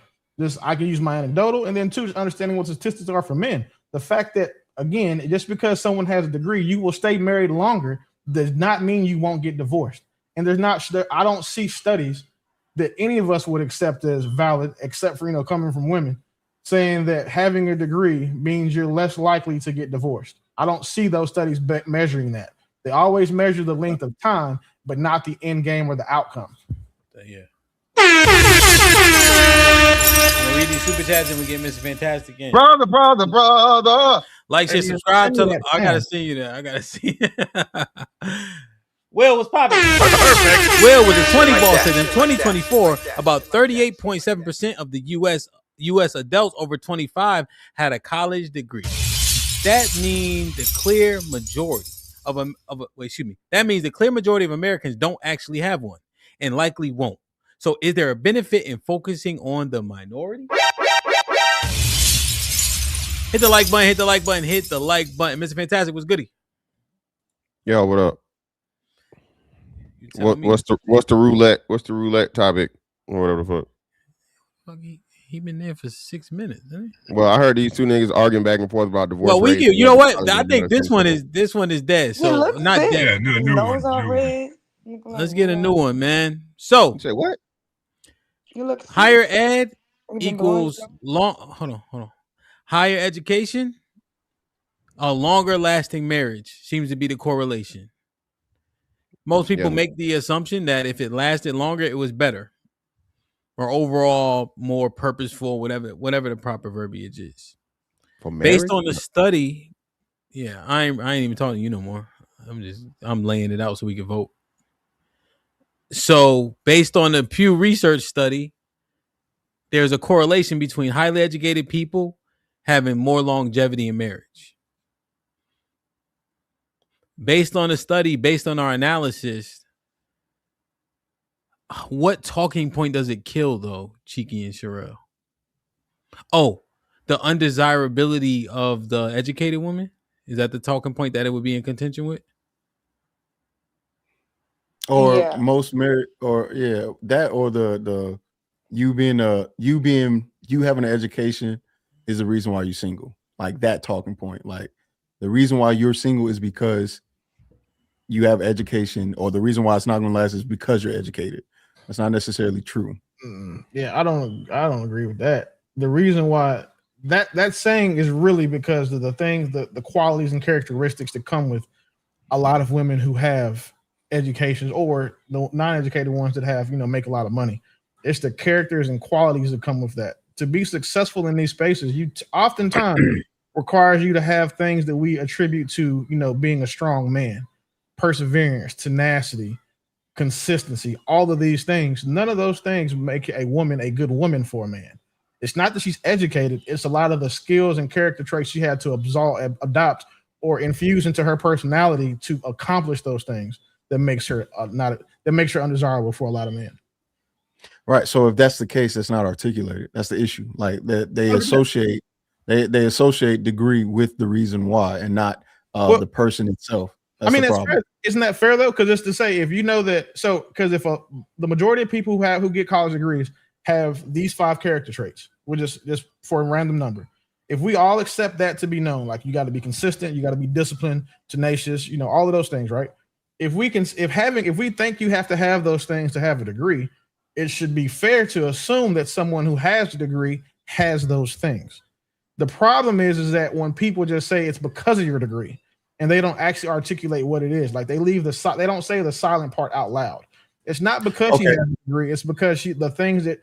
I can use my anecdotal, and then 2, just understanding what statistics are for men. The fact that, again, just because someone has a degree, you will stay married longer does not mean you won't get divorced. And I don't see studies that any of us would accept as valid, except for, coming from women, saying that having a degree means you're less likely to get divorced. I don't see those studies measuring that. They always measure the length of time, but not the end game or the outcome. Yeah. We'll read these super chats and we get Mr. Fantastic in. Brother. Like, share, subscribe. I gotta see you there. I gotta see. Will, what's popping? Will with the 20 ball says in 2024, about 38.7% of the U.S. adults over 25 had a college degree. That means the clear majority That means the clear majority of Americans don't actually have one and likely won't. So is there a benefit in focusing on the minority? Hit the like button, hit the like button, hit the like button. Mr. Fantastic, what's goody? Yo, what up? What's the roulette? What's the roulette topic? Or whatever the fuck. He been there for 6 minutes, isn't he? Well, I heard these two niggas arguing back and forth about divorce. Well, rates. you know what? I think this one is dead. So not sick. dead. His nose all red. Let's get a new one, man. So say what? You look higher ed equals long. Hold on. Higher education, a longer lasting marriage seems to be the correlation. Most people make the assumption that if it lasted longer, it was better, or overall more purposeful, whatever the proper verbiage is. Based on the study, I ain't even talking to you no more. I'm laying it out so we can vote. So based on the Pew Research study, there's a correlation between highly educated people having more longevity in marriage. Based on the study, based on our analysis, what talking point does it kill though, Cheeky and Sherelle? Oh, the undesirability of the educated woman? Is that the talking point that it would be in contention with? Or most married, or that, or the you having an education is the reason why you're single. Like that talking point. Like the reason why you're single is because you have education, or the reason why it's not going to last is because you're educated. That's not necessarily true. Yeah, I don't agree with that. The reason why that saying is really because of the things, the qualities and characteristics that come with a lot of women who have educations, or the non-educated ones that have, make a lot of money. It's the characters and qualities that come with that. To be successful in these spaces, you oftentimes requires you to have things that we attribute to, being a strong man, perseverance, tenacity, consistency, all of these things. None of those things make a woman a good woman for a man. It's not that she's educated. It's a lot of the skills and character traits she had to adopt or infuse into her personality to accomplish those things that makes her undesirable for a lot of men. Right. So if that's the case, that's not articulated. That's the issue. Like they associate degree with the reason why, and not the person itself. That's that's fair. Isn't that fair though? Because it's to say, if you know that, because if the majority of people who get college degrees have these 5 character traits, we're just for a random number. If we all accept that to be known, like you got to be consistent, you got to be disciplined, tenacious, all of those things, right? If we think you have to have those things to have a degree, it should be fair to assume that someone who has a degree has those things. The problem is that when people just say it's because of your degree, and they don't actually articulate what it is, like they don't say the silent part out loud. It's not because she has a degree; it's because the things that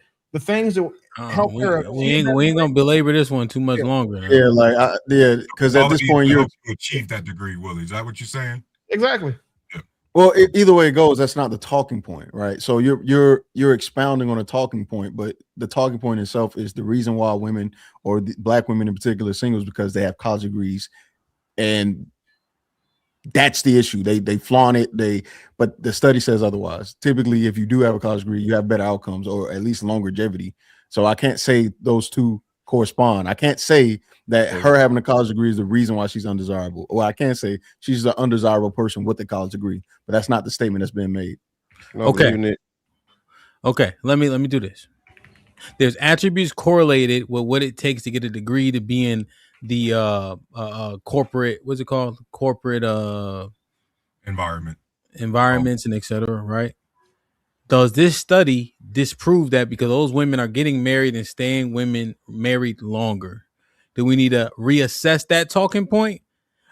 help her. We ain't gonna belabor this one too much longer. Yeah, because at this point you're to achieve that degree, Willie. Is that what you're saying? Exactly. Well, either way it goes, that's not the talking point, right? So you're expounding on a talking point, but the talking point itself is the reason why women, or Black women in particular, singles, because they have college degrees, and that's the issue. They flaunt it. But the study says otherwise. Typically, if you do have a college degree, you have better outcomes, or at least longevity. So I can't say those two correspond. I can't say that her having a college degree is the reason why she's undesirable. Well, I can't say she's an undesirable person with a college degree, but that's not the statement that's been made. Okay. Let me do this. There's attributes correlated with what it takes to get a degree to be in the corporate, what's it called? Corporate environments and etc. Right? Does this study disprove that because those women are getting married and staying married longer? Do we need to reassess that talking point?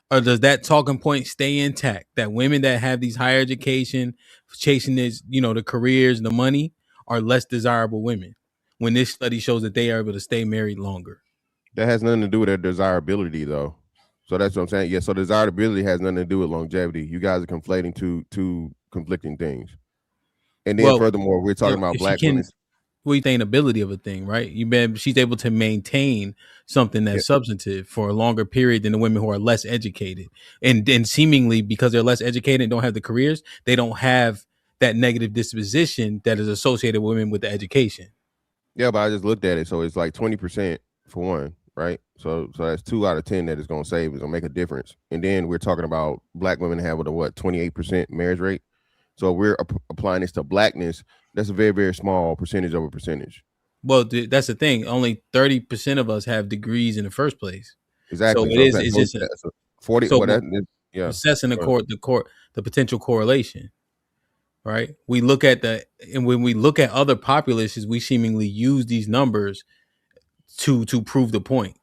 Or does that talking point stay intact? That women that have these higher education, chasing this, the careers, the money, are less desirable women, when this study shows that they are able to stay married longer? That has nothing to do with their desirability, though. So that's what I'm saying. Yeah, so desirability has nothing to do with longevity. You guys are conflating two conflicting things. And then furthermore, we're talking about Black women. What do you think ability of a thing, right? She's able to maintain something that's substantive for a longer period than the women who are less educated. And seemingly because they're less educated and don't have the careers, they don't have that negative disposition that is associated with women with the education. Yeah, but I just looked at it. So it's like 20% for one, right? So that's 2 out of 10 that is going to save. It's going to make a difference. And then we're talking about black women have a 28% marriage rate. So we're applying this to blackness. That's a very, very small percentage of a percentage. Well, that's the thing. Only 30% of us have degrees in the first place. Exactly. So it's just a 40. So yeah. Assessing the potential correlation, right? We look at and when we look at other populations, we seemingly use these numbers to prove the point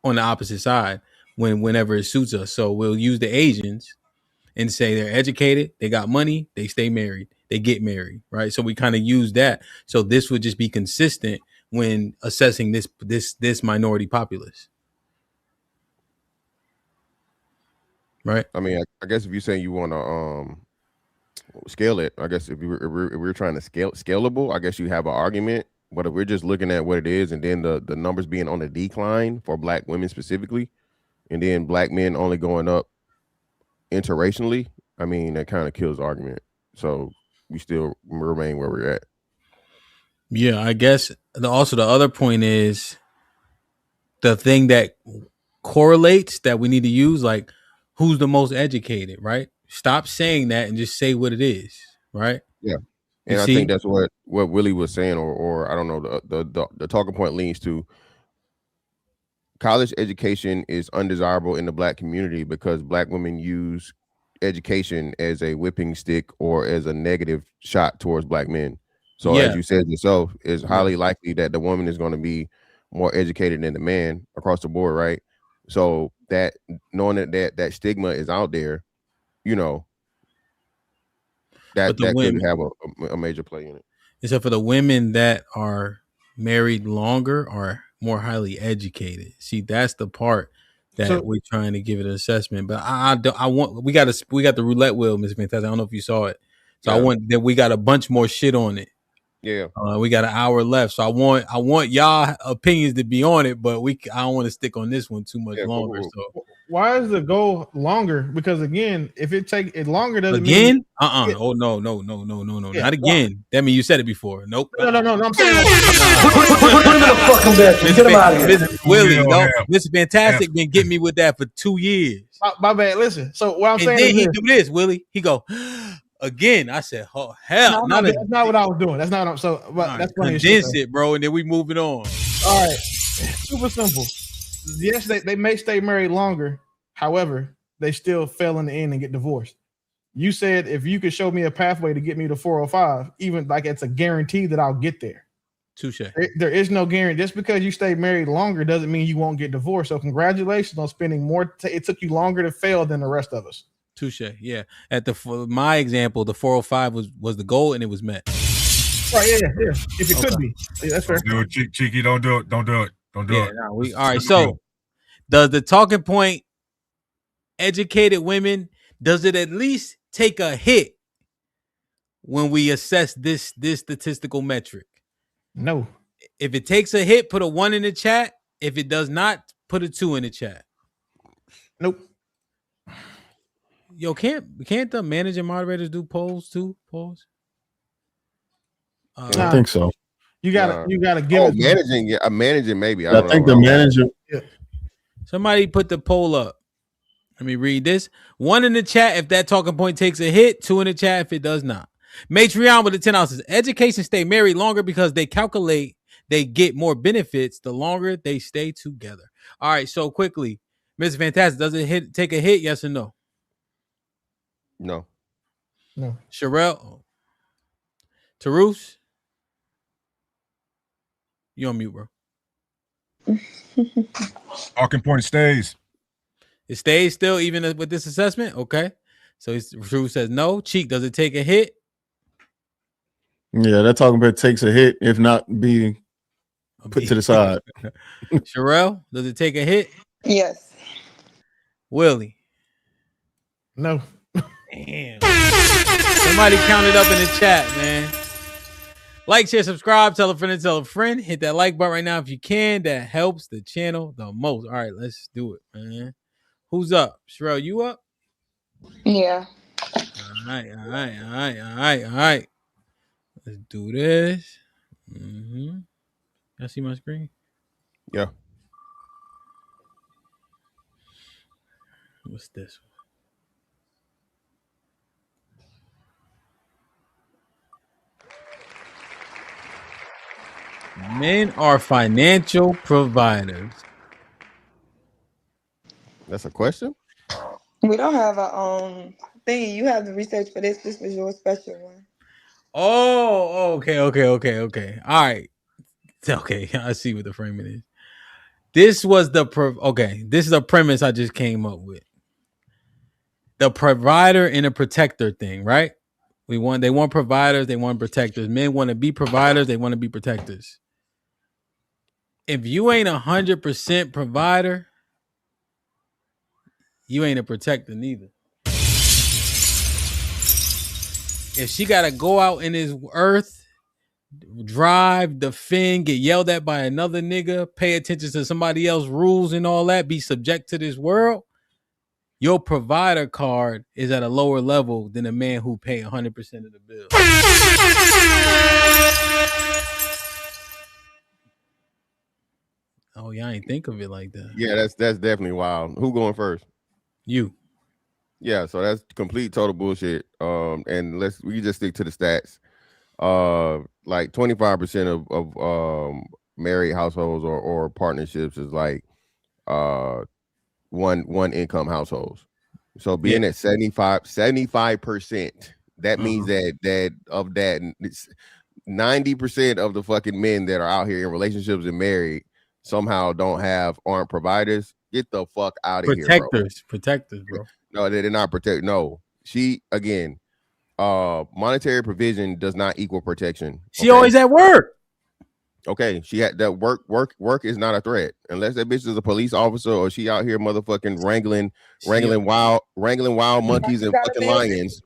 on the opposite side whenever it suits us. So we'll use the Asians and say they're educated, they got money, they stay married, they get married, right? So we kind of use that. So this would just be consistent when assessing this minority populace. Right. I mean, I guess if you're saying you want to scale it, I guess if we're trying to scalable, I guess you have an argument. But if we're just looking at what it is, and then the numbers being on the decline for black women specifically, and then black men only going up interracially, I mean, that kind of kills the argument. So we still remain where we're at. Yeah, I guess also the other point is the thing that correlates that we need to use, like who's the most educated, right? Stop saying that and just say what it is, right? Yeah. And I think that's what Willie was saying, or I don't know, the talking point leans to college education is undesirable in the black community because black women use education as a whipping stick or as a negative shot towards black men. So as you said yourself, it's highly likely that the woman is going to be more educated than the man across the board, right? So that knowing that stigma is out there, you know, that could have a major play in it. Except for the women that are married longer are more highly educated. See, that's the part that we're trying to give it an assessment. But we got the roulette wheel, Ms. Fantastic. I don't know if you saw it. So I want that we got a bunch more shit on it. Yeah. We got an hour left. So I want y'all opinions to be on it, but I don't want to stick on this one too much longer. So why is the goal longer? Because again, if it longer doesn't mean Oh no. Not again. That means you said it before. Nope. No. I'm saying put him in the fucking bed. Get him out of here. Willie, Mr. Fantastic been getting me with that for 2 years. My bad. Listen. So what I'm saying then is he do this, Willie. He go again. I said, oh hell, no, that's not what I was doing. That's not what I'm but that's funny. Condense it, bro, and then we moving on. All right. Super simple. Yes, they may stay married longer. However, they still fail in the end and get divorced. You said if you could show me a pathway to get me to 405, even like it's a guarantee that I'll get there. Touche. There is no guarantee. Just because you stay married longer doesn't mean you won't get divorced. So congratulations on spending more. It took you longer to fail than the rest of us. Touche. Yeah. At my example, the 405 was the goal and it was met. Right. Yeah. If it could be, that's fair. Don't do it, Cheeky. Don't do it. Don't do it. Don't do it. All right. So, does the talking point educated women? Does it at least take a hit when we assess this statistical metric? No. If it takes a hit, put a 1 in the chat. If it does not, put a 2 in the chat. Nope. Yo, can't the managing moderators do polls too? Polls? I think so. You gotta give it managing. Yeah, managing maybe. I think the manager. Yeah. Somebody put the poll up. Let me read this. 1 in the chat if that talking point takes a hit. 2 in the chat if it does not. Matreon with the 10 ounces. Education stay married longer because they calculate they get more benefits the longer they stay together. All right, so quickly, Mr. Fantastic, does it take a hit? Yes or no? No. Sherelle? Tarus? You on mute, bro. Talking point stays. It stays still even with this assessment? Okay. So Tarus says no. Cheek, does it take a hit? Yeah, that talking about takes a hit, if not being put to the side. Sherelle, does it take a hit? Yes. Willie? No. Damn. Somebody count it up in the chat, man. Like, share, subscribe, tell a friend and tell a friend. Hit that like button right now if you can. That helps the channel the most. All right, let's do it, man. Who's up? Sherelle, you up? Yeah. All right. Let's do this. Mm-hmm. I see my screen. Yeah. What's this one? Men are financial providers. That's a question? We don't have a thing. You have the research for this. This was your special one. Oh, okay. All right. Okay, I see what the framing is. This was this is a premise I just came up with. The provider and a protector thing, right? They want providers, they want protectors. Men want to be providers, they want to be protectors. If you ain't 100% provider, you ain't a protector neither. If she got to go out in this earth, drive, defend, get yelled at by another nigga, pay attention to somebody else's rules and all that, be subject to this world, your provider card is at a lower level than a man who pay 100% of the bill. Oh, y'all ain't think of it like that. Yeah, that's definitely wild. Who going first? You. Yeah, so that's complete total bullshit. And we just stick to the stats. Like 25% of married households or partnerships is like one income households. So being at 75%, that means that of that 90% of the fucking men that are out here in relationships and married somehow aren't providers. Get the fuck out of here, bro. Protectors, bro. No, they're not protect. No, monetary provision does not equal protection. She always at work. Okay, she had that work is not a threat unless that bitch is a police officer or she out here motherfucking wrangling wild monkeys and fucking lions.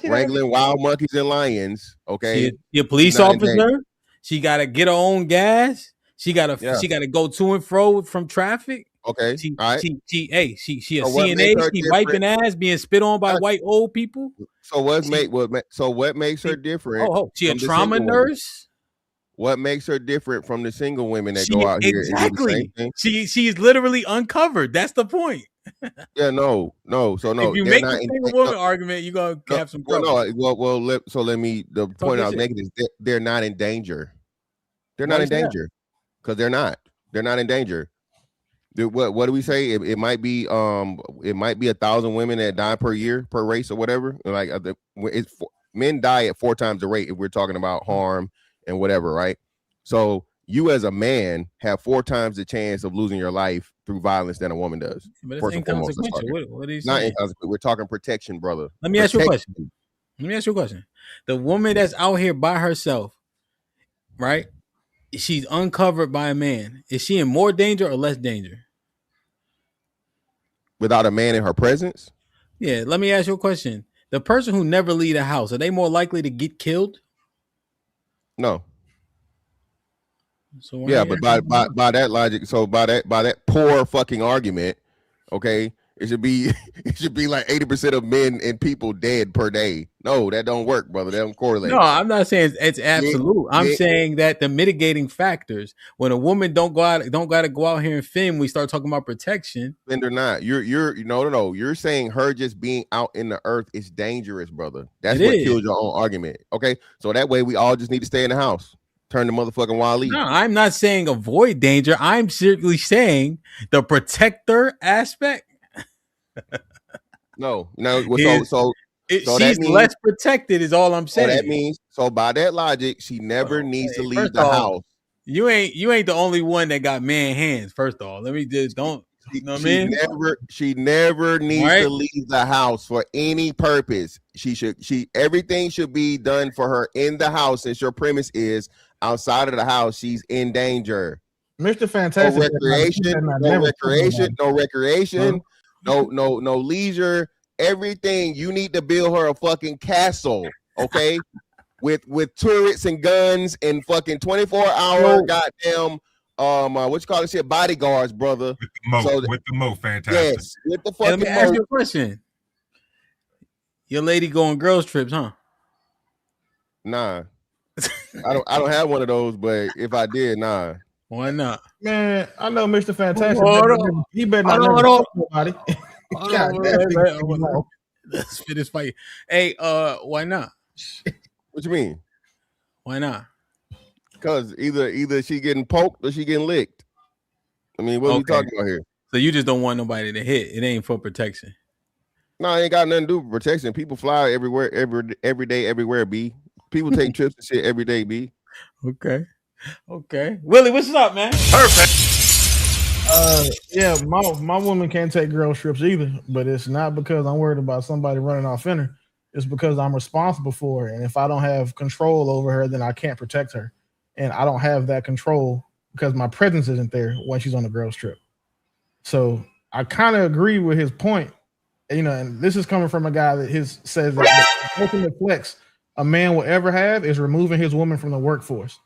Wrangling wild monkeys and lions. Okay, she a police officer. She gotta get her own gas. She gotta go to and fro from traffic. Okay, she a CNA. She wiping ass, being spit on by white old people. So what makes her different? Oh, she a trauma nurse. What makes her different from the single women that go out here and do the same thing? She's literally uncovered. That's the point. Yeah, no. So no. If you make the single woman argument, you're gonna have some trouble. The point I was making is that they're not in danger. They're not in danger because they're not. They're not in danger. What do we say? It might be 1,000 women that die per year per race or whatever. Like men die at 4 times the rate if we're talking about harm and whatever, right? So you as a man have 4 times the chance of losing your life through violence than a woman does. But it's inconsequential. What are you saying? Not inconsequential. We're talking protection, brother. Let me ask you a question. The woman that's out here by herself, right? She's uncovered by a man. Is she in more danger or less danger? Without a man in her presence? Yeah, let me ask you a question. The person who never leave the house, are they more likely to get killed? No. So yeah, but by that logic, so by that poor fucking argument, okay, it should be like 80% of men and people dead per day. No, that don't work, brother. That don't correlate. No, I'm not saying it's absolute. I'm saying that the mitigating factors when a woman don't gotta go out here and fend, we start talking about protection. Fend or not, no. You're saying her just being out in the earth is dangerous, brother. That's what kills your own argument. Okay, so that way we all just need to stay in the house. Turn the motherfucking wild leaf. No, I'm not saying avoid danger. I'm simply saying the protector aspect. No. She's less protected is all I'm saying. So that means, by that logic, she never needs to leave the house. You ain't the only one that got man hands. First of all, let me just don't. You know what I mean? She never needs to leave the house for any purpose. Everything should be done for her in the house. Since your premise is outside of the house, she's in danger. Mr. Fantastic. No recreation. No leisure. Everything you need to build her a fucking castle, okay? with turrets and guns and fucking 24-hour goddamn what you call this shit, bodyguards, brother. With the moat, fantastic. Yes, with the fucking Let me ask you a question. Your lady go on girls trips, huh? Nah. I don't have one of those, but if I did, nah. Why not? Man, I know Mr. Fantastic. He better Hold not on. nobody. Let's fit this fight. Hey, why not? What you mean? Why not? Because either she getting poked or she getting licked. I mean, what are we talking about here? So you just don't want nobody to hit. It ain't for protection. No, it ain't got nothing to do with protection. People fly everywhere, every day, everywhere, B. People take trips and shit every day, B. Okay. Willie, what's up, man? Perfect. Yeah, my woman can't take girl trips either, but it's not because I'm worried about somebody running off in her. It's because I'm responsible for her, and if I don't have control over her, then I can't protect her, and I don't have that control because my presence isn't there when she's on the girls trip. So I kind of agree with his point, and this is coming from a guy that says that the ultimate flex a man will ever have is removing his woman from the workforce.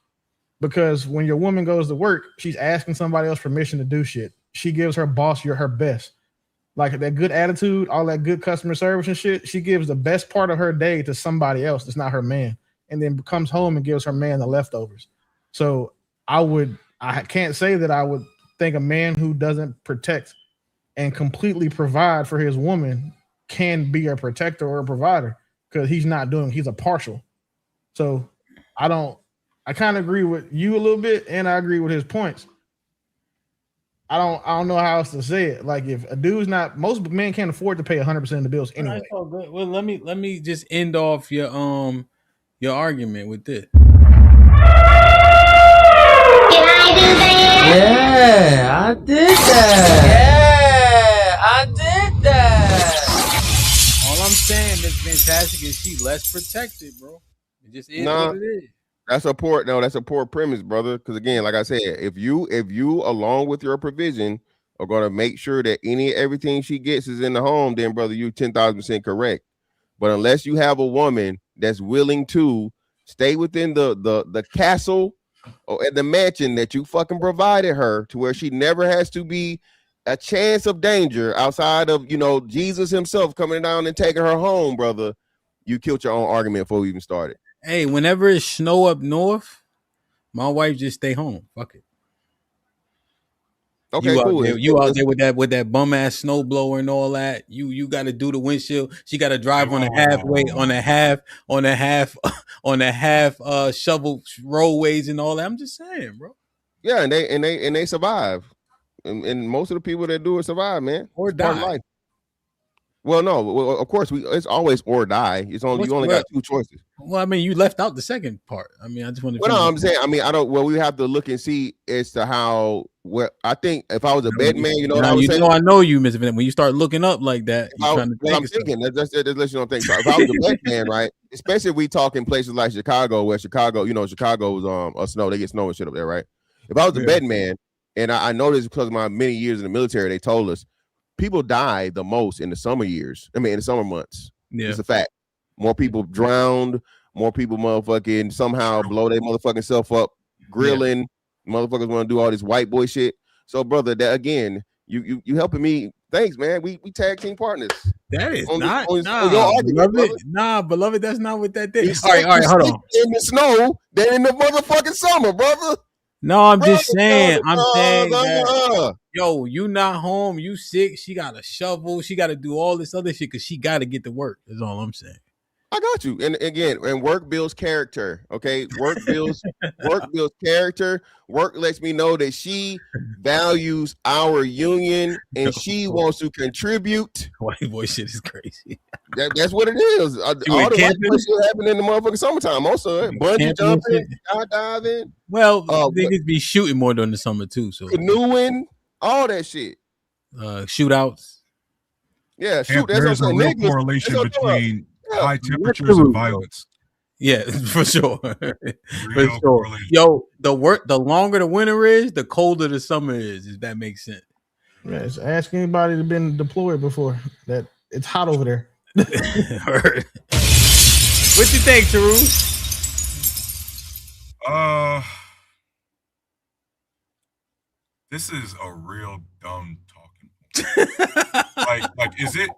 Because when your woman goes to work, she's asking somebody else permission to do shit. She gives her boss her best. Like that good attitude, all that good customer service and shit, she gives the best part of her day to somebody else that's not her man. And then comes home and gives her man the leftovers. So I can't say that I would think a man who doesn't protect and completely provide for his woman can be a protector or a provider, because he's a partial. So I kind of agree with you a little bit, and I agree with his points. I don't know how else to say it. Like, if a dude's most men can't afford to pay 100% of the bills anyway. Well, let me just end off your argument with this. Yeah, I did that. All I'm saying, Miss Fantastic, is she less protected, bro. It just is what it is. That's a poor premise, brother. Because again, like I said, if you along with your provision are going to make sure that everything she gets is in the home, then brother, you 10,000% correct. But unless you have a woman that's willing to stay within the castle or at the mansion that you fucking provided her, to where she never has to be a chance of danger outside of Jesus himself coming down and taking her home, brother, you killed your own argument before we even started. Hey, whenever it's snow up north, my wife just stay home. Fuck it. Okay, cool. You out there with that bum ass snow blower and all that. You got to do the windshield. She got to drive on a half shovel roadways and all that. I'm just saying, bro. Yeah, and they survive, and most of the people that do it survive, man, or die. Life. Well, no, of course it's always or die. You only got two choices. Well, I mean, you left out the second part. I mean, I just want to. Well, no, I'm saying. I mean, I don't. Well, we have to look and see as to how. Well, I think if I was a bed man, what I was saying. I know you, Mr. When you start looking up like that, I'm thinking. That's let you don't think. So if I was a bed man, right? Especially if we talk in places like Chicago, where Chicago's a snow. They get snow and shit up there, right? If I was a bed man, and I know this because of my many years in the military, they told us people die the most in the summer years. I mean, in the summer months. Yeah, it's a fact. More people drowned. More people motherfucking somehow blow their motherfucking self up, grilling. Yeah. Motherfuckers want to do all this white boy shit. So, brother, that again, you helping me. Thanks, man. We tag team partners. That is beloved. That's not what that did. All right, hold on. In the snow, than in the motherfucking summer, brother. No, I'm just saying. I'm saying that, yo, you not home. You sick. She got a shovel. She got to do all this other shit because she got to get to work. That's all I'm saying. I got you. And again, work builds character. Okay, work builds character. Work lets me know that she values our union and she wants to contribute. White boy shit is crazy. That's what it is. All the white boy shit happening in the motherfucking summertime. Also, bungee jumping, skydiving. Well, niggas be shooting more during the summer too. So canoeing, all that shit. Shootouts. Yeah, shoot. There's a real correlation between high temperatures and violence. Yeah, for sure. For sure. Yo, the longer the winter is, the colder the summer is, if that makes sense. Yeah, just ask anybody that's been deployed before that it's hot over there. What you think, Taru? This is a real dumb talking point. like, is it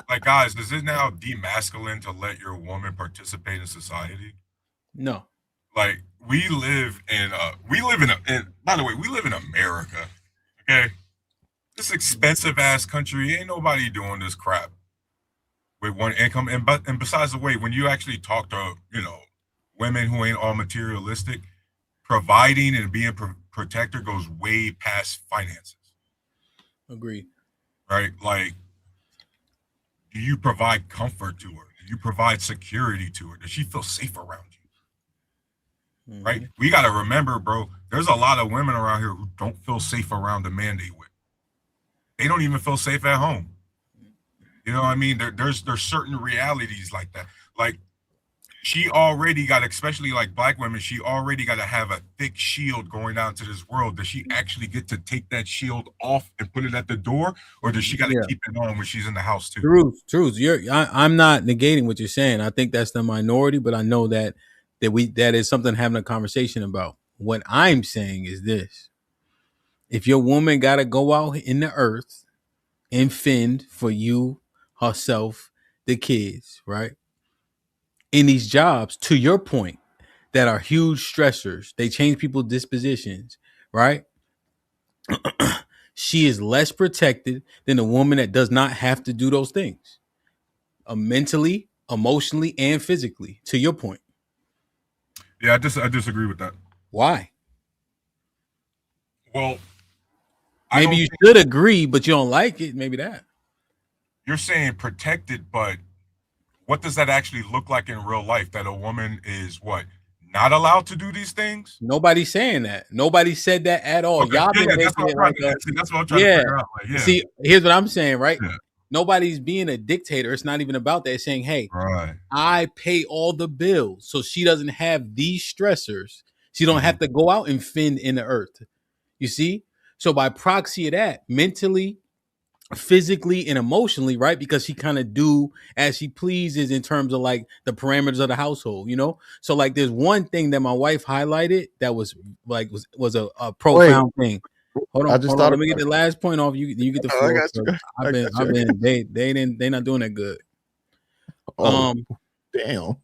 Like, guys, is it now demasculine to let your woman participate in society? No. Like, we live in by the way, we live in America. Okay. This expensive ass country, ain't nobody doing this crap with one income. And besides the way, when you actually talk to, women who ain't all materialistic, providing and being protector goes way past finances. Agreed. Right? Like, do you provide comfort to her? Do you provide security to her? Does she feel safe around you? Mm-hmm. Right? We got to remember, bro, there's a lot of women around here who don't feel safe around the man they with. They don't even feel safe at home. You know what I mean? There's certain realities like that. Like, she already got, especially like black women, she already got to have a thick shield going out to this world. Does she actually get to take that shield off and put it at the door? Or does she got to keep it on when she's in the house too? Truth. I'm not negating what you're saying. I think that's the minority, but I know that is something having a conversation about. What I'm saying is this. If your woman got to go out in the earth and fend for you, herself, the kids, right? In these jobs, to your point, that are huge stressors, they change people's dispositions, right? She is less protected than a woman that does not have to do those things, mentally, emotionally, and physically. To your point. Yeah, I disagree with that. Why? Well, maybe you should agree, but you don't like it. Maybe that. You're saying protected, but what does that actually look like in real life? That a woman is not allowed to do these things? Nobody's saying that. Nobody said that at all. Okay. Y'all been making it like that's what I'm trying to figure out. Like, See, here's what I'm saying, right? Yeah. Nobody's being a dictator. It's not even about that. It's saying, hey, I pay all the bills, so she doesn't have these stressors. She don't have to go out and fend in the earth. You see? So by proxy of that, mentally, physically, and emotionally, right? Because she kind of do as she pleases in terms of like the parameters of the household, So like there's one thing that my wife highlighted that was like was a profound thing. Hold on. Let me get the last point off. You get the floor. They not doing that good. Damn.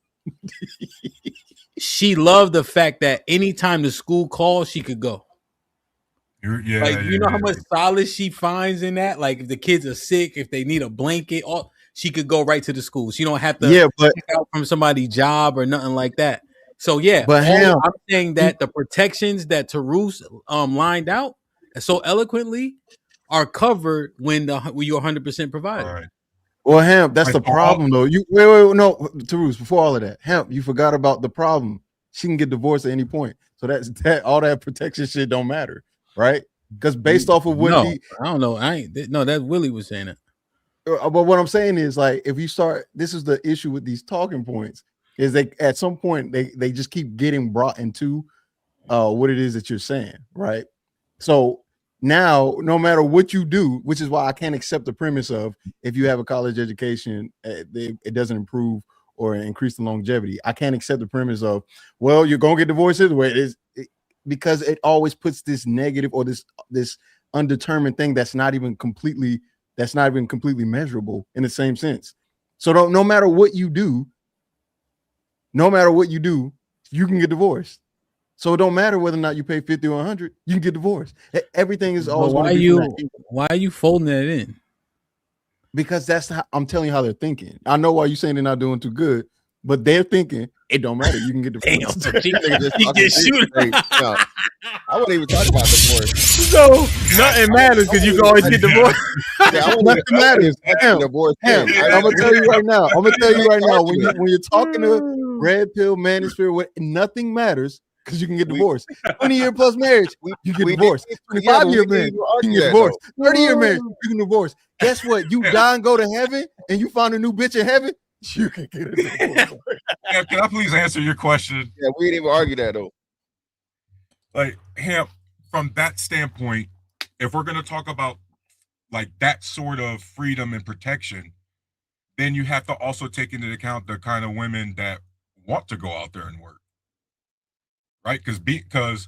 She loved the fact that anytime the school calls, she could go. You know how much solace she finds in that? Like if the kids are sick, if they need a blanket, she could go right to the school. She don't have to pick out from somebody's job or nothing like that. So I'm saying that the protections that Tarus lined out so eloquently are covered when you're 100% provided. Right. Well, Hamp, that's the problem though. You wait, no, Tarus, before all of that, Hamp, you forgot about the problem. She can get divorced at any point. So all that protection shit don't matter. Right, because based off of what I don't know. That Willie was saying it. But what I'm saying is like if you start, this is the issue with these talking points is they at some point they just keep getting brought into what it is that you're saying, right? So now no matter what you do, which is why I can't accept the premise of if you have a college education, it doesn't improve or increase the longevity. I can't accept the premise of you're gonna get divorced this way. Because it always puts this negative or this undetermined thing that's not even completely measurable in the same sense. So no matter what you do, you can get divorced. So it don't matter whether or not you pay 50 or 100, you can get divorced. Everything is always. Why are you folding that in? Because that's how I'm telling you how they're thinking. I know why you're saying they're not doing too good, but they're thinking it don't matter. You can get divorced. I wouldn't even talk about divorce. So nothing matters because you can always get divorced. Nothing matters. I'm gonna tell you right now. When you're talking to red pill manosphere, nothing matters because you can get divorced. 20-year plus marriage, you get divorced. 25-year marriage, you can get divorced. 30-year marriage, you can divorce. Guess what? You die and go to heaven, and you find a new bitch in heaven. You can get a divorce. Can I please answer your question? Yeah, we didn't even argue that though. Like, Hamp, from that standpoint, if we're going to talk about like that sort of freedom and protection, then you have to also take into account the kind of women that want to go out there and work. Right? Because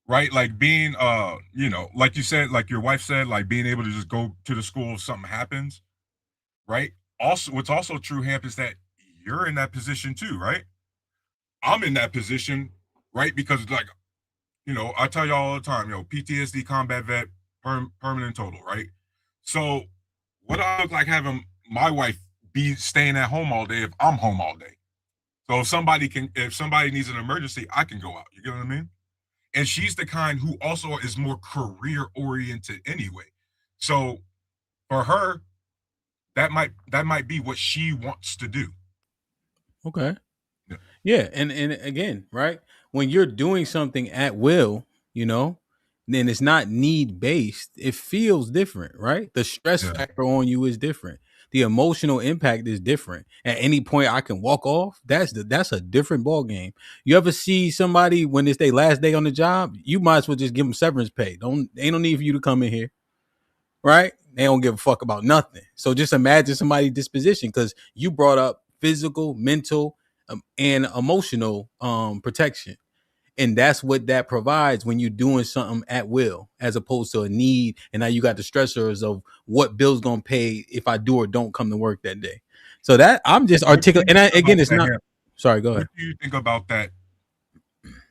like being, like you said, like your wife said, like being able to just go to the school if something happens, right? also what's also true, Hamp, is that you're in that position too, right? I'm in that position, right? Because like, you know, I tell y'all all the time, you know, PTSD, combat vet, permanent total, right? So what I look like having my wife be staying at home all day if I'm home all day. So if somebody needs an emergency, I can go out. You get what I mean? And she's the kind who also is more career oriented anyway. So for her, that might be what she wants to do. Okay. Yeah, and again, right? When you're doing something at will, you know, then it's not need based. It feels different, right? The stress factor on you is different. The emotional impact is different. At any point, I can walk off. That's a different ball game. You ever see somebody when it's their last day on the job? You might as well just give them severance pay. Ain't no need for you to come in here, right? They don't give a fuck about nothing. So just imagine somebody's disposition, because you brought up physical, mental, and emotional protection. And that's what that provides when you're doing something at will, as opposed to a need. And now you got the stressors of what bill's gonna pay if I do or don't come to work that day. So that I'm just articulating. And again, it's not. Sorry, go ahead. What do you think about that?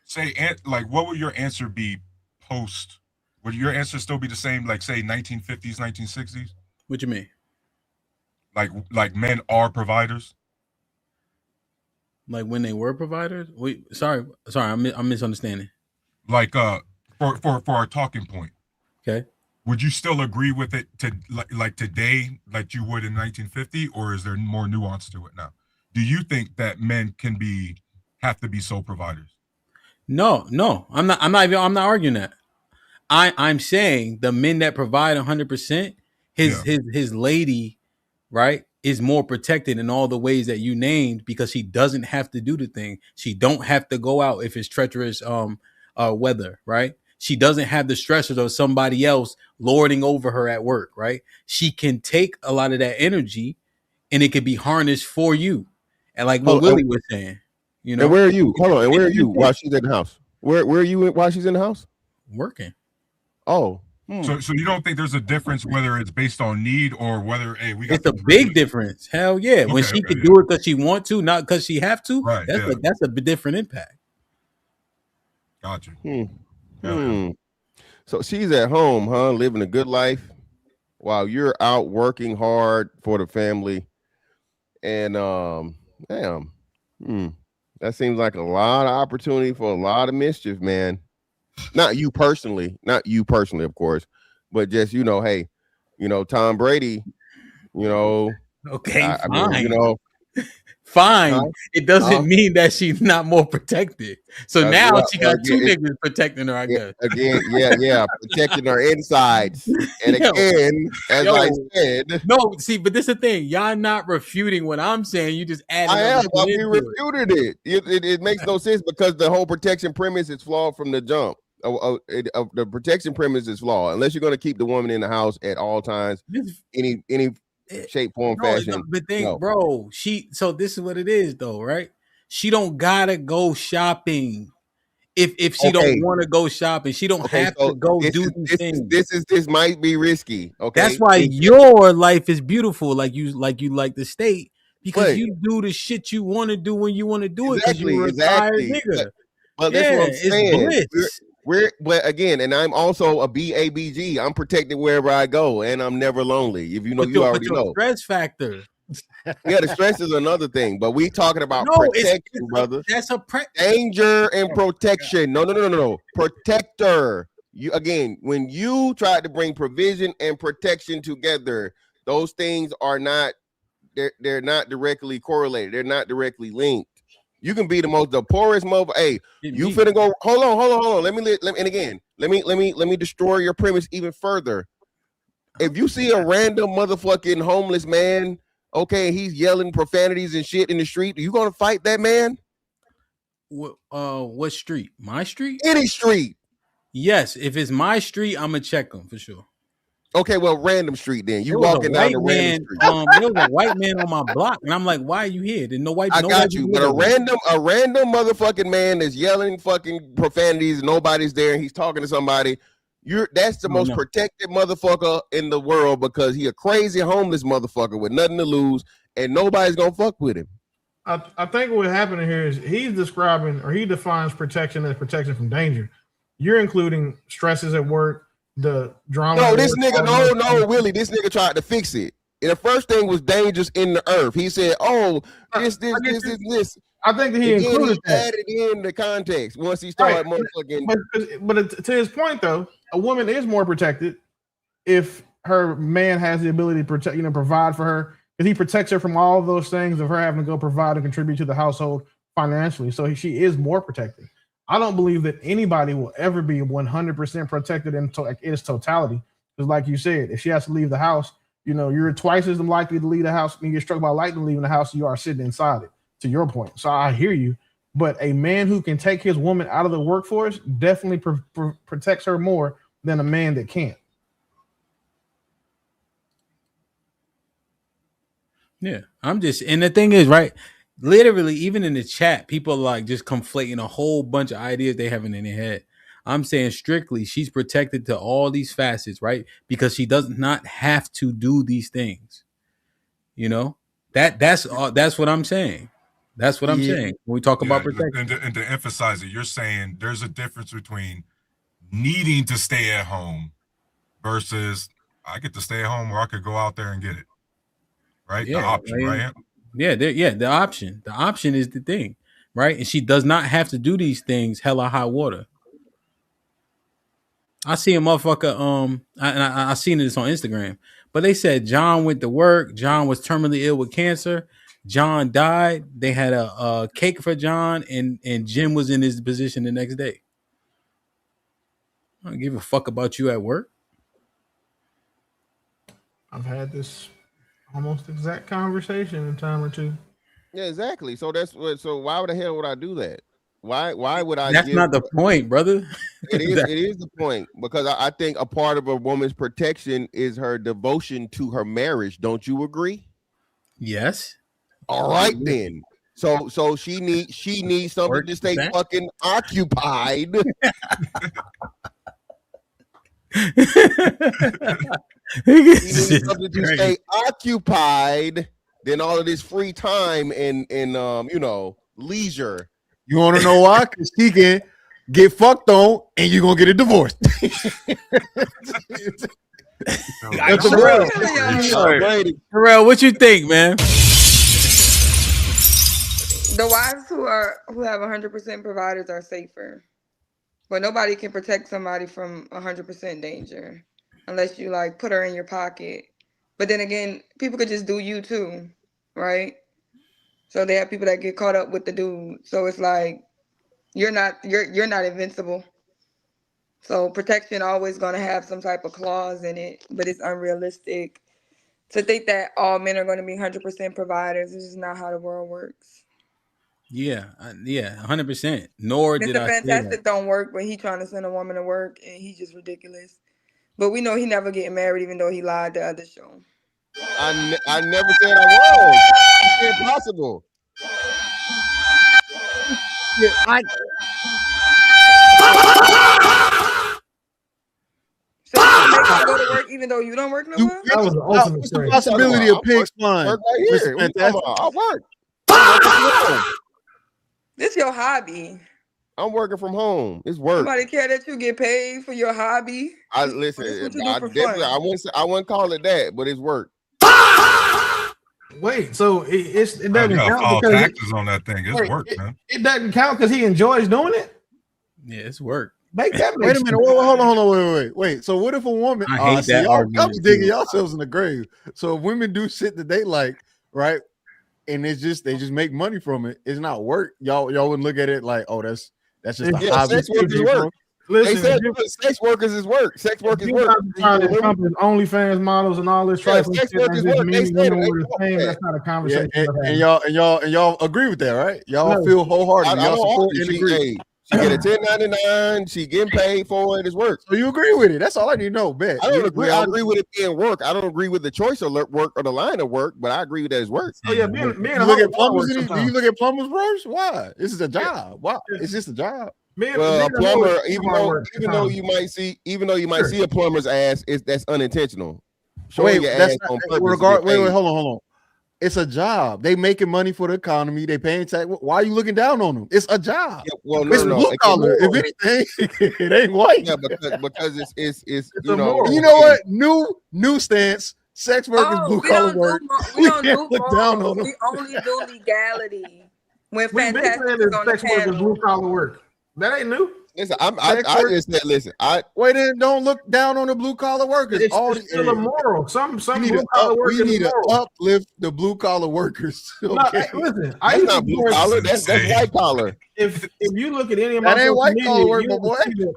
Say, like, what would your answer be post? Would your answer still be the same, like, say, 1950s, 1960s? What you mean? Like men are providers? Like when they were providers? Sorry, I'm misunderstanding. Like for our talking point. Okay. Would you still agree with it to like today, like you would in 1950, or is there more nuance to it now? Do you think that men have to be sole providers? No, I'm not arguing that. I'm saying the men that provide 100%, his lady, right, is more protected in all the ways that you named, because she doesn't have to do the thing. She don't have to go out if it's treacherous weather, right? She doesn't have the stressors of somebody else lording over her at work, right? She can take a lot of that energy and it could be harnessed for you. And like what Willie was saying, you know. And where are you? Hold on. And where are you while she's in the house? Where are you while she's in the house? Working. Oh. So you don't think there's a difference whether it's based on need or whether we got it's a big difference. Hell yeah. When she could do it because she want to, not because she have to, right, that's a different impact. Gotcha. So she's at home, huh? Living a good life while you're out working hard for the family. And that seems like a lot of opportunity for a lot of mischief, man. Not you personally, of course, but just, you know, hey, you know, Tom Brady, you know. Okay, fine. I mean, you know, fine. It doesn't mean that she's not more protected. So now she got two niggas protecting her, I guess. Again, protecting her insides. And again, as I said. No, see, but this is the thing. Y'all not refuting what I'm saying. You just added. I am, but we refuted it. It makes no sense, because the whole protection premise is flawed from the jump. The protection premise is flawed. Unless you're going to keep the woman in the house at all times, any shape, form, fashion. Bro, so this is what it is though, right? She don't gotta go shopping. If she don't want to go shopping, she don't have to go do these things. This might be risky. Okay. That's why your life is beautiful, like you like the state, because you do the shit you want to do when you want to do it, because you're a retired nigga. But that's what I'm saying. But again, and I'm also a BABG. I'm protected wherever I go, and I'm never lonely. If you know, you already know. Stress factor. Yeah, the stress is another thing, but we talking about protection, brother. That's a danger and protection. No. Protector. You again, when you try to bring provision and protection together, those things are not. They're not directly correlated. They're not directly linked. You can be the poorest mother. Hey, you finna go. Hold on. Let me destroy your premise even further. If you see a random motherfucking homeless man, okay, he's yelling profanities and shit in the street, are you gonna fight that man? What street? My street? Any street. Yes, if it's my street, I'm gonna check him for sure. Okay, well, random street then. You walking down the random street. There was a white man on my block, and I'm like, "Why are you here?" There's no white. I got you, but a random motherfucking man is yelling fucking profanities. And nobody's there, and he's talking to somebody. That's the most protected motherfucker in the world because he a crazy homeless motherfucker with nothing to lose and nobody's gonna fuck with him. I think what's happening here is he defines protection as protection from danger. You're including stresses at work, the drama. No, this nigga, no, Willie, this nigga tried to fix it. And the first thing was dangers in the earth. He said, "Oh, this." I think that he included that. Added in the context once he started motherfucking. But to his point, though, a woman is more protected if her man has the ability to protect, provide for her. Because he protects her from all of those things of her having to go provide and contribute to the household financially. So she is more protected. I don't believe that anybody will ever be 100% protected in its totality. Because like you said, if she has to leave the house, you're twice as likely to leave the house when you get struck by lightning leaving the house you are sitting inside it, to your point. So I hear you. But a man who can take his woman out of the workforce definitely protects her more than a man that can't. Yeah, and the thing is, right, literally, even in the chat, people are like just conflating a whole bunch of ideas they having in their head. I'm saying strictly, she's protected to all these facets, right? Because she does not have to do these things. That's what I'm saying. That's what I'm saying when we talk about protection. And to emphasize it, you're saying there's a difference between needing to stay at home versus I get to stay at home or I could go out there and get it. Right? Yeah, the option, right? Yeah, the option. The option is the thing, right? And she does not have to do these things hella high water. I see a motherfucker, I seen this on Instagram, but they said John went to work. John was terminally ill with cancer. John died. They had a cake for John, and Jim was in his position the next day. I don't give a fuck about you at work. I've had this almost exact conversation a time or two. Yeah, exactly. So so why the hell would I do that? Why would I? That's not the point, brother. It is the point because I think a part of a woman's protection is her devotion to her marriage. Don't you agree? Yes. All right then. So she needs something to stay fucking occupied. Something to stay occupied than all of this free time and leisure. You want to know why? Because she can get fucked on and you're gonna get a divorce. Terrell, what you think, man? The wives who have 100% providers are safer, but nobody can protect somebody from 100% danger unless you put her in your pocket. But then again, people could just do you too, right? So they have people that get caught up with the dude. So it's like you're not invincible. So protection always gonna have some type of clause in it, but it's unrealistic to think that all men are going to be 100% providers. This is not how the world works. Yeah, 100%. Nor did I say Fantastic don't work, but he trying to send a woman to work, and he's just ridiculous. But we know he never getting married, even though he lied the other show. I never said I was. It's impossible. Yeah, so you make him go to work even though you don't work no more? That was the ultimate What's the possibility of pigs flying? Work right here. I work. This your hobby. I'm working from home. It's work. Somebody care that you get paid for your hobby? I wouldn't call it that, but it's work. Wait, so it doesn't count all because taxes on that thing. It's work, man. It doesn't count because he enjoys doing it. Yeah, it's work. Make that wait a minute. Hold on. Wait. So what if a woman? I hate that argument. I'm digging yourselves in the grave. So if women do shit that they like, right? And they just make money from it. It's not work. Y'all wouldn't look at it like, oh, that's just a hobby. Sex work is work. Listen, they said sex workers is work. Sex work is work. OnlyFans models and all this trifling sex work is work. That's not a conversation. And y'all agree with that, right? Y'all feel wholeheartedly. Y'all support and agree. She get a 1099. She getting paid for it. It's work. So you agree with it? That's all I need to know, bet. I don't agree. I agree with it being work. I don't agree with the choice of work or the line of work, but I agree with that it's work. Oh yeah, do you look at plumbers, bros? Why? This is a job. Why? It's just a job. Well, a plumber, even though you might see a plumber's ass, that's unintentional. Wait, your that's ass not, on purpose. wait, hold on. It's a job. They making money for the economy. They paying tax. Why are you looking down on them? It's a job. Yeah, well, it's blue collar. If anything, it ain't white. Yeah, because it's you know what? New stance. Sex work is blue collar work. We don't do look down on them. We only do legality when We've been Fantastic saying is that on the sex work is panel. blue collar work. That ain't new. Listen, I just said, listen. Wait, then don't look down on the blue collar workers. It's still immoral. Some blue collar workers. We need to uplift the blue collar workers. Okay, no, listen, that's not blue collar. That's white collar. If you look at any of my that ain't white media, collar work, my boy.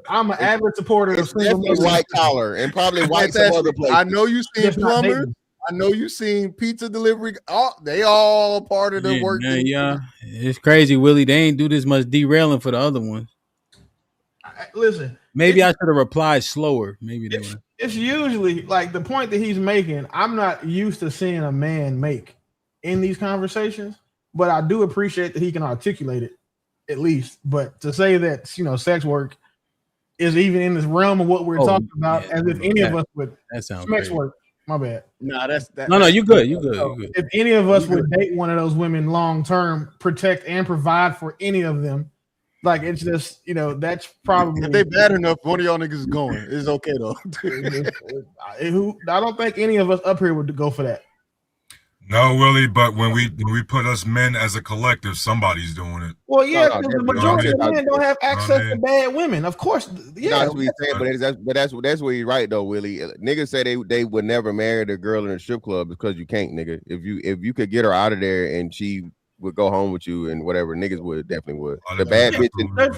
I'm an avid supporter of single definitely white collar and probably white some other places. I know you seen plumbers. I know you seen pizza delivery. They all part of the work. Yeah, it's crazy, Willie. They ain't do this much derailing for the other ones. Listen, maybe I should have replied slower. Maybe it's usually like the point that he's making. I'm not used to seeing a man make in these conversations, but I do appreciate that he can articulate it at least. But to say that sex work is even in this realm of what we're talking about, as if any of us would sex work. My bad. Nah, that's that. No, you good. You good. If any of us would date one of those women long term, protect and provide for any of them. Like it's just that's probably if they bad enough. One of y'all niggas is going. It's okay though. I don't think any of us up here would go for that. No, Willie, but when we put us men as a collective, somebody's doing it. Well, yeah, because the majority of men don't have access to bad women. Of course, yeah. That's what he's saying, but that's where he's right though, Willie. Niggas say they would never marry the girl in a strip club because you can't, nigga. If you could get her out of there and she would go home with you and whatever, niggas definitely would. The bad bitch in the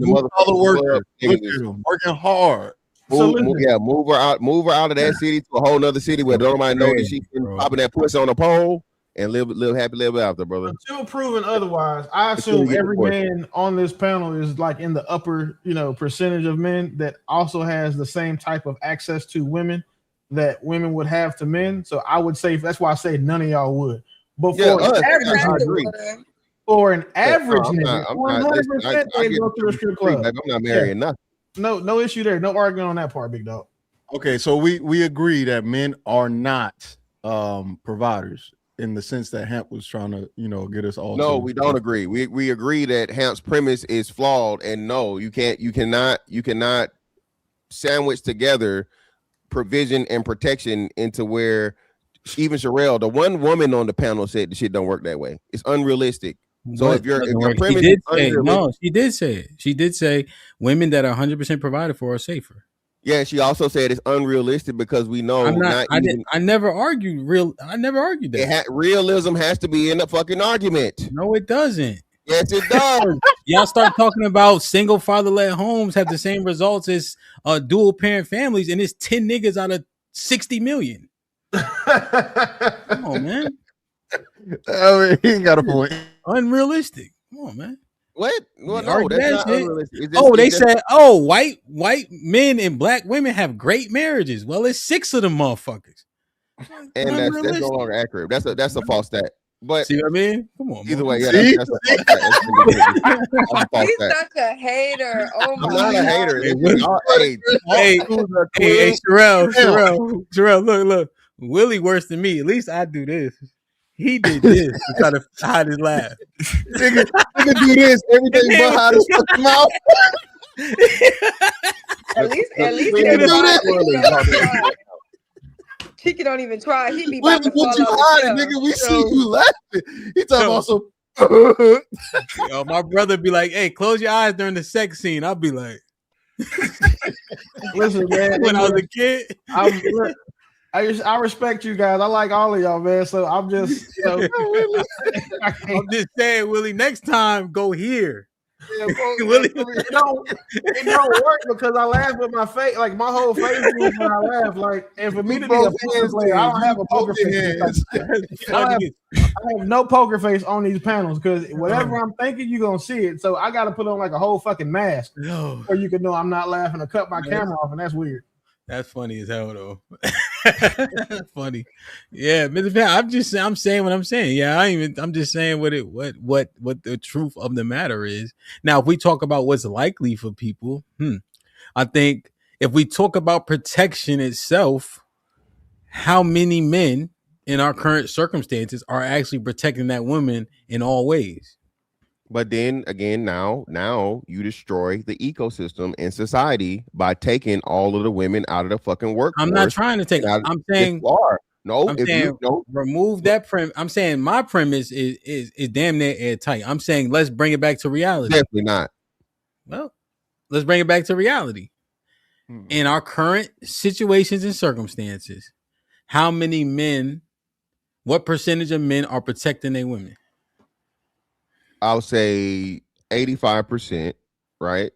motherfucker working hard. Move her out of that city to a whole nother city where nobody knows that she's popping that pussy on a pole and live happy, live after, brother. Until proven otherwise, I assume every man on this panel is like in the upper, percentage of men that also has the same type of access to women that women would have to men. So I would say that's why I say none of y'all would. But for an average nigga, 100% they go to a strip club. I'm not marrying nothing. No issue there. No arguing on that part, big dog. Okay, so we agree that men are not providers in the sense that Hamp was trying to, get us all. No, we don't agree. We agree that Hamp's premise is flawed, and no, you cannot sandwich together provision and protection into where even Sherelle, the one woman on the panel, said the shit don't work that way. It's unrealistic. So if your premise is unrealistic, she did say it. She did say women that are 100% provided for are safer. Yeah, she also said it's unrealistic because we know I never argued that. Realism has to be in the fucking argument. No, it doesn't. Yes, it does. Y'all start talking about single father-led homes have the same results as dual parent families, and it's 10 niggas out of 60 million. Come on, man. He ain't got a point. Unrealistic. Come on, man. What? Well, no, that's not unrealistic. They said, white men and black women have great marriages. Well, it's 6 of them motherfuckers. And that's no longer accurate. That's a false stat. But see what I mean? Come on. Either way, yeah, that's a false stat. He's such a hater. Oh my I'm not a hater. Hey, Sherelle, look. Willie worse than me. At least I do this. He did this to try to hide his laugh. nigga do this. Everything but hide his fucking mouth. At least Chicky don't even try. He be about to fall out of nigga. We see you laughing. He talking about some. My brother be like, "Hey, close your eyes during the sex scene." I'll be like, "Listen, man." When I was a kid, I respect you guys. I like all of y'all, man. So I'm just, I'm just saying, Willie. Next time, go here. Yeah, Willie. It don't work because I laugh with my face, like my whole face moves when I laugh. Like, and for me to be a poker player, I don't have a poker face. I have no poker face on these panels because whatever I'm thinking, you're gonna see it. So I got to put on like a whole fucking mask, or you can know I'm not laughing or cut my camera off, and that's weird. That's funny as hell, though. Funny. Yeah, Mr. Pat, I'm saying what I'm saying. Yeah, I'm just saying what the truth of the matter is. Now, if we talk about what's likely for people, I think if we talk about protection itself, how many men in our current circumstances are actually protecting that woman in all ways? But then again, now you destroy the ecosystem in society by taking all of the women out of the fucking workforce. I'm not trying to take. I'm saying you are. No, I'm if saying you don't remove that premise. I'm saying my premise is damn near airtight. I'm saying let's bring it back to reality. Definitely not. Well, let's bring it back to reality. In our current situations and circumstances, how many men, what percentage of men are protecting their women? I'll say 85%, right?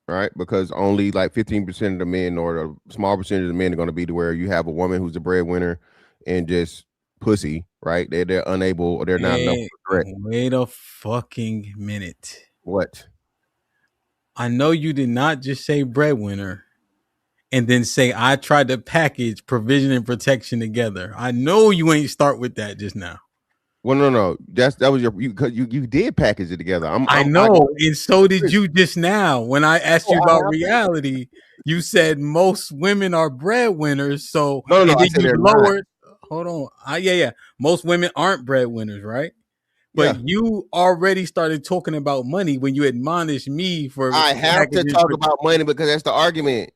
Right? Because only like 15% of the men or a small percentage of the men are going to be to where you have a woman who's the breadwinner and just pussy, right? They're unable or they're not enough for threat. Wait a fucking minute. What? I know you did not just say breadwinner and then say I tried to package provision and protection together. I know you ain't start with that just now. Well, no. That was you did package it together. I know, and so did you just now. When I asked you about reality, you said most women are breadwinners. So no, and then you lowered. Hold on. Yeah. Most women aren't breadwinners, right? But you already started talking about money when you admonished me for. I have to talk about money because that's the argument.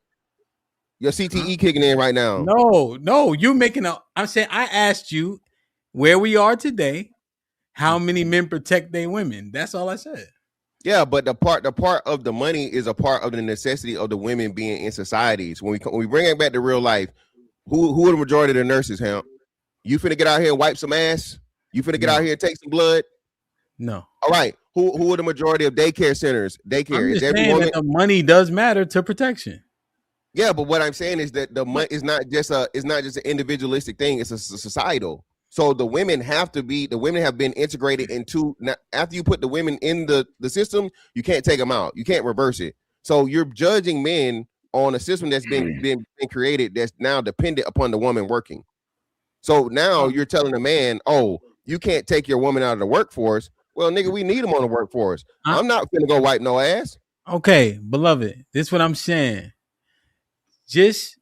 Your CTE kicking in right now. No, you making a. I'm saying I asked you where we are today. How many men protect their women? That's all I said. Yeah, but the part of the money is a part of the necessity of the women being in societies. When we bring it back to real life, who are the majority of the nurses, Hamp? You finna get out here and wipe some ass? You finna get out here and take some blood? No. All right. Who are the majority of daycare centers? Daycare is every woman. That the money does matter to protection. Yeah, but what I'm saying is that the money is not just an individualistic thing. It's a societal. So the women have been integrated into. Now, after you put the women in the system, you can't take them out. You can't reverse it. So you're judging men on a system that's been created that's now dependent upon the woman working. So now you're telling a man, oh, you can't take your woman out of the workforce. Well, nigga, we need them on the workforce. I'm not gonna go wipe no ass. Okay, beloved, this is what I'm saying. Just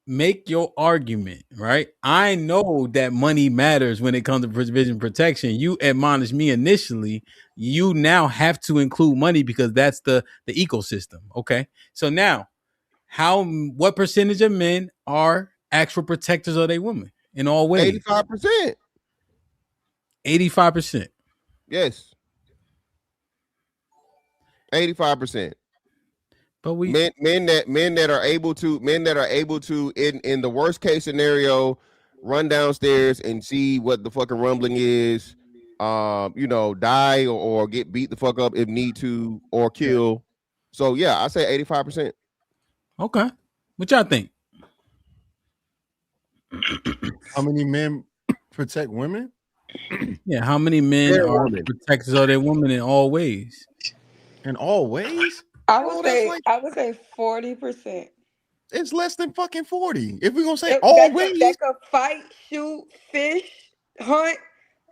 make your argument, right? I know that money matters when it comes to provision protection. You admonished me initially. You now have to include money because that's the ecosystem. Okay. So now, what percentage of men are actual protectors of their women in all ways? 85%. 85%. Yes. 85%. But men that are able to in the worst case scenario run downstairs and see what the fucking rumbling is, die or get beat the fuck up if need to or kill. So yeah, I say 85%. Okay. What y'all think? How many men protect women? Yeah, how many men are protectors of their women in all ways? In all ways? I would say 40%. It's less than fucking 40. If we're gonna say all ways, that could fight, shoot, fish, hunt,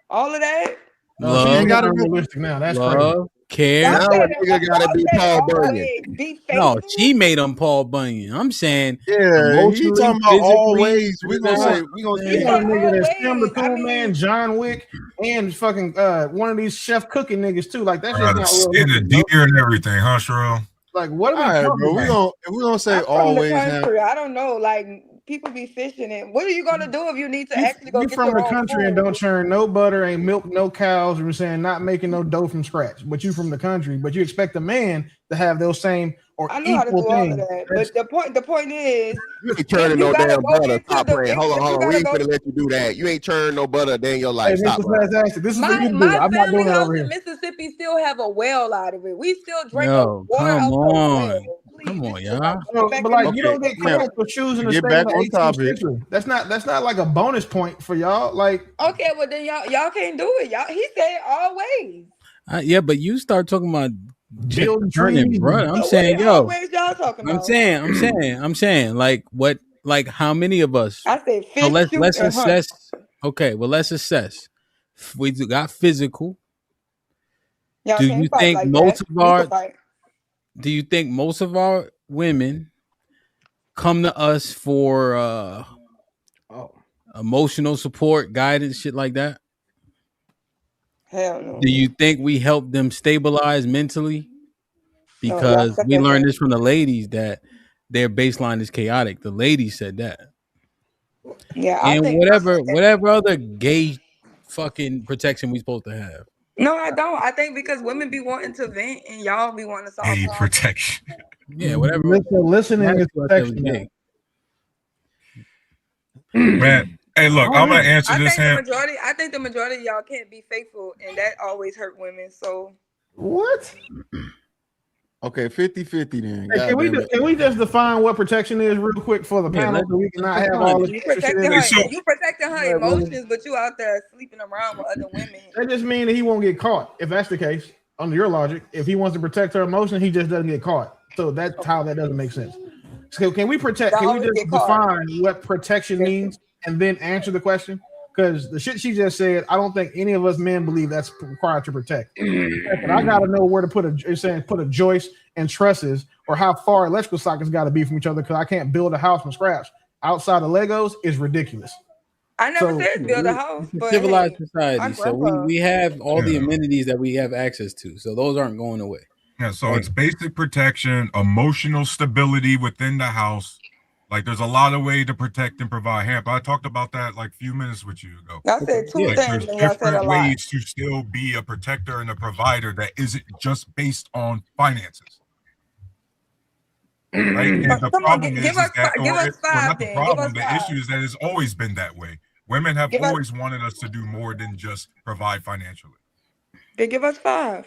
all of that. No, she ain't got it realistic now. That's crazy. Care. Now a nigga gotta be Paul Bunyan. No, she made him Paul Bunyan. I'm saying, yeah, he talking about all ways. We gonna say we gonna see a nigga that's Tim the Cool Man, John Wick, and fucking one of these chef cooking niggas too. Like that's just not real. In the deer and everything, huh, Sherelle? Like what are we talking about? If we're gonna say always, I don't know. Like people be fishing it. What are you gonna do if you need to actually go you get from your the own country food? and don't churn no butter, ain't milk no cows, we're saying not making no dough from scratch. But you from the country, but you expect a man to have those same or I know how to do equal all things. of that. But the point is, you ain't churning no damn butter. Stop praying. Hold on. We ain't gonna let you do that. You ain't churning no butter a day in your life. Stop. This is what you do. I'm not doing that over here. Mississippi still have a well out of it. We still drink come water out the on. well. Come on, y'all. But like you don't get credit for choosing to stay in the 18th century. That's not like a bonus point for y'all. Like okay, well then y'all can't do it. Y'all he said always. Yeah, but you start talking about building trees, bro. I'm saying, always y'all talking about. I'm saying, like what Like how many of us? I said fish, So let's shoot, and hunt. assess. Okay, well let's assess. We got physical. Y'all Do can't you fight think like most that. of We can our fight. Do you think most of our women come to us for emotional support, guidance, shit like that? Hell no. Do you think we help them stabilize mentally? No, y'all Because suck we at learned that. this from the ladies that their baseline is chaotic. The ladies said that. Yeah, I And think. whatever other gay fucking protection we supposed to have. No, I don't. I think because women be wanting to vent and y'all be wanting to solve A problems. protection. Yeah, whatever. Listening is protection. Man, hey, look, I'm gonna answer this. I think the majority of y'all can't be faithful, and that always hurt women. So what? Okay, 50-50 then. Hey, can we just define what protection is real quick for the panel so we can not have all the you protecting her emotions, but you out there sleeping around with other women. That just means that he won't get caught. If that's the case, under your logic, if he wants to protect her emotions, he just doesn't get caught. So that's how that doesn't make sense. So can we protect? Can we just define what protection means and then answer the question? Because the shit she just said, I don't think any of us men believe that's required to protect. But I gotta know where to put a joist and trusses, or how far electrical sockets got to be from each other, because I can't build a house from scratch. Outside of Legos is ridiculous. I never said build a house, but Civilized society, so we have all the amenities that we have access to. So those aren't going away. Yeah, so it's basic protection, emotional stability within the house. Like there's a lot of ways to protect and provide. HAMP, I talked about that like a few minutes with you ago. I said two things, There's and y'all said a different lot. ways to still be a protector and a provider that isn't just based on finances. Right? And the problem is that, not the problem, the issue is that it's always been that way. Women have always wanted us to do more than just provide financially. They give us 5.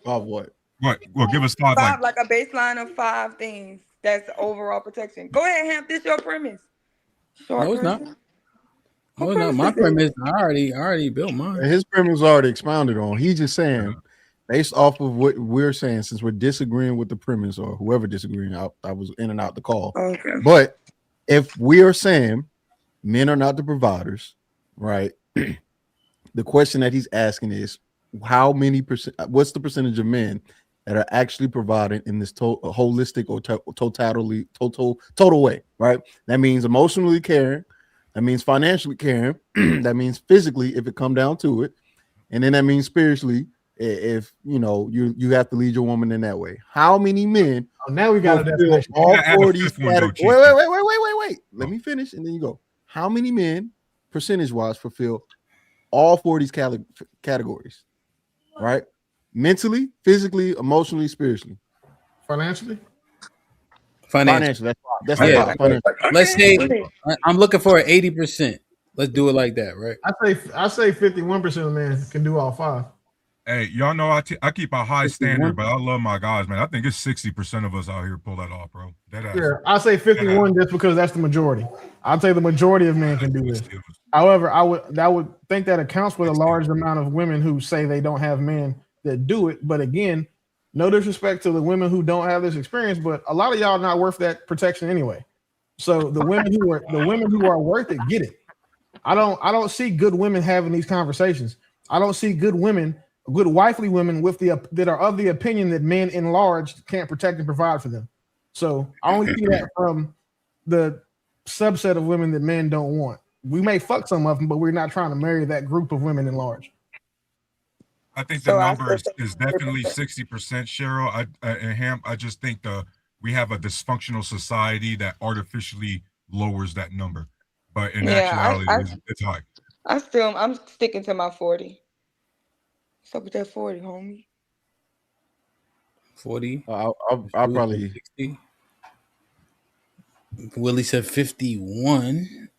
Oh, what? What? Well, give us 5. Like a baseline of 5 things. That's overall protection. Go ahead, HAMP. This your premise. No, it's not. No, it's not. My premise, I already built mine. His premise already expounded on. He's just saying, based off of what we're saying, since we're disagreeing with the premise, or whoever disagreeing, I was in and out the call. Okay. But if we are saying men are not the providers, right? The question that he's asking is, how many percent? What's the percentage of men that are actually providing in this holistic or total way, right? That means emotionally caring, that means financially caring, that means physically if it come down to it, and then that means spiritually if you have to lead your woman in that way. How many men? Now we got a definition. All 40 wait. Let me finish and then you go. How many men, percentage-wise, fulfill all 4 of these categories? Right? Mentally, physically, emotionally, spiritually, financially. That's yeah. Let's say I'm looking for an 80%. Let's do it like that, right? I say 51% of men can do all 5. Hey, y'all know I keep a high standard, but I love my guys, man. I think it's 60% of us out here pull that off, bro. Yeah, I say 51 just because that's the majority. I'll say the majority of men can do this. However, I would think that accounts for the large amount of women who say they don't have men that do it. But again, no disrespect to the women who don't have this experience, but a lot of y'all not worth that protection anyway. So the women who are worth it get it. I don't see good women having these conversations. I don't see good women, good wifely women that are of the opinion that men in large can't protect and provide for them. So I only see that from the subset of women that men don't want. We may fuck some of them, but we're not trying to marry that group of women in large. I think the number is definitely 60%, Cheryl. And HAMP, I just think we have a dysfunctional society that artificially lowers that number. But in actuality, it's high. I'm sticking to my 40. What's up with that 40, homie? 40. I'll probably 60. Willie said 51.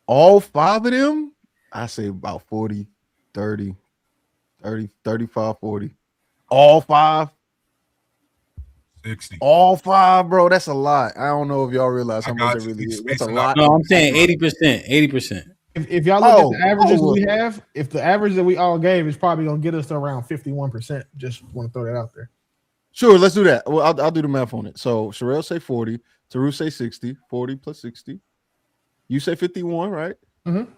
All 5 of them, I say about 40, 30, 35, 40. All 5. 60. All 5, bro. That's a lot. I don't know if y'all realize how much it really is. That's a lot. No, I'm saying 80%. 80%. If y'all look at the averages we have, if the average that we all gave is probably gonna get us to around 51%. Just want to throw that out there. Sure, let's do that. Well, I'll do the math on it. So Sherelle say 40, Taru say 60, 40 plus 60. You say 51, right? Mm-hmm.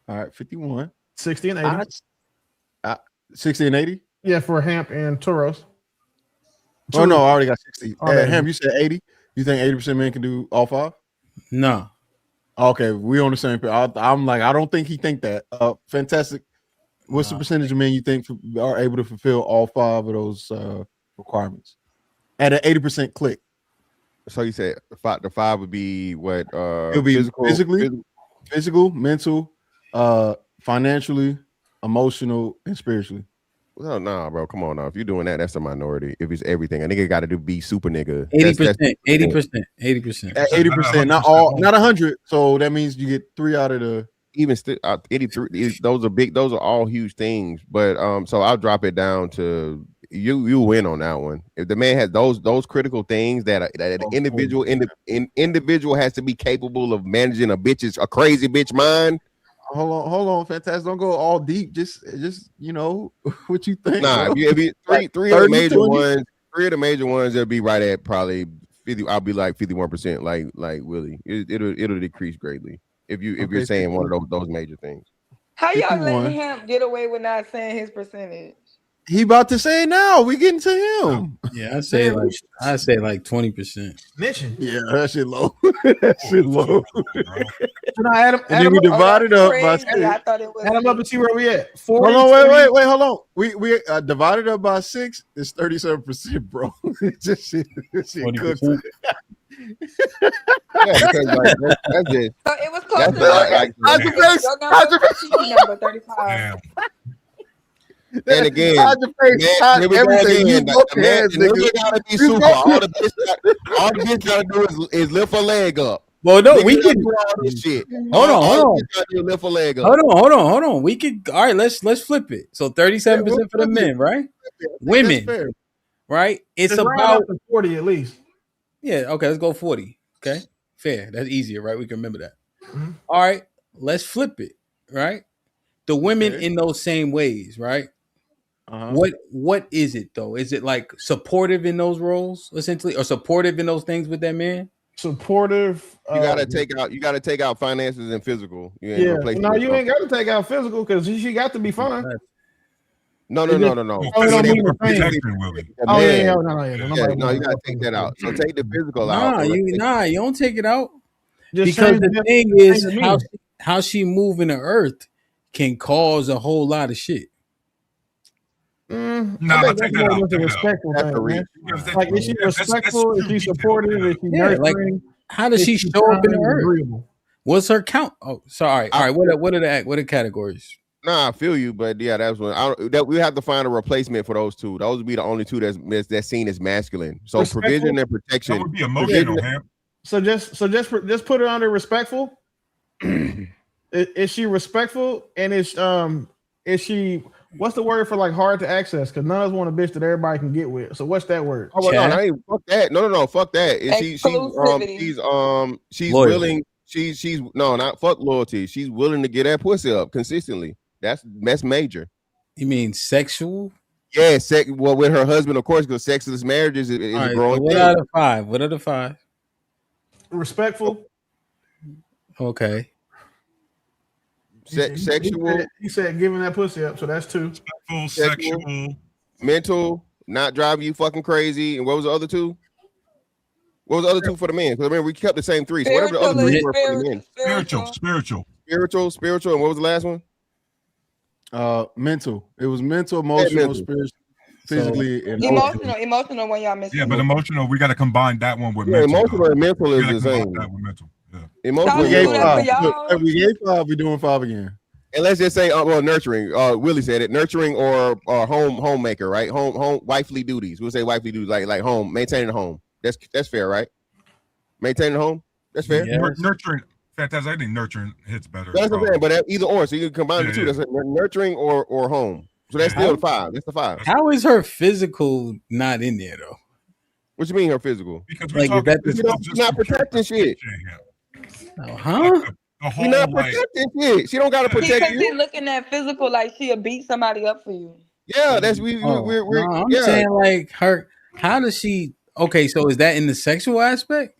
All right, 51. 60 and 80. 60 and 80? Yeah, for Hamp and Toros. Oh, no, I already got 60. Okay. Hamp, you said 80? You think 80% men can do all 5? No. Okay, we on the same page. I'm like, I don't think he think that. Fantastic. What's the percentage of men you think are able to fulfill all 5 of those requirements at an 80% click? So you said the 5 would be what? It'll be physical, mental, financially, emotional, and spiritually. Well, nah, bro. Come on now. If you're doing that, that's a minority. If it's everything, a nigga got to be super nigga. 80%. 80%. At 80%, not all, not 100. So that means you get 3 out of the. Even still, 83. Those are big. Those are all huge things. But so I'll drop it down to you win on that one. If the man has those critical things that an individual has to be capable of managing a crazy bitch mind. Hold on, Fantastic. Don't go all deep. Just what you think. Nah, if you three of the major ones, it'll be right at probably 50. I'll be like 51%, like Willie. It'll decrease greatly if you're saying one of those major things. How y'all letting him get away with not saying his percentage? He about to say it now. We getting to him. Yeah, I say like 20%. Mention. Yeah, that shit low. That shit low. Should I add him? And then we divide it up by 6. I thought it was. Add them up and see where we at. 40, hold on, wait, hold on. We divided up by 6. It's 37%, bro. This shit cooked. Yeah, because that's it. So it was close to how's your face? Number 35. And again, everything. The gotta be super. All the bitch gotta do is lift her leg up. Well, no, we can do all this shit. Hold on. Lift her leg up. Hold on. We could. All right, let's flip it. So 37% for the men, right? Women, right? It's about 40 at least. Yeah. Okay, let's go 40. Okay, fair. That's easier, right? We can remember that. Mm-hmm. All right, let's flip it, right? The women in those same ways, right? What is it though? Is it like supportive in those roles essentially, or supportive in those things with that man? Supportive. You gotta take out finances and physical. No, you ain't got to take out physical because she got to be fine. No. Oh, No, you gotta take that out. So take the physical out. You don't take it out. Because the thing is how she moving the earth can cause a whole lot of shit. I think that's more of a respectful thing, man. Like, is she respectful? Is she supportive? Is she nurturing? How does she show up in the earth? What's her count? Oh, sorry. All right. What are the categories? Nah, I feel you, but yeah, that's one. That we have to find a replacement for those two. Those would be the only two that's seen as masculine. So provision and protection. That would be emotional, man. So just put her under respectful. Is she respectful? And is she? What's the word for like hard to access? Because none of us want a bitch that everybody can get with. So what's that word? Oh, well, no, fuck that. No, fuck that. She's willing. She's not fuck loyalty. She's willing to get that pussy up consistently. That's major. You mean sexual? Yeah, well, with her husband, of course, because sexless marriages is a growing thing. What out of 5? What are the 5? Respectful. Okay. Sexual. He said giving that pussy up, so that's 2. Sexual, mental, not driving you fucking crazy. And what was the other 2? What was the other 2 for the men? Because remember we kept the same 3. So whatever the other 3 were for the men. Spiritual. And what was the last one? Mental. It was mental, emotional, spiritual, physically, and emotional when y'all missing. Yeah, but emotional, we got to combine that one with mental. Emotional and mental is the same. Emotional. We gave 5. We gave 5. We're doing 5 again. And let's just say, nurturing. Willie said it. Nurturing or homemaker, right? Home wifely duties. We'll say wifely duties, like home, maintaining the home. That's fair, right? Maintaining the home. That's fair. Yes. Nurturing. Fantastic. I think nurturing hits better. That's what I'm saying, but either or. So you can combine the two. That's nurturing or home. So that's still 5. That's the 5. How is her physical not in there though? What you mean her physical? Because she's not protecting shit. She's not protecting shit. She don't got to protect you. She's looking at physical like she'll beat somebody up for you. Yeah, that's I'm saying like How does she? Okay, so is that in the sexual aspect?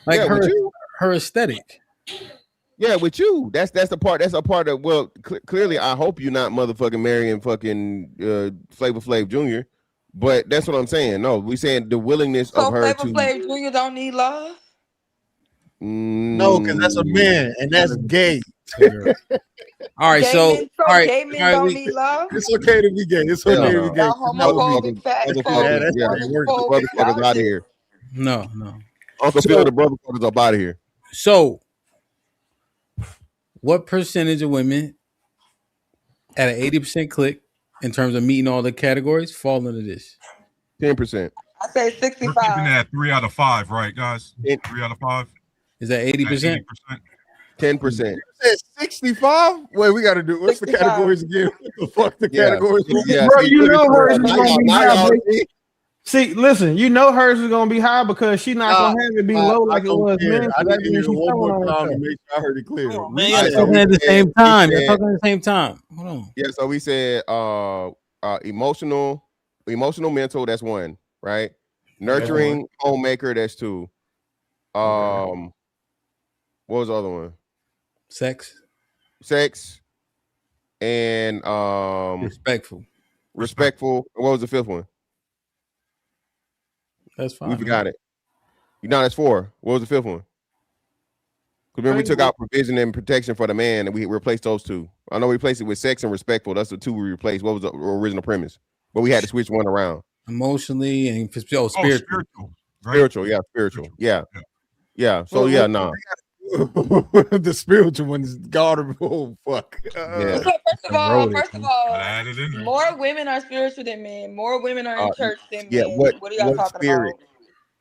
Like her aesthetic? Yeah, with you. That's the part. That's a part of. Well, clearly, I hope you're not motherfucking marrying fucking Flavor Flav Jr. But that's what I'm saying. No, we saying the willingness of her Flavor to. Flav Jr. don't need love. No, because that's a man, and that's gay. All right, gay men don't need love. It's okay to be gay. It's okay to be gay. Y'all homophobic, fatphobic, Brotherfuckers out of here. No. Uncle Phil, the brotherfuckers up out of here. So, what percentage of women at an 80% click in terms of meeting all the categories fall into this? 10%. I say 65. We're keeping it at 3 out of 5, right, guys? 3 out of 5. Is that 80%? 10%. 65? Wait, we got to do. What's 65. The categories again? What the fuck the categories? Yeah. Bro, you know hers is gonna be high. See, listen, you know hers is gonna be high because she's not gonna have it be low like it was. Man, I need to hear one more time to make sure I heard it clear. You're talking at the same time. You're talking at the same time. Hold on. Yeah, so we said emotional, mental. That's 1, right? Nurturing, homemaker. That's 2. What was the other one? Sex, and respectful. What was the 5th one? That's fine. We forgot it. That's 4. What was the 5th one? Because remember, we took out provision and protection for the man, and we replaced those 2. I know we replaced it with sex and respectful. That's the 2 we replaced. What was the original premise? But we had to switch one around. Emotionally and spiritual. Spiritual, yeah, spiritual. Yeah. So no. The spiritual one is God. Oh fuck. So first of all, more women are spiritual than men. More women are in church than men. What are y'all talking about?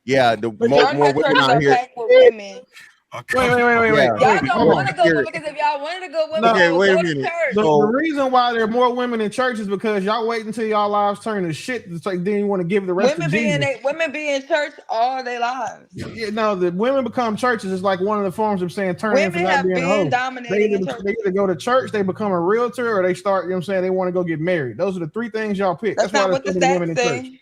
Yeah, the more women out here. Women. Wait. Y'all don't want to go because if y'all wanted to go women, okay, wait a minute. The reason why there are more women in church is because y'all wait until y'all lives turn to shit. It's like then you want to give the rest to Jesus. Women be in church all their lives. Yeah, no, the women become churches is like one of the forms of saying turn in for not being a hoe. They either go to church, they become a realtor, or they start. You know what I'm saying? They want to go get married. Those are the 3 things y'all pick. That's not what the stats say.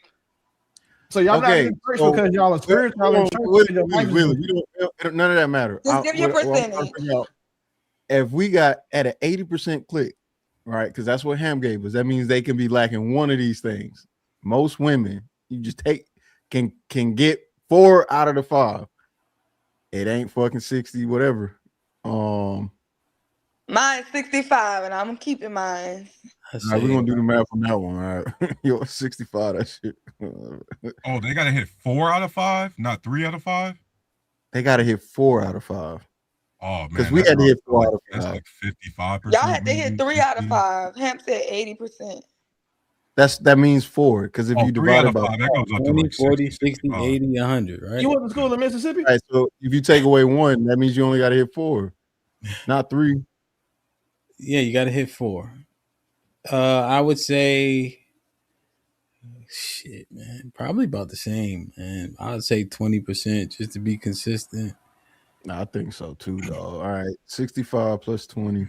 So y'all not in church because y'all are spiritual. Y'all in church. None of that matter. Just give your percentage. If we got at an 80% click, right? Because that's what HAMP gave us. That means they can be lacking one of these things. Most women, you just can get 4 out of the 5. It ain't fucking 60, whatever. Mine's 65, and I'm keeping mine. Right, we're gonna do the math on that one. All right, you're 65. That shit. Oh, they gotta hit 4 out of 5, not 3 out of 5. They gotta hit 4 out of 5. Oh man, because we had to hit 4 out of 5. That's like 55%. Y'all had to hit 3 out of 5. HAMP said 80%. That means 4 because if you divide it by 20, 40, 60, 80, 100, right? You went to school in Mississippi? Right, so if you take away 1, that means you only got to hit 4, not 3. Yeah, you got to hit 4. I would say, shit, man, probably about the same, man. I would say 20% just to be consistent. I think so too, dog. All right, 65 plus 20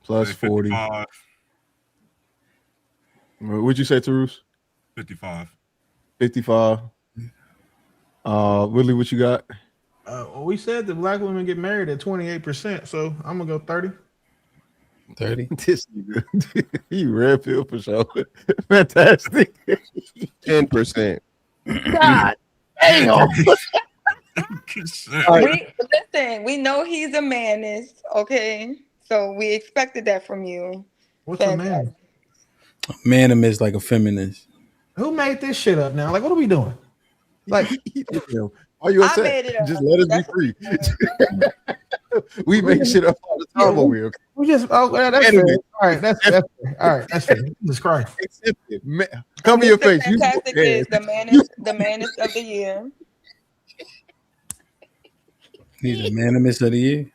plus 40. 55. What'd you say, Tarus? 55. 55. Willie, what you got? We said that black women get married at 28%, so I'm gonna go 30. 30. This nigga, you red pill for sure. Fantastic. 10%. God damn. Listen, we know he's a manist, okay? So we expected that from you. What's a man? Manimist, like a feminist. Who made this shit up now? Like, what are we doing? Like, are you upset? Just let us be free. We make shit up all the time over here. We just that's fair. All right, that's fair. All right, that's fair. Jesus Christ. Cover your face. Fantastic is the manist of the year. He's the manimist of the year.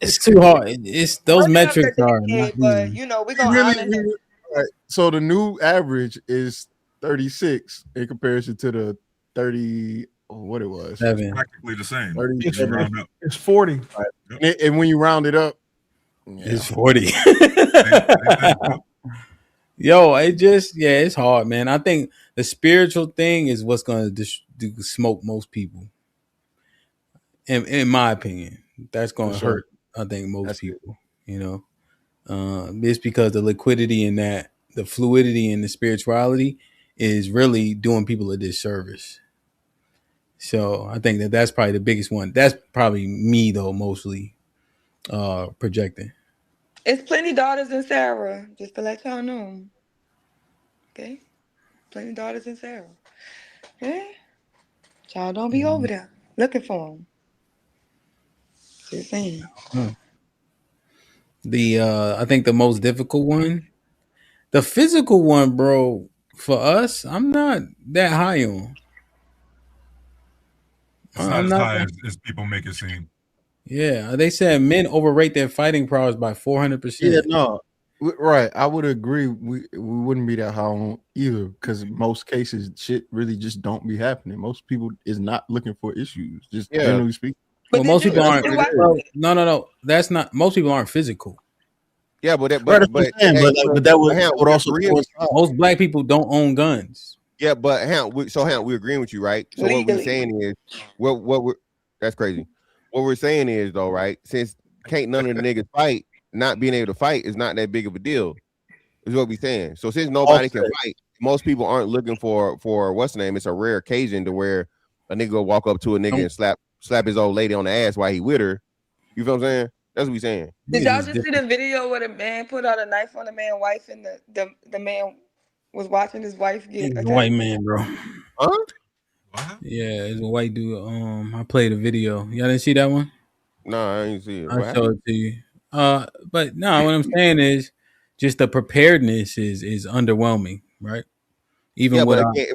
It's too hard. It's those metrics are. But you know, we're gonna honor him. Right. So the new average is 36 in comparison to the 30. What it was? It's practically the same. 30, it's 40. Right. And when you round it up, it's 40. Yo, it's hard, man. I think the spiritual thing is what's going to smoke most people. In my opinion, that's going to hurt. I think most people, it's because the liquidity in that, the fluidity and the spirituality is really doing people a disservice. So I think that's probably the biggest one. That's probably me though, mostly projecting. It's plenty daughters in Sarah, just to let y'all know. Okay, plenty daughters in Sarah. Okay, y'all don't be over there looking for them. Just saying. I think the most difficult one, the physical one, bro. For us, I'm not that high on. It's not as high as people make it seem. Yeah, they said men overrate their fighting prowess by 400%. Yeah, no, right. I would agree. We wouldn't be that high on either, because in most cases, shit really just don't be happening. Most people is not looking for issues, just generally speaking. Well, most people aren't. No. That's not. Most people aren't physical. Yeah, but that would also. Most black people don't own guns. Yeah, but Ham, we're agreeing with you, right? So what we're saying is, that's crazy. What we're saying is though, right? Since can't none of the niggas fight, not being able to fight is not that big of a deal. Is what we're saying. So since nobody can fight, most people aren't looking for what's the name? It's a rare occasion to where a nigga go walk up to a nigga and slap his old lady on the ass while he with her. You feel what I'm saying? That's what we saying. Did y'all just see the video where the man put out a knife on the man's wife and the man was watching his wife get attacked? A white man, bro. Huh? Yeah, it's a white dude. I played a video. Y'all didn't see that one? No, I didn't see it. I'll show it to you. But no, what I'm saying is just the preparedness is underwhelming, right? Even but again,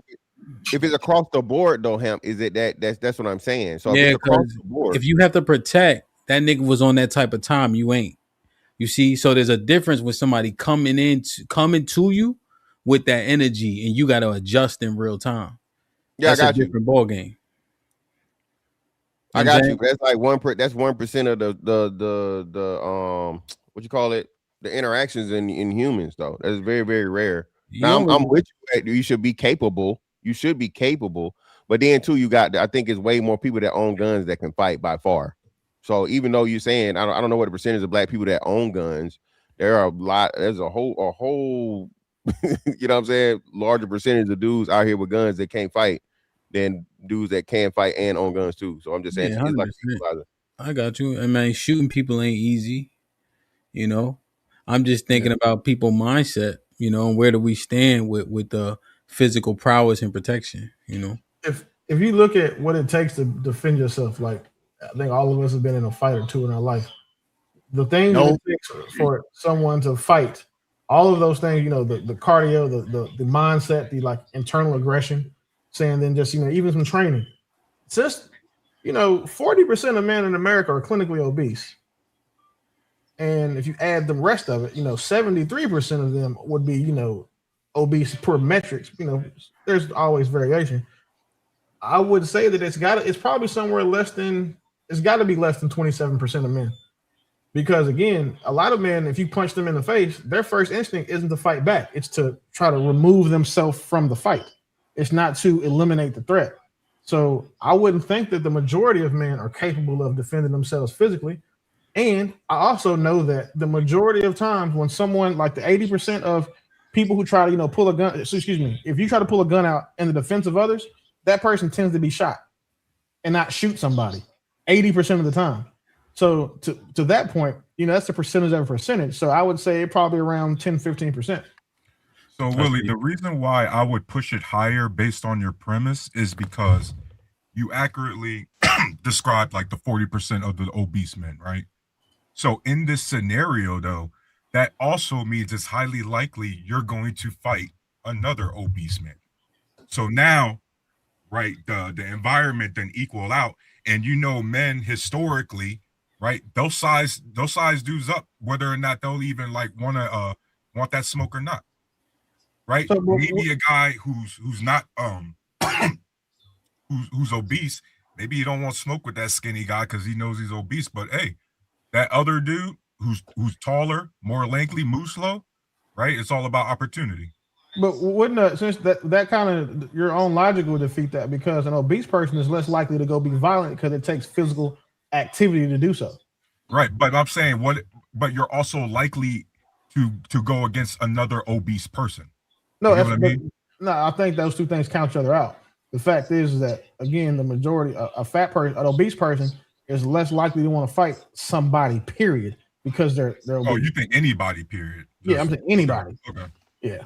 if it's across the board though, Hemp, is it that's what I'm saying. So yeah, if it's across the board, if you have to protect, that nigga was on that type of time, you ain't. You see, so there's a difference with somebody coming to you with that energy, and you got to adjust in real time. Yeah, that's I got a different ball game. I got you. That's like 1% of the what you call it? The interactions in humans though. That's very, very rare. Now I'm with you. You should be capable. You should be capable. But then too, you got, I think it's way more people that own guns that can fight by far. So even though you're saying, I don't know what the percentage of black people that own guns, there's a whole you know what I'm saying, larger percentage of dudes out here with guns that can't fight than dudes that can fight and own guns too. So I'm just saying, it's like I got you. I mean, shooting people ain't easy. You know, I'm just thinking about people mindset. You know, where do we stand with the physical prowess and protection? You know, if you look at what it takes to defend yourself, like I think all of us have been in a fight or two in our life. The thing that it takes for someone to fight, all of those things, you know, the cardio, the mindset, the like internal aggression, saying then just, you know, even some training. It's just, you know, 40% of men in America are clinically obese. And if you add the rest of it, you know, 73% of them would be, you know, obese per metrics. You know, there's always variation. I would say that it's probably somewhere it's got to be less than 27% of men. Because again, a lot of men, if you punch them in the face, their first instinct isn't to fight back. It's to try to remove themselves from the fight. It's not to eliminate the threat. So I wouldn't think that the majority of men are capable of defending themselves physically. And I also know that the majority of times when someone, like the 80% of people who try to, you know, pull a gun, if you try to pull a gun out in the defense of others, that person tends to be shot and not shoot somebody 80% of the time. So to that point, you know, that's a percentage of a percentage. So I would say probably around 10-15%. So Willie, the reason why I would push it higher based on your premise is because you accurately described like the 40% of the obese men, right? So in this scenario, though, that also means it's highly likely you're going to fight another obese man. So now, right, the environment then equal out, and you know, men historically, right, they'll size dudes up whether or not they'll even like want that smoke or not. Right? So, maybe a guy who's not who's obese, maybe he don't want to smoke with that skinny guy because he knows he's obese. But hey, that other dude who's taller, more lanky, Muslo, right? It's all about opportunity. But wouldn't since that kind of your own logic would defeat that, because an obese person is less likely to go be violent because it takes physical activity to do so. Right, but I'm saying but you're also likely to go against another obese person. No, you know what I mean? No, I think those two things count each other out. The fact is that, again, the majority, a fat person, an obese person, is less likely to want to fight somebody, period, because they're obese. Oh, you think anybody, period? Yeah, I'm saying anybody. Okay. Yeah.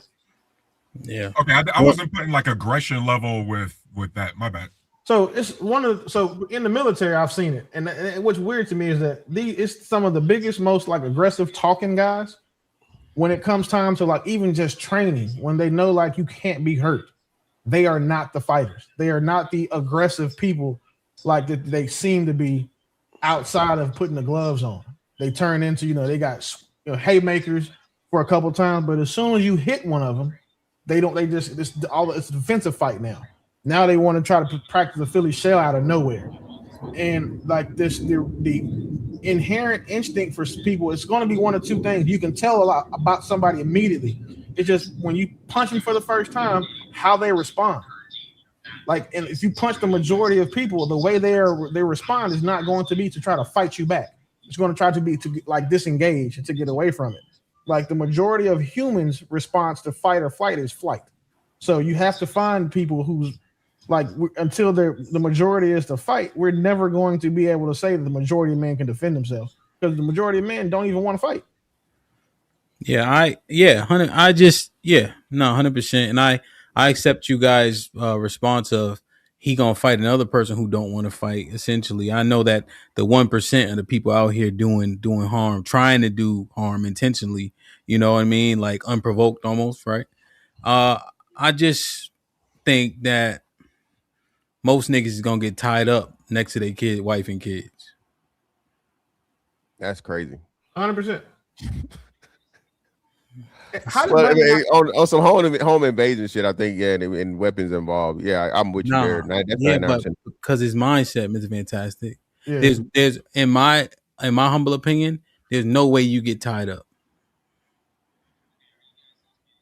Yeah. Okay, I wasn't putting like aggression level with that. My bad. So it's so in the military, I've seen it, and what's weird to me is that it's some of the biggest, most like aggressive talking guys. When it comes time to like even just training, when they know like you can't be hurt, they are not the fighters. They are not the aggressive people like that they seem to be outside of putting the gloves on. They turn into, they got haymakers for a couple times, but as soon as you hit one of them, it's a defensive fight now. Now they want to try to practice the Philly shell out of nowhere. And like this, the inherent instinct for people, it's going to be one of two things. You can tell a lot about somebody immediately. It's just when you punch them for the first time, how they respond. Like, and if you punch the majority of people, the way they respond is not going to be to try to fight you back. It's going to try to be to like disengage and to get away from it. Like the majority of humans' response to fight or flight is flight. So you have to find people who's like, until the majority is to fight, we're never going to be able to say that the majority of men can defend themselves, because the majority of men don't even want to fight. 100%. And I accept you guys' response of he gonna fight another person who don't want to fight. Essentially, I know that the 1% of the people out here doing harm, trying to do harm intentionally, you know what I mean, like unprovoked almost, right? I just think that most niggas is gonna get tied up next to their kid, wife, and kids. That's crazy. 100%. On some home invasion shit, I think, and weapons involved. Yeah, I'm with you there. But because his mindset, Mr. Fantastic. Yeah. There's in my humble opinion, there's no way you get tied up.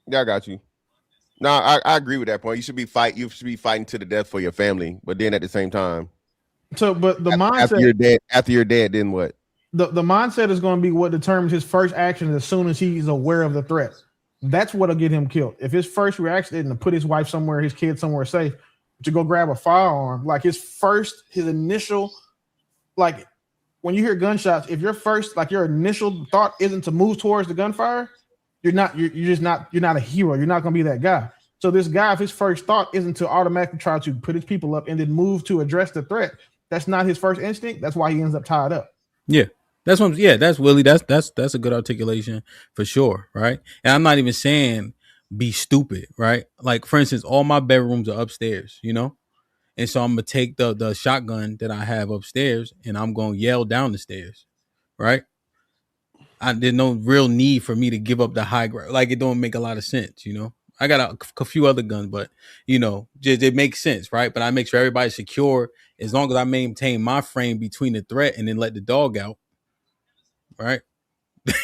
Yeah, I got you. No, I agree with that point. You should be fighting to the death for your family, but then at the same time. So, but the mindset after you're dead, then what? The mindset is going to be what determines his first action as soon as he's aware of the threat. That's what'll get him killed. If his first reaction isn't to put his wife somewhere, his kids somewhere safe, to go grab a firearm, like his initial, like when you hear gunshots, if your initial thought isn't to move towards the gunfire, you're not a hero. You're not going to be that guy. So this guy, if his first thought isn't to automatically try to put his people up and then move to address the threat, that's not his first instinct. That's why he ends up tied up. Yeah. That's Willie. That's a good articulation for sure, right? And I'm not even saying be stupid, right? Like for instance, all my bedrooms are upstairs, and so I'm gonna take the shotgun that I have upstairs and I'm gonna yell down the stairs, right? There's no real need for me to give up the high ground. Like it don't make a lot of sense, I got a few other guns, but just it makes sense, right? But I make sure everybody's secure as long as I maintain my frame between the threat and then let the dog out. Right.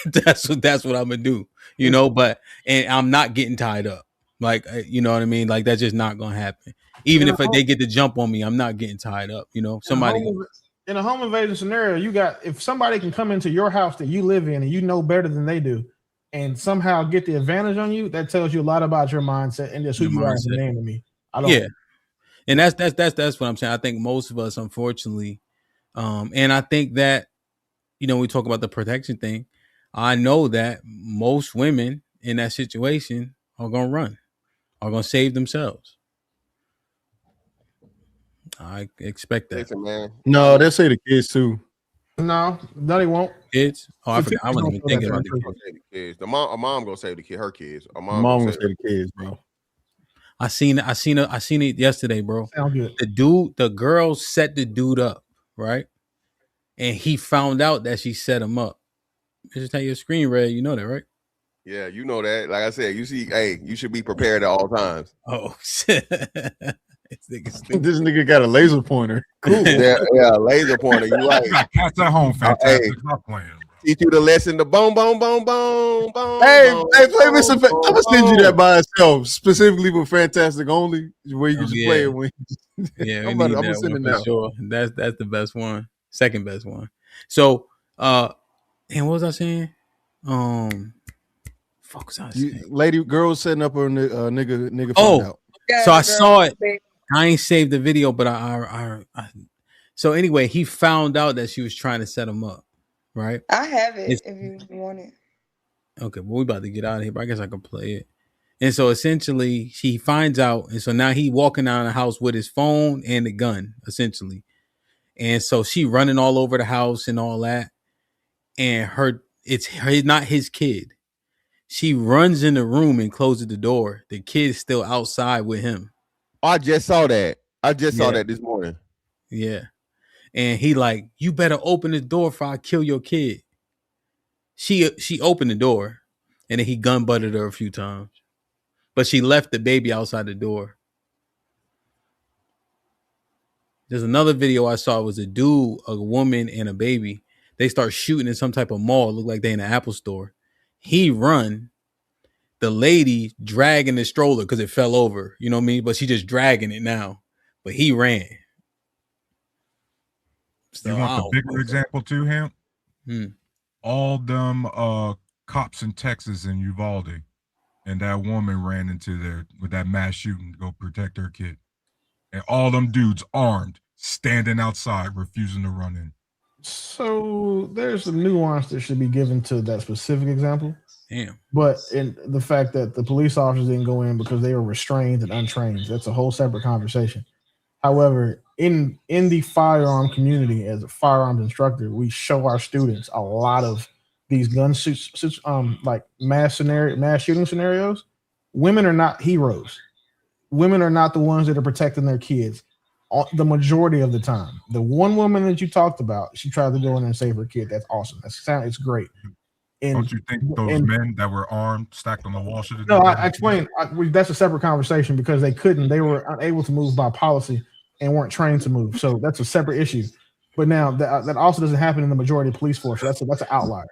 that's what I'm gonna do, but and I'm not getting tied up. Like, you know what I mean? Like that's just not gonna happen. Even if they get the jump on me, I'm not getting tied up. Somebody in a home invasion scenario, if somebody can come into your house that you live in and you know better than they do and somehow get the advantage on you, that tells you a lot about your mindset and just who you are as a man to me. And that's what I'm saying. I think most of us, unfortunately, and I think that we talk about the protection thing. I know that most women in that situation are going to run, are going to save themselves. I expect that. Listen, man. No, they'll say the kids too. No, they won't. Kids? Oh, I forgot. I wasn't even thinking about the kids. A mom gonna save her kids. A mom gonna save the kids, bro. I seen it yesterday, bro. Sound good. The girl set the dude up, right? And he found out that she set him up. Just take your screen red. You know that, right? Yeah, you know that. Like I said, you should be prepared at all times. Oh, shit. This nigga got a laser pointer. Cool. Yeah, laser pointer. You right. Cats at home, fantastic. Not playing. Teach you the lesson. The boom, boom, boom, boom, boom. Hey, boom, play me some. boom, I'm gonna send you that by itself, specifically for Fantastic Only, where you can just play it when. Yeah, I'm need gonna that send one it for now. sure. That's the best one. Second best one. So, and what was I saying? Fuck was I saying? Lady, girl setting up her nigga. Oh, find out. so I saw it. I ain't saved the video, but I so anyway, he found out that she was trying to set him up, right? I have it if you want it. Okay, well, we about to get out of here, but I guess I can play it. And so essentially, she finds out, and so now he walking out of the house with his phone and the gun, essentially. And so she running all over the house and all that, and it's not his kid. She runs in the room and closes the door. The kid's still outside with him. I just saw that. I just saw that this morning. Yeah. And he like, you better open the door before I kill your kid. She opened the door, and then he gun butted her a few times. But she left the baby outside the door. There's another video I saw. It was a dude, a woman, and a baby. They start shooting in some type of mall. Look like they in an Apple store. He run. The lady dragging the stroller because it fell over. You know what I mean? But she just dragging it now. But he ran. You want the bigger example too, Hamp? All them cops in Texas and Uvalde, and that woman ran into there with that mass shooting to go protect her kid. And all them dudes armed, standing outside, refusing to run in. So there's some nuance that should be given to that specific example. Damn. But in the fact that the police officers didn't go in because they were restrained and untrained, that's a whole separate conversation. However, in the firearm community, as a firearms instructor, we show our students a lot of these gun suits, like mass shooting scenarios. Women are not heroes. Women are not the ones that are protecting their kids. The majority of the time, the one woman that you talked about, she tried to go in and save her kid. That's awesome. It's great. And, don't you think those men that were armed, stacked on the wall, should have? No, I explained. That's a separate conversation because they couldn't. They were unable to move by policy and weren't trained to move. So that's a separate issue. But now that also doesn't happen in the majority of police force. So that's an outlier.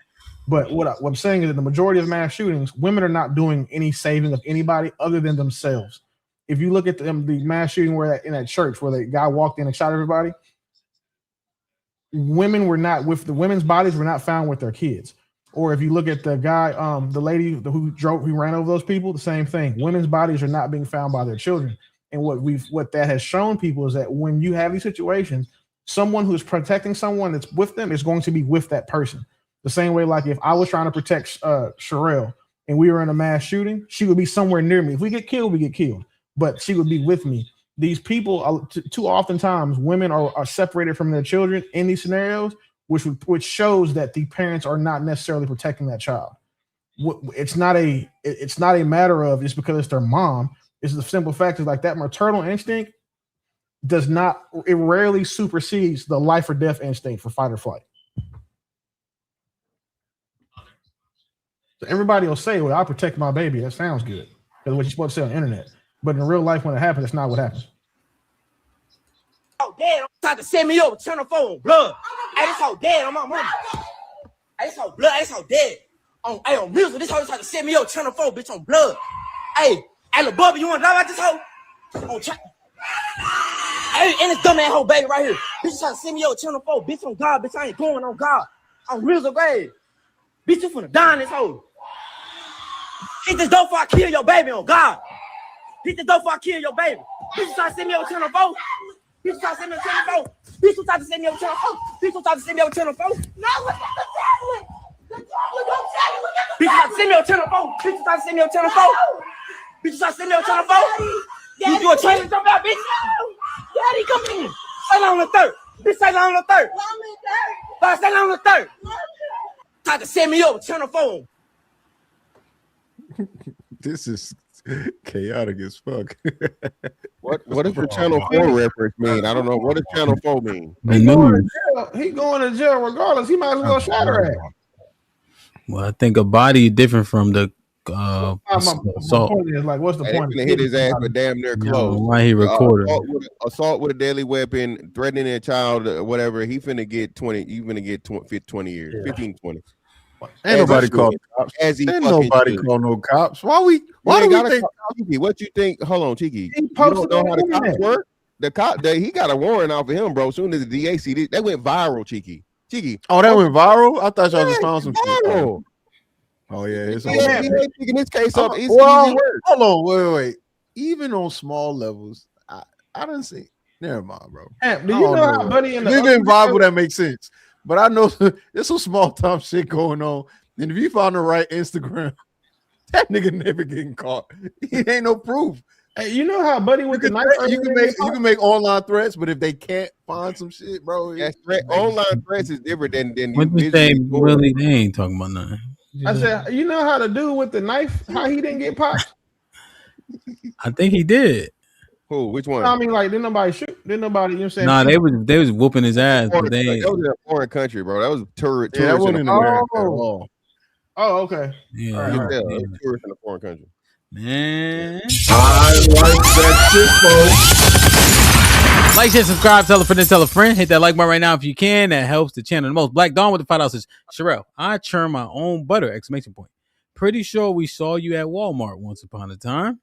But what I'm saying is that the majority of mass shootings, women are not doing any saving of anybody other than themselves. If you look at the mass shooting in that church where the guy walked in and shot everybody, women's bodies were not found with their kids. Or if you look at the guy, the lady who ran over those people, the same thing. Women's bodies are not being found by their children. And what that has shown people is that when you have these situations, someone who's protecting someone that's with them is going to be with that person. The same way, like if I was trying to protect Sherelle and we were in a mass shooting, she would be somewhere near me. If we get killed, we get killed. But she would be with me. These people, too oftentimes, women are separated from their children in these scenarios, which shows that the parents are not necessarily protecting that child. It's not a matter of it's because it's their mom. It's the simple fact is like that maternal instinct it rarely supersedes the life or death instinct for fight or flight. So everybody will say, well, I'll protect my baby. That sounds good. That's what you're supposed to say on the internet. But in real life, when it happens, it's not what happens. Oh, Dad, I'm trying to send me over channel 4 blood. Hey, this whole dead on my money. Hey, this whole blood. Hey, this whole dead. On music, this whole trying to send me over channel 4, bitch, on blood. Hey, little Bubba, you want to drive out this hoe? Hey, and this dumb ass whole baby right here. Bitch trying to send me over channel 4, bitch, on God, bitch, I ain't going on God. On music, grade. Bitch, you finna die in this hoe. Hit this door before I kill your baby on God. Hit the door before I kill your baby. Bitch, you trying to send me over channel 4? Bitch, you trying to send me over channel 4? Bitch, you trying to send me over channel 4? Bitch, you trying to send me over channel 4? No, look at the tablet. Bitch, you trying to send me over channel 4? Bitch, you trying to send me over channel 4? Bitch, you trying to send me over channel 4? You do a trailer jump out, bitch? Daddy, come in. Say on the third. Bitch, say on the third. Say on the third. Trying to send me over channel 4. This is chaotic as fuck. What does the channel 4 reference mean? I don't know. What does channel 4 mean? He going to jail regardless. He might as well shot her at. Well, I think a body different from the my point is, like, what's the point? They hit his ass but damn near close. Why he recorded assault with a deadly weapon, threatening a child, whatever. He finna get 20. You finna get 20 years, 15, 20. Ain't nobody call the cops. Ain't nobody call no cops. Why do we think? Cheeky, what you think? Hold on, Cheeky. You don't know how the cops work? The cop, he got a warrant out for him, bro. As soon as the DA see this, that went viral, Cheeky. Oh, that went viral? I thought y'all just found some shit. Oh yeah, it's picking this case up. It's easy work. Hold on, wait. Even on small levels, I didn't see. Never mind, bro. Do you know how Buddy in the we've been viral? That makes sense, but I know there's some small time shit going on. And if you found the right Instagram, that nigga never getting caught. He ain't no proof. Hey, you know how Buddy with the knife? You can make online threats, but if they can't find some shit, bro, online threats is different than what you say, Willie? They ain't talking about nothing. I said, you know how the dude with the knife? How he didn't get popped? I think he did. Who? Which one? I mean, like, didn't nobody shoot? Didn't nobody? You know what I'm saying? Nah, they was whooping his ass. But they that was in a foreign country, bro. That was tourist. Yeah, that wasn't in America at all. Oh, okay. Yeah, right. Tourist in a foreign country. Man, I like that shit, folks. Like, share, subscribe, tell a friend, tell a friend. Hit that like button right now if you can. That helps the channel the most. Black Dawn with the $5 says, Sherelle, I churn my own butter! Exclamation point. Pretty sure we saw you at Walmart once upon a time.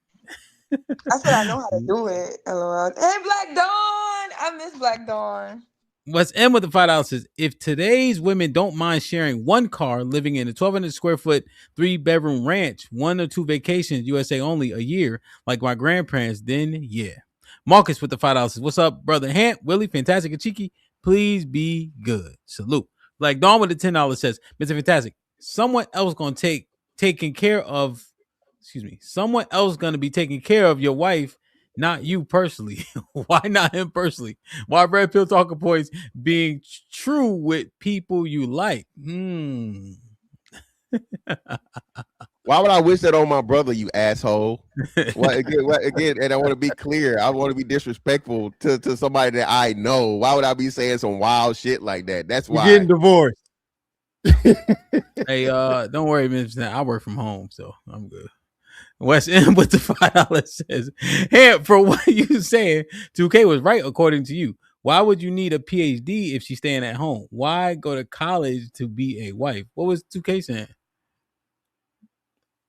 I said I know how to do it. LOL. Hey, Black Dawn. I miss Black Dawn. What's in with the $5 says, if today's women don't mind sharing one car, living in a 1,200 square foot, 3-bedroom ranch, 1 or 2 vacations, USA only a year, like my grandparents, then yeah. Marcus with the $5 says, what's up, brother Hamp, Willie, Fantastic and Cheeky? Please be good. Salute. Black Dawn with the $10 says, Mr. Fantastic, someone else gonna be taking care of your wife, not you personally. Why not him personally? Why Red Pill talking points being true with people you like? Why would I wish that on my brother, you asshole? Again, and I want to be clear. I want to be disrespectful to somebody that I know. Why would I be saying some wild shit like that? That's why. You're getting divorced. Hey, don't worry, Mr. I work from home, so I'm good. West End with the $5 says, hey, for what you saying, 2K was right according to you. Why would you need a PhD if she's staying at home? Why go to college to be a wife? What was 2K saying?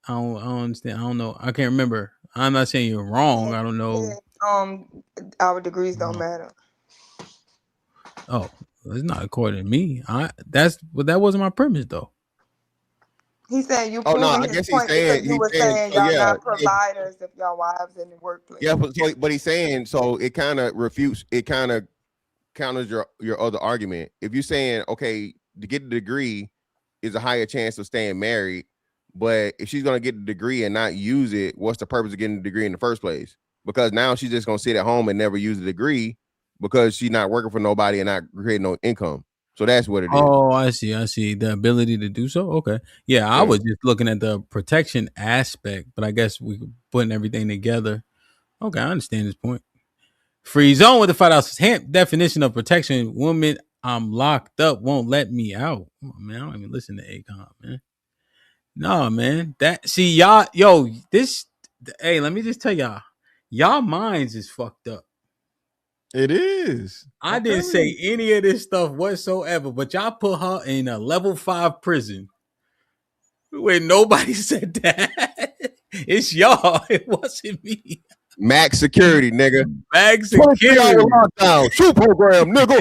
I don't understand. I don't know. I can't remember. I'm not saying you're wrong. I don't know. Our degrees don't matter. Oh, it's not according to me. That wasn't my premise though. He's saying you. Oh no, I guess he's saying you were saying y'all not providers if y'all wives in the workplace. Yeah, but he's saying so it kind of refutes. It kind of counters your other argument. If you're saying okay, to get a degree is a higher chance of staying married, but if she's gonna get the degree and not use it, what's the purpose of getting the degree in the first place? Because now she's just gonna sit at home and never use the degree because she's not working for nobody and not creating no income. So that's what it is. Oh, I see. The ability to do so. Okay. Yeah, I was just looking at the protection aspect, but I guess we could putting everything together. Okay, I understand this point. Free zone with the $5 HAMP definition of protection. Woman, I'm locked up, won't let me out. Oh, man, I don't even listen to Akon, man. No, man. Hey, let me just tell y'all minds is fucked up. It is. I didn't say any of this stuff whatsoever, but y'all put her in a level 5 prison where nobody said that. It's y'all. It wasn't me. Max security, nigga. Max security. Lockdown. Shoe program, nigga.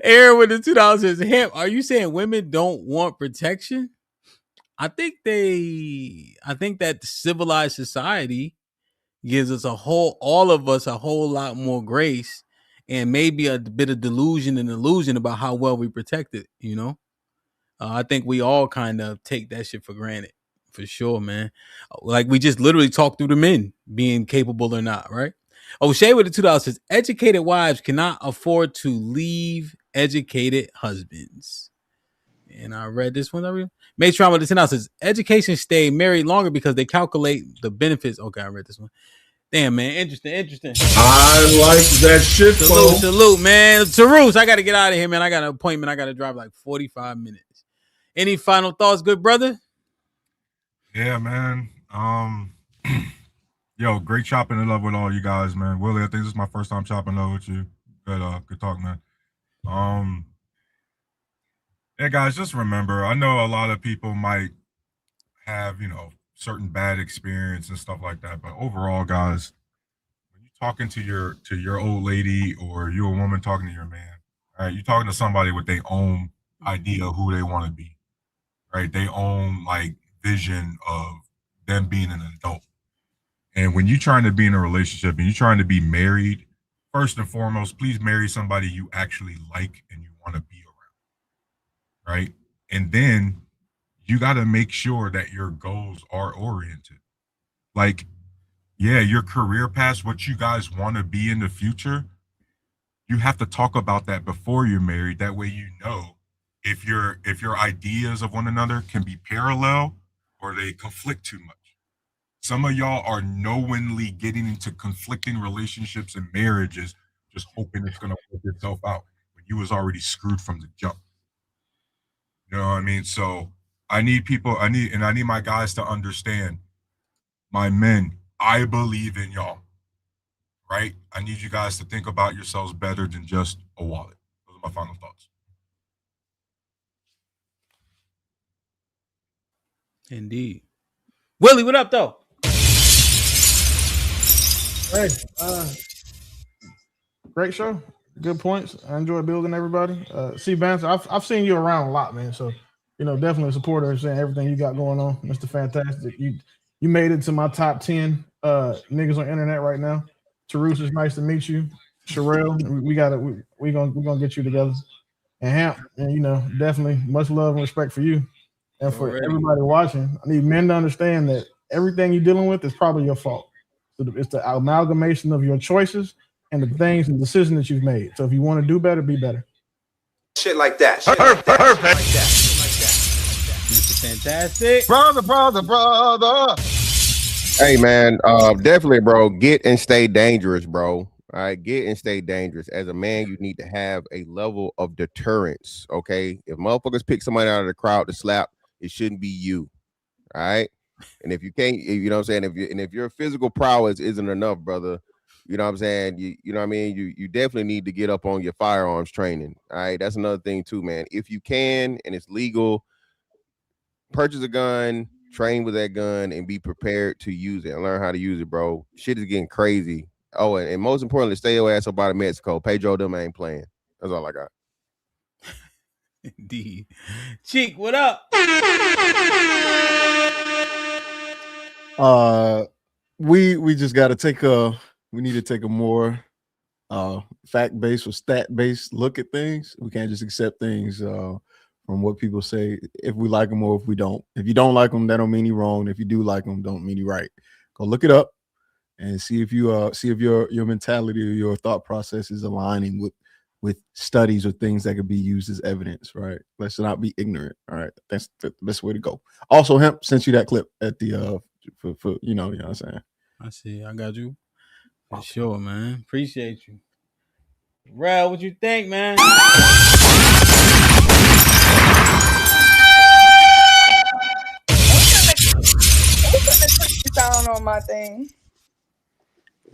Aaron with the $2 says, Hamp, are you saying women don't want protection? I think that the civilized society gives us all of us a whole lot more grace and maybe a bit of delusion and illusion about how well we protect it, you know? I think we all kind of take that shit for granted, for sure, man. Like we just literally talk through the men being capable or not, right? O'Shea with the $2 says, educated wives cannot afford to leave educated husbands. And I read this one. Matron with the $10 says, education stay married longer because they calculate the benefits. Okay, I read this one. Damn, man. Interesting. I like that shit, Salute, man. Tarus, I got to get out of here, man. I got an appointment. I got to drive like 45 minutes. Any final thoughts, good brother? Yeah, man. Yo, great chopping it up with all you guys, man. Willie, I think this is my first time chopping up with you. Good talk, man. Yeah, guys, just remember, I know a lot of people might have, certain bad experience and stuff like that, but overall, guys, when you're talking to your old lady or you're a woman talking to your man, right? You're talking to somebody with their own idea of who they want to be, right? They own like vision of them being an adult. And when you're trying to be in a relationship and you're trying to be married, first and foremost, please marry somebody you actually like and you want to be around, right? And then you got to make sure that your goals are oriented. Like, yeah, your career path, what you guys want to be in the future, you have to talk about that before you're married. That way, if your ideas of one another can be parallel or they conflict too much. Some of y'all are knowingly getting into conflicting relationships and marriages, just hoping it's going to work itself out when you was already screwed from the jump. You know what I mean? So I need my guys to understand, my men, I believe in y'all, right? I need you guys to think about yourselves better than just a wallet. Those are my final thoughts. Indeed. Willie, what up, though? Hey, great show. Good points. I enjoy building everybody. See, Banter, I've seen you around a lot, man. So, definitely a supporter of saying everything you got going on, Mr. Fantastic. You made it to my top 10 niggas on internet right now. Tarus, it's nice to meet you. Sherelle, we're gonna get you together. And Hamp, and definitely much love and respect for you. And for everybody watching, I need men to understand that everything you're dealing with is probably your fault. So it's the amalgamation of your choices and the things and decisions that you've made. So if you want to do better, be better. Shit like that. Perfect. Mr. Fantastic. Brother. Hey, man, definitely, bro. Get and stay dangerous, bro. All right, get and stay dangerous. As a man, you need to have a level of deterrence, okay? If motherfuckers pick somebody out of the crowd to slap, it shouldn't be you, all right? And if you can't, you know what I'm saying? If your physical prowess isn't enough, brother, you know what I'm saying? You know what I mean? You definitely need to get up on your firearms training, all right? That's another thing too, man. If you can and it's legal, purchase a gun, train with that gun, and be prepared to use it and learn how to use it, bro. Shit is getting crazy. Oh, and most importantly, stay your ass up out of Mexico. Pedro them ain't playing. That's all I got. Indeed. Cheek, what up? We just got to we need to take a more fact-based or stat-based look at things. We can't just accept things from what people say, if we like them or if we don't. If you don't like them, that don't mean you're wrong. If you do like them, don't mean you're right. Go look it up and see if your mentality or your thought process is aligning with studies or things that could be used as evidence, right? Let's not be ignorant. All right. That's the best way to go. Also, Hemp sent you that clip at the for you know what I'm saying. I see. I got you. For sure, man. Appreciate you. Rel, what you think, man? Sound on my thing.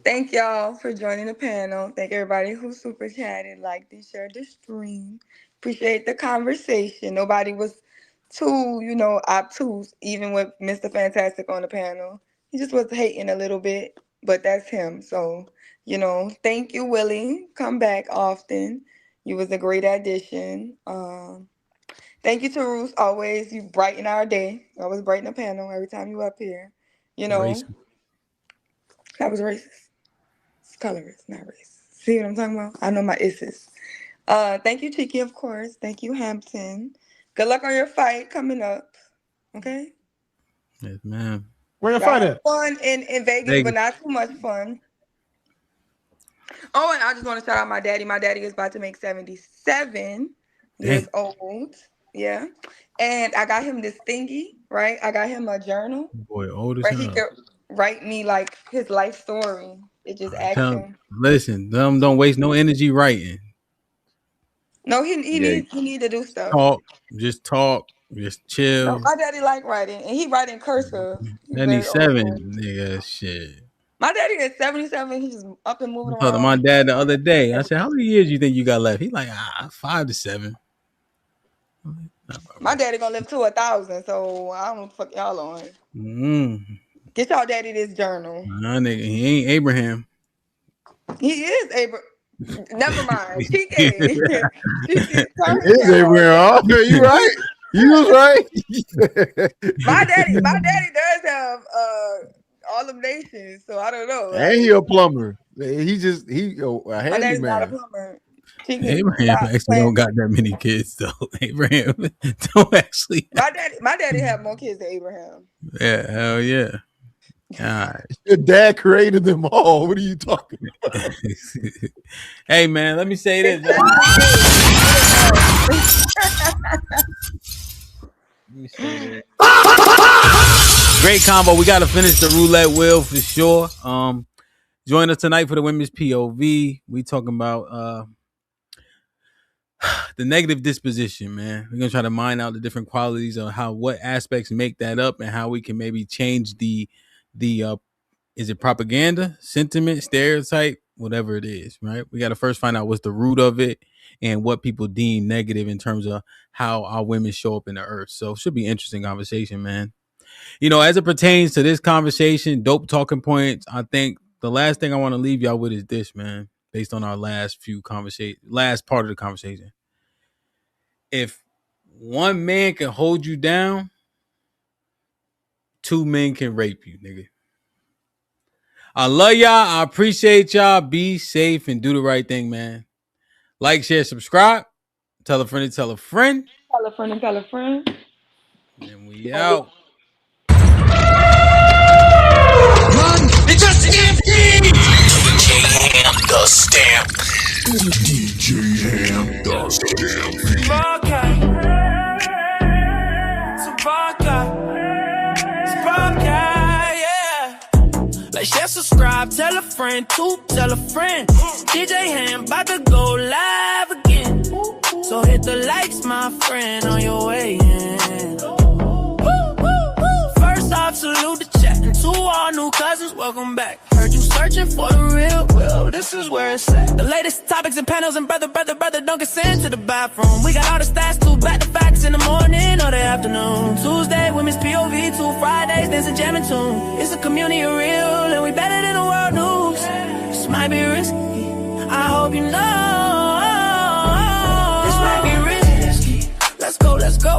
Thank y'all for joining the panel. Thank everybody who super chatted, liked and shared the stream. Appreciate the conversation. Nobody was too, obtuse, even with Mr. Fantastic on the panel. He just was hating a little bit, but that's him. So, thank you, Willie. Come back often. You was a great addition. Thank you, Tarus. Always, you brighten our day. Always brighten the panel every time you up here. Racist. That was racist. It's colorist, not racist. See what I'm talking about? I know my isses. Thank you, Cheeky, of course. Thank you, Hampton. Good luck on your fight coming up. Okay? Yes, ma'am. Where your fight at? Fun in Vegas, but not too much fun. Oh, and I just want to shout out my daddy. My daddy is about to make 77 years old. Yeah. And I got him this thingy, right? I got him a journal. Boy, old as where hell. he could write me like his life story. It just asks him. Listen, them don't waste no energy writing. No, he need to do stuff. Just talk, just chill. No, my daddy like writing, and he write in cursive. 77, nigga, shit. My daddy is 77. He's just up and moving I talked to around. my dad the other day. I said, "How many years do you think you got left?" He like, 5 to 7. My daddy gonna live to 1,000, so I don't know what the fuck y'all on. Get y'all daddy this journal. Nah, nigga, he ain't Abraham. He is Abraham. Never mind. She can. It is Abraham. You right. You was right. My daddy does have all them nations, so I don't know. And he a plumber. He a My daddy's handyman. not a plumber. Abraham actually don't got that many kids though. Abraham don't actually. My daddy had more kids than Abraham. Yeah, hell yeah. God. Your dad created them all. What are you talking about? Hey man, let me say this. Great combo. We got to finish the roulette wheel for sure. Join us tonight for the women's POV. We talking about the negative disposition, man. We're gonna try to mine out the different qualities of what aspects make that up, and how we can maybe change the is it propaganda, sentiment, stereotype, whatever it is, right? We got to first find out what's the root of it and what people deem negative in terms of how our women show up in the earth. So it should be an interesting conversation, man. You know, as it pertains to this conversation, dope talking points, I think the last thing I want to leave y'all with is this, man, based on our last part of the conversation. If one man can hold you down, two men can rape you, nigga. I love y'all. I appreciate y'all. Be safe and do the right thing, man. Like, share, subscribe. Tell a friend and tell a friend. Tell a friend and tell a friend. And we out. Run! It's a stampede! DJ Ham the Stamp. DJ Ham the Stamp. Like, share, subscribe, tell a friend, tell a friend. DJ Ham about to go live again. So hit the likes, my friend, on your way in. First off, salute the chat. And to all new cousins, welcome back. Heard you searching for the real, well, this is where it's at. The latest topics and panels, and brother, don't get sent to the bathroom. We got all the stats, too, back to facts in the morning or the afternoon. Tuesday, women's POV, 2 Fridays, there's a jamming tune. It's a community of real, and we better than the world news. This might be risky, I hope you know. This might be risky. Let's go, let's go.